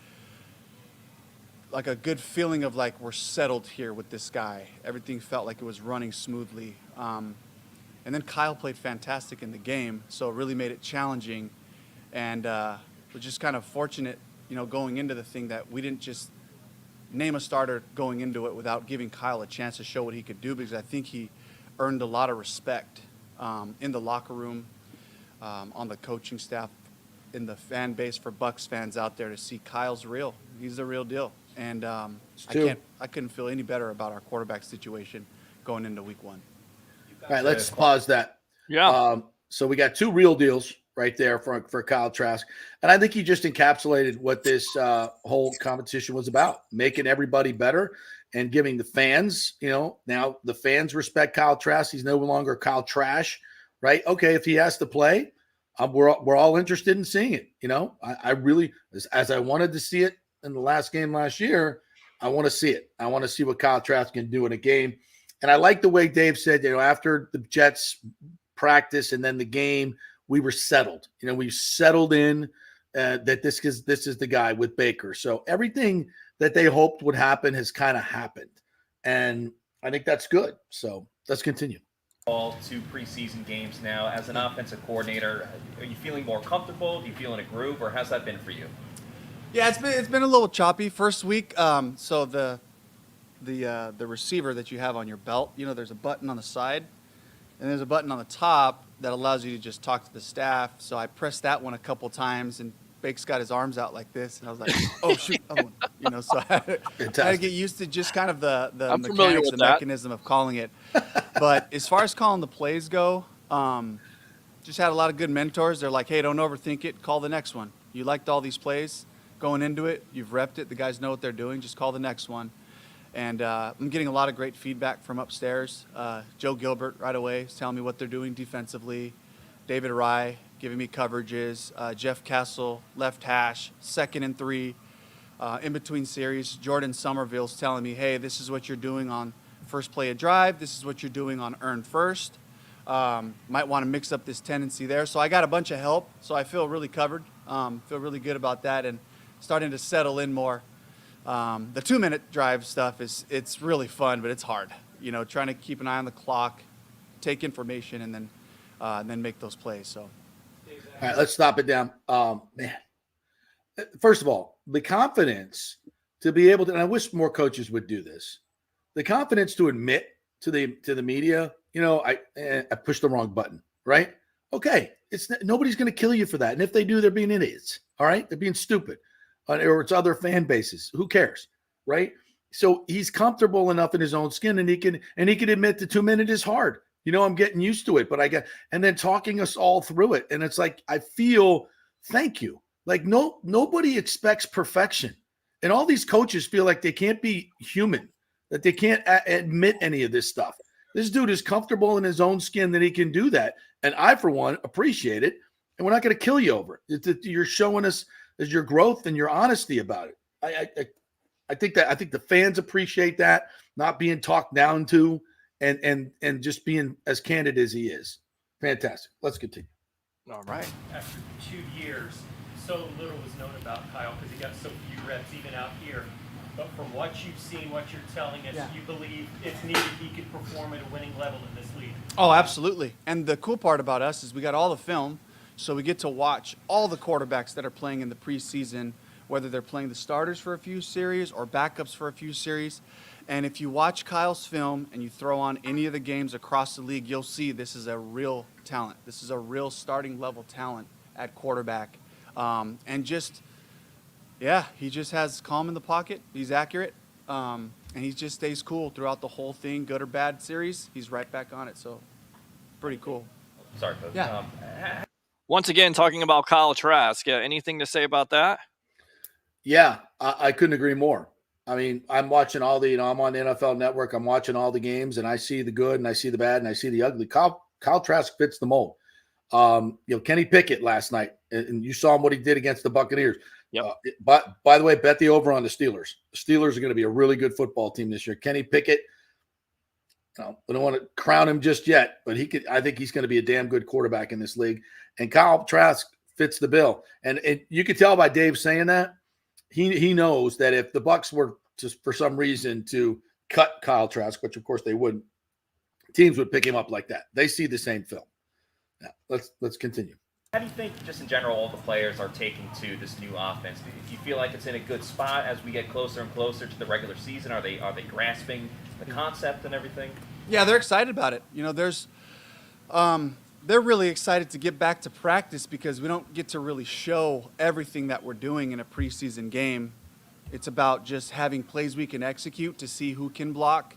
like a good feeling of like we're settled here with this guy. Everything felt like it was running smoothly. And then Kyle played fantastic in the game, so it really made it challenging. And we're just kind of fortunate, going into the thing that we didn't just name a starter going into it without giving Kyle a chance to show what he could do, because I think he earned a lot of respect in the locker room, on the coaching staff, in the fan base for Bucs fans out there to see Kyle's real. He's the real deal. And I couldn't feel any better about our quarterback situation going into week one. All right, let's pause that. Yeah. So we got two real deals right there for Kyle Trask. And I think he just encapsulated what this whole competition was about, making everybody better and giving the fans, now the fans respect Kyle Trask. He's no longer Kyle Trash, right? Okay, if he has to play, we're all interested in seeing it. I really, as I wanted to see it in the last game last year, I want to see it. I want to see what Kyle Trask can do in a game. And I like the way Dave said, after the Jets practice and then the game, we were settled. We settled in that this is the guy with Baker. So everything that they hoped would happen has kind of happened. And I think that's good. So let's continue. All 2 preseason games now. As an offensive coordinator, are you feeling more comfortable? Do you feel in a groove, or how's that been for you? Yeah, it's been a little choppy first week. So the receiver that you have on your belt, there's a button on the side and there's a button on the top that allows you to just talk to the staff. So I pressed that one a couple times and Bake's got his arms out like this, and I was like, oh shoot, so I had to get used to just kind of the mechanics, the mechanism of calling it. But as far as calling the plays go, just had a lot of good mentors. They're like, hey, don't overthink it, call the next one. You liked all these plays going into it, you've repped it, the guys know what they're doing, just call the next one. And I'm getting a lot of great feedback from upstairs. Joe Gilbert right away is telling me what they're doing defensively. David Rye giving me coverages. Jeff Kessel, left hash, 2nd and 3. In between series, Jordan Somerville's telling me, hey, this is what you're doing on first play of drive. This is what you're doing on earn first. Might want to mix up this tendency there. So I got a bunch of help, so I feel really covered. Feel really good about that and starting to settle in more. The 2-minute drive stuff it's really fun, but it's hard. Trying to keep an eye on the clock, take information, and then make those plays. So, all right, let's stop it down. Man, first of all, the confidence to be able to, and I wish more coaches would do this. The confidence to admit to the media, I pushed the wrong button, right? Okay, nobody's going to kill you for that, and if they do, they're being idiots. All right, they're being stupid. Or it's other fan bases. Who cares, right? So he's comfortable enough in his own skin, and he can admit the 2-minute is hard. I'm getting used to it, but and then talking us all through it. And it's like, I feel, thank you. Like nobody expects perfection. And all these coaches feel like they can't be human, that they can't admit any of this stuff. This dude is comfortable in his own skin that he can do that. And I, for one, appreciate it. And we're not going to kill you over it. You're showing us as your growth and your honesty about it. I think the fans appreciate that, not being talked down to and just being as candid as he is. Fantastic. Let's continue. All right. After 2 years, so little was known about Kyle because he got so few reps even out here. But from what you've seen, what you're telling us, you believe if needed, he could perform at a winning level in this league. Oh, absolutely. And the cool part about us is we got all the film, so we get to watch all the quarterbacks that are playing in the preseason, whether they're playing the starters for a few series or backups for a few series. And if you watch Kyle's film and you throw on any of the games across the league, you'll see this is a real talent. This is a real starting level talent at quarterback. And just, he just has calm in the pocket. He's accurate. And he just stays cool throughout the whole thing, good or bad series. He's right back on it. So pretty cool. Sorry, Coach. Yeah. Once again, talking about Kyle Trask. Anything to say about that? Yeah, I couldn't agree more. I mean, I'm watching all the, I'm on the NFL Network. I'm watching all the games, and I see the good, and I see the bad, and I see the ugly. Kyle Trask fits the mold. Kenny Pickett last night, and you saw him what he did against the Buccaneers. Yep. But by the way, bet the over on the Steelers. The Steelers are going to be a really good football team this year. Kenny Pickett, I don't want to crown him just yet, but I think he's going to be a damn good quarterback in this league. And Kyle Trask fits the bill. And you could tell by Dave saying that, he knows that if the Bucs were just for some reason to cut Kyle Trask, which of course they wouldn't, teams would pick him up like that. They see the same film. Now, let's continue. How do you think, just in general, all the players are taking to this new offense? Do you feel like it's in a good spot as we get closer and closer to the regular season? Are they grasping the concept and everything? Yeah, they're excited about it. They're really excited to get back to practice because we don't get to really show everything that we're doing in a preseason game. It's about just having plays we can execute to see who can block,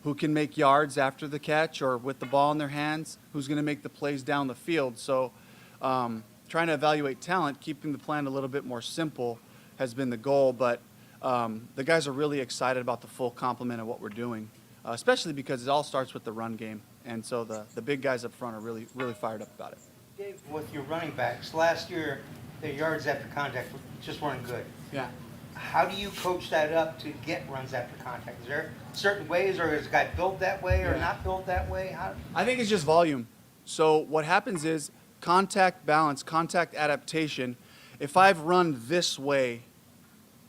who can make yards after the catch or with the ball in their hands, who's going to make the plays down the field. So trying to evaluate talent, keeping the plan a little bit more simple has been the goal. But the guys are really excited about the full complement of what we're doing, especially because it all starts with the run game. And so the big guys up front are really, really fired up about it. Dave, with your running backs, last year their yards after contact just weren't good. Yeah. How do you coach that up to get runs after contact? Is there certain ways, or is a guy built that way or not built that way? I think it's just volume. So what happens is contact balance, contact adaptation. If I've run this way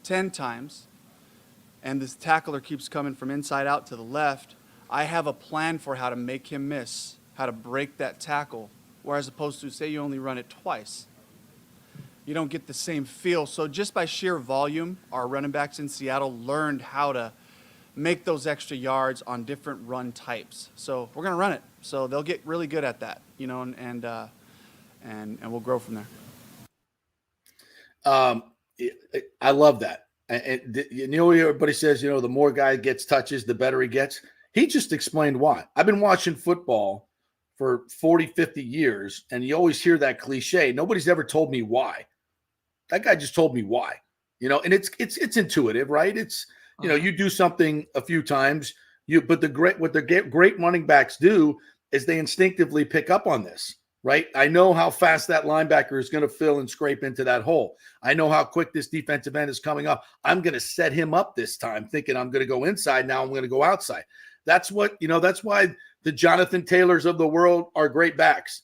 10 times and this tackler keeps coming from inside out to the left, I have a plan for how to make him miss, how to break that tackle, whereas opposed to, say, you only run it twice. You don't get the same feel. So just by sheer volume, our running backs in Seattle learned how to make those extra yards on different run types. So we're going to run it. So they'll get really good at that, and we'll grow from there. I love that. And everybody says, the more guy gets touches, the better he gets. He just explained why. I've been watching football for 40, 50 years, and you always hear that cliche. Nobody's ever told me why. That guy just told me why. And it's intuitive, right? It's, you do something a few times, but what the great running backs do is they instinctively pick up on this, right? I know how fast that linebacker is going to fill and scrape into that hole. I know how quick this defensive end is coming up. I'm going to set him up this time, thinking I'm going to go inside. Now I'm going to go outside. That's what, that's why the Jonathan Taylors of the world are great backs.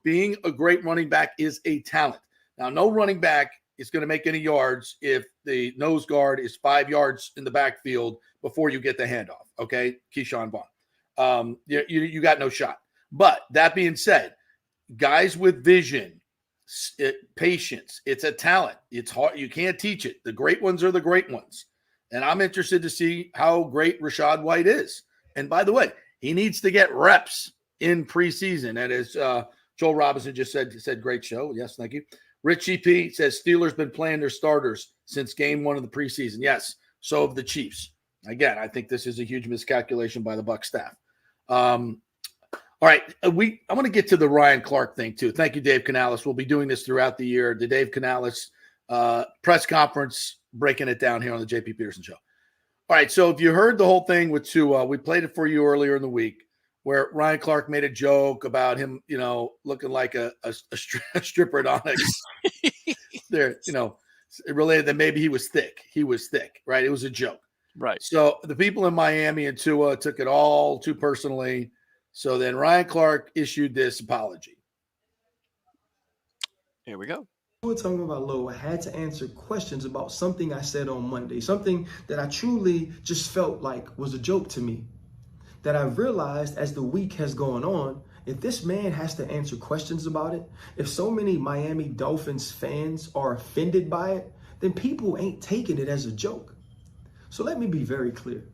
Being a great running back is a talent. Now, no running back is going to make any yards if the nose guard is 5 yards in the backfield before you get the handoff. Okay. Keyshawn Vaughn. You got no shot. But that being said, guys with vision, patience, it's a talent. It's hard. You can't teach it. The great ones are the great ones. And I'm interested to see how great Rachaad White is. And by the way, he needs to get reps in preseason. And as Joel Robinson just said, great show. Yes, thank you. Richie P says Steelers been playing their starters since game 1 of the preseason. Yes, so have the Chiefs. Again, I think this is a huge miscalculation by the Bucs staff. All All right, I want to get to the Ryan Clark thing too. Thank you, Dave Canales. We'll be doing this throughout the year. The Dave Canales press conference, breaking it down here on the JP Peterson Show. All right, so if you heard the whole thing with Tua, we played it for you earlier in the week, where Ryan Clark made a joke about him, looking like a stripper at Onyx. There, it related that maybe he was thick. He was thick, right? It was a joke. Right. So the people in Miami and Tua took it all too personally. So then Ryan Clark issued this apology. Here we go. Tua Tagovailoa had to answer questions about something I said on Monday, something that I truly just felt like was a joke to me. That I've realized as the week has gone on, if this man has to answer questions about it, if so many Miami Dolphins fans are offended by it, then people ain't taking it as a joke. So let me be very clear.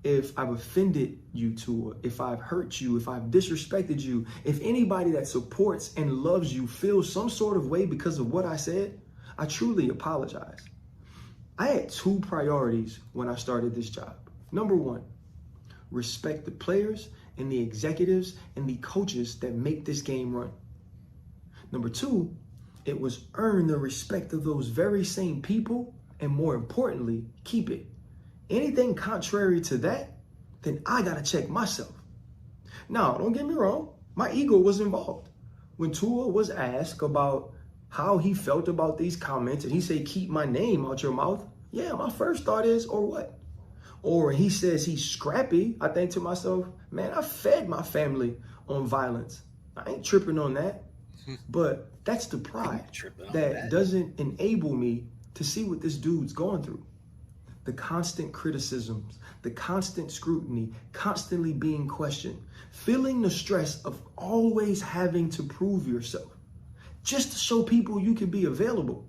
If I've offended you, Tua, if I've hurt you, if I've disrespected you, if anybody that supports and loves you feels some sort of way because of what I said, I truly apologize. I had two priorities when I started this job. Number one, respect the players and the executives and the coaches that make this game run. Number two, it was earn the respect of those very same people, and more importantly, keep it. Anything contrary to that, then I gotta check myself. Now, don't get me wrong, my ego was involved. When Tua was asked about how he felt about these comments, and he said, keep my name out your mouth, yeah, my first thought is, or what? Or he says he's scrappy, I think to myself, man, I fed my family on violence. I ain't tripping on that. But that's the pride that doesn't enable me to see what this dude's going through. The constant criticisms, the constant scrutiny, constantly being questioned, feeling the stress of always having to prove yourself, just to show people you can be available.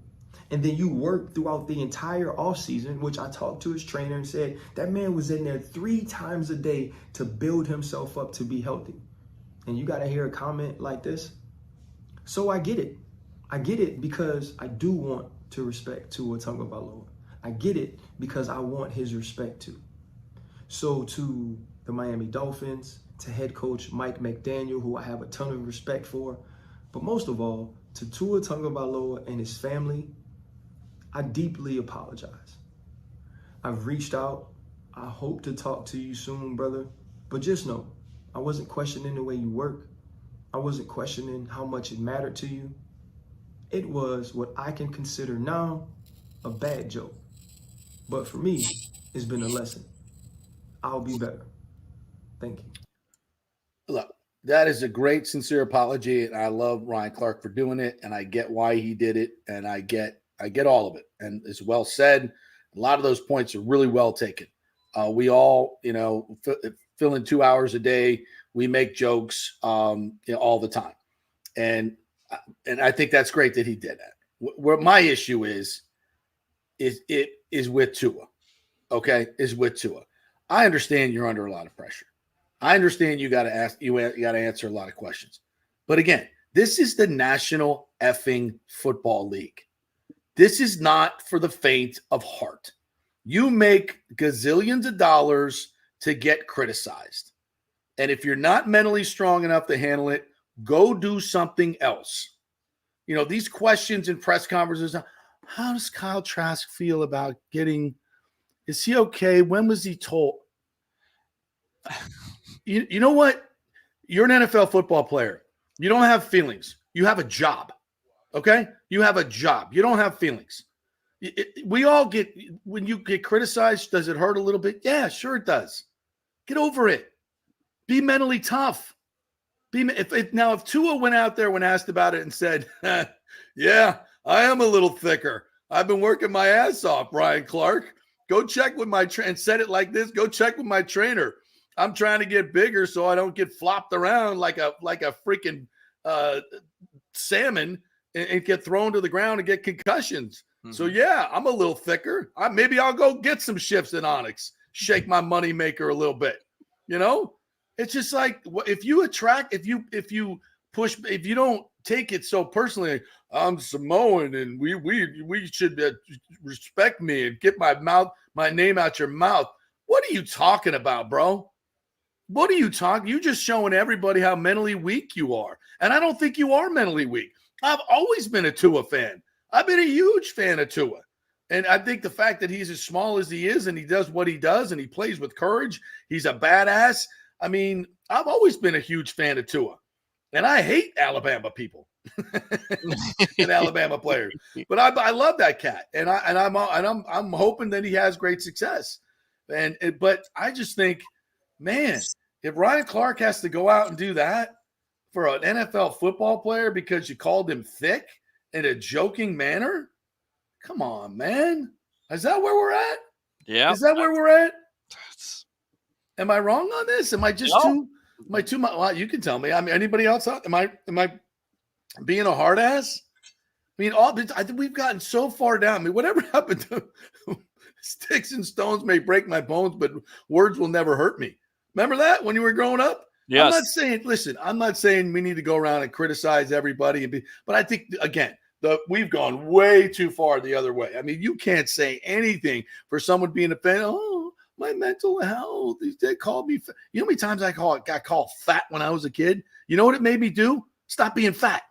And then you work throughout the entire offseason, which I talked to his trainer and said that man was in there 3 times a day to build himself up to be healthy. And you got to hear a comment like this. So I get it. I get it because I do want to respect Tua Tagovailoa. I get it because I want his respect too. So to the Miami Dolphins, to head coach Mike McDaniel, who I have a ton of respect for, but most of all, to Tua Tagovailoa and his family, I deeply apologize. I've reached out. I hope to talk to you soon, brother. But just know, I wasn't questioning the way you work. I wasn't questioning how much it mattered to you. It was what I can consider now a bad joke. But for me, it's been a lesson. I'll be better. Thank you. Look, that is a great, sincere apology, and I love Ryan Clark for doing it, and I get why he did it, and I get all of it, and it's well said. A lot of those points are really well taken. We all, fill in 2 hours a day. We make jokes, all the time, and I think that's great that he did that. Where my issue is with Tua. Okay, is with Tua. I understand you're under a lot of pressure. I understand you got to answer a lot of questions. But again, this is the National Effing Football League. This is not for the faint of heart. You make gazillions of dollars to get criticized. And if you're not mentally strong enough to handle it, go do something else. These questions in press conferences, how does Kyle Trask feel about is he okay? When was he told? You know what? You're an NFL football player. You don't have feelings. You have a job. Okay? You have a job. You don't have feelings. We all when you get criticized, does it hurt a little bit? Yeah, sure it does. Get over it. Be mentally tough. If Tua went out there when asked about it and said, yeah, I am a little thicker. I've been working my ass off, Ryan Clark. Go check with my trainer, and said it like this. Go check with my trainer. I'm trying to get bigger so I don't get flopped around like a freaking salmon and get thrown to the ground and get concussions. Mm-hmm. So, yeah, I'm a little thicker. Maybe I'll go get some shifts in Onyx, shake my moneymaker a little bit. It's just like if you don't take it so personally, I'm Samoan and we should respect me and get my name out your mouth. What are you talking about, bro? What are you talking? You're just showing everybody how mentally weak you are. And I don't think you are mentally weak. I've always been a Tua fan. I've been a huge fan of Tua. And I think the fact that he's as small as he is and he does what he does and he plays with courage, he's a badass. I mean, I've always been a huge fan of Tua. And I hate Alabama people and Alabama players. But I love that cat. And I'm hoping that he has great success. But I just think, man, if Ryan Clark has to go out and do that for an NFL football player because you called him thick in a joking manner, come on, man. Is that where we're at? Yeah. Is that where we're at? Am I wrong on this? Am I just too much? Well, you can tell me. I mean, anybody else? Am I being a hard ass? I mean, I think we've gotten so far down. I mean, whatever happened to sticks and stones may break my bones, but words will never hurt me. Remember that when you were growing up? Yes. I'm not saying we need to go around and criticize everybody, but I think, again, we've gone way too far the other way. I mean, you can't say anything for someone being offended. Oh, my mental health. They called me fat. You know how many times I got called fat when I was a kid? You know what it made me do? Stop being fat.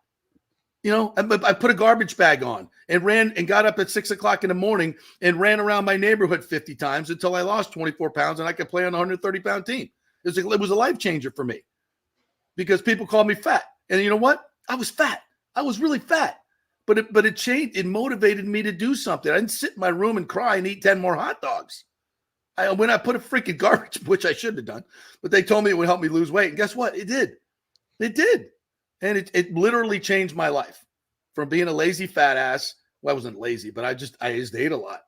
You know, I put a garbage bag on and ran and got up at 6 o'clock in the morning and ran around my neighborhood 50 times until I lost 24 pounds and I could play on a 130-pound team. It was a life changer for me because people called me fat. And you know what? I was fat. I was really fat. But it changed. It motivated me to do something. I didn't sit in my room and cry and eat 10 more hot dogs. When I put a freaking garbage, which I shouldn't have done, but they told me it would help me lose weight. And guess what? It did. It did. And it literally changed my life from being a lazy fat ass. Well, I wasn't lazy, but I just ate a lot.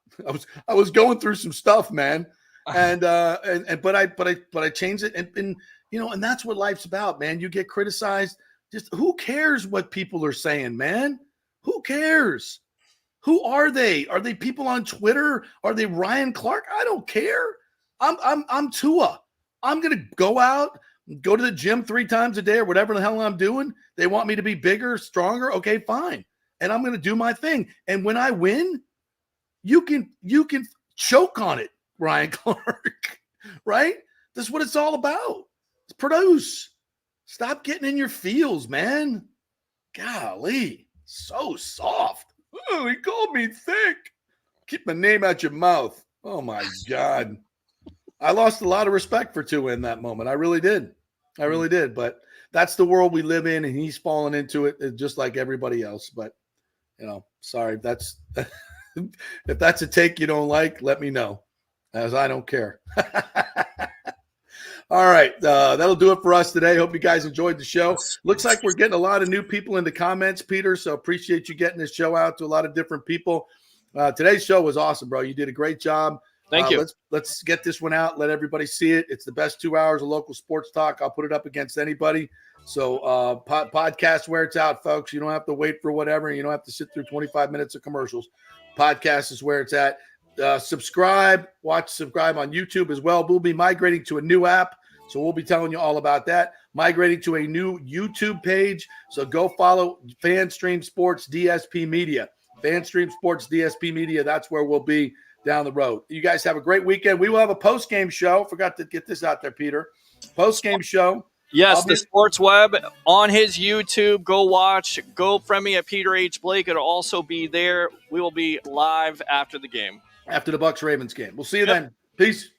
I was going through some stuff, man. But I changed it. And you know, and that's what life's about, man. You get criticized. Just who cares what people are saying, man? Who cares? Who are they? Are they people on Twitter? Are they Ryan Clark? I don't care. I'm Tua. I'm gonna go out, go to the gym 3 times a day or whatever the hell I'm doing. They want me to be bigger, stronger. Okay, fine. And I'm gonna do my thing. And when I win, you can choke on it, Ryan Clark. Right? That's what it's all about. It's produce. Stop getting in your feels, man. Golly, so soft. Oh, he called me thick. Keep my name out your mouth. Oh, my God. I lost a lot of respect for Tua in that moment. I really did. But that's the world we live in, and he's fallen into it just like everybody else. But, you know, sorry. That's if that's a take you don't like, let me know, as I don't care. All right. That'll do it for us today. Hope you guys enjoyed the show. Looks like we're getting a lot of new people in the comments, Peter. So appreciate you getting this show out to a lot of different people. Today's show was awesome, bro. You did a great job. Thank you. Let's get this one out. Let everybody see it. It's the best 2 hours of local sports talk. I'll put it up against anybody. So podcast where it's out, folks. You don't have to wait for whatever. You don't have to sit through 25 minutes of commercials. Podcast is where it's at. Subscribe on YouTube as well. We'll be migrating to a new app. So we'll be telling you all about that. Migrating to a new YouTube page. So go follow FanStream Sports DSP Media. FanStream Sports DSP Media. That's where we'll be down the road. You guys have a great weekend. We will have a post-game show. Forgot to get this out there, Peter. Post-game show. Yes, the Sports Web on his YouTube. Go watch. Go friend me at Peter H. Blake. It'll also be there. We will be live after the game. After the Bucs-Ravens game. We'll see you then. Peace.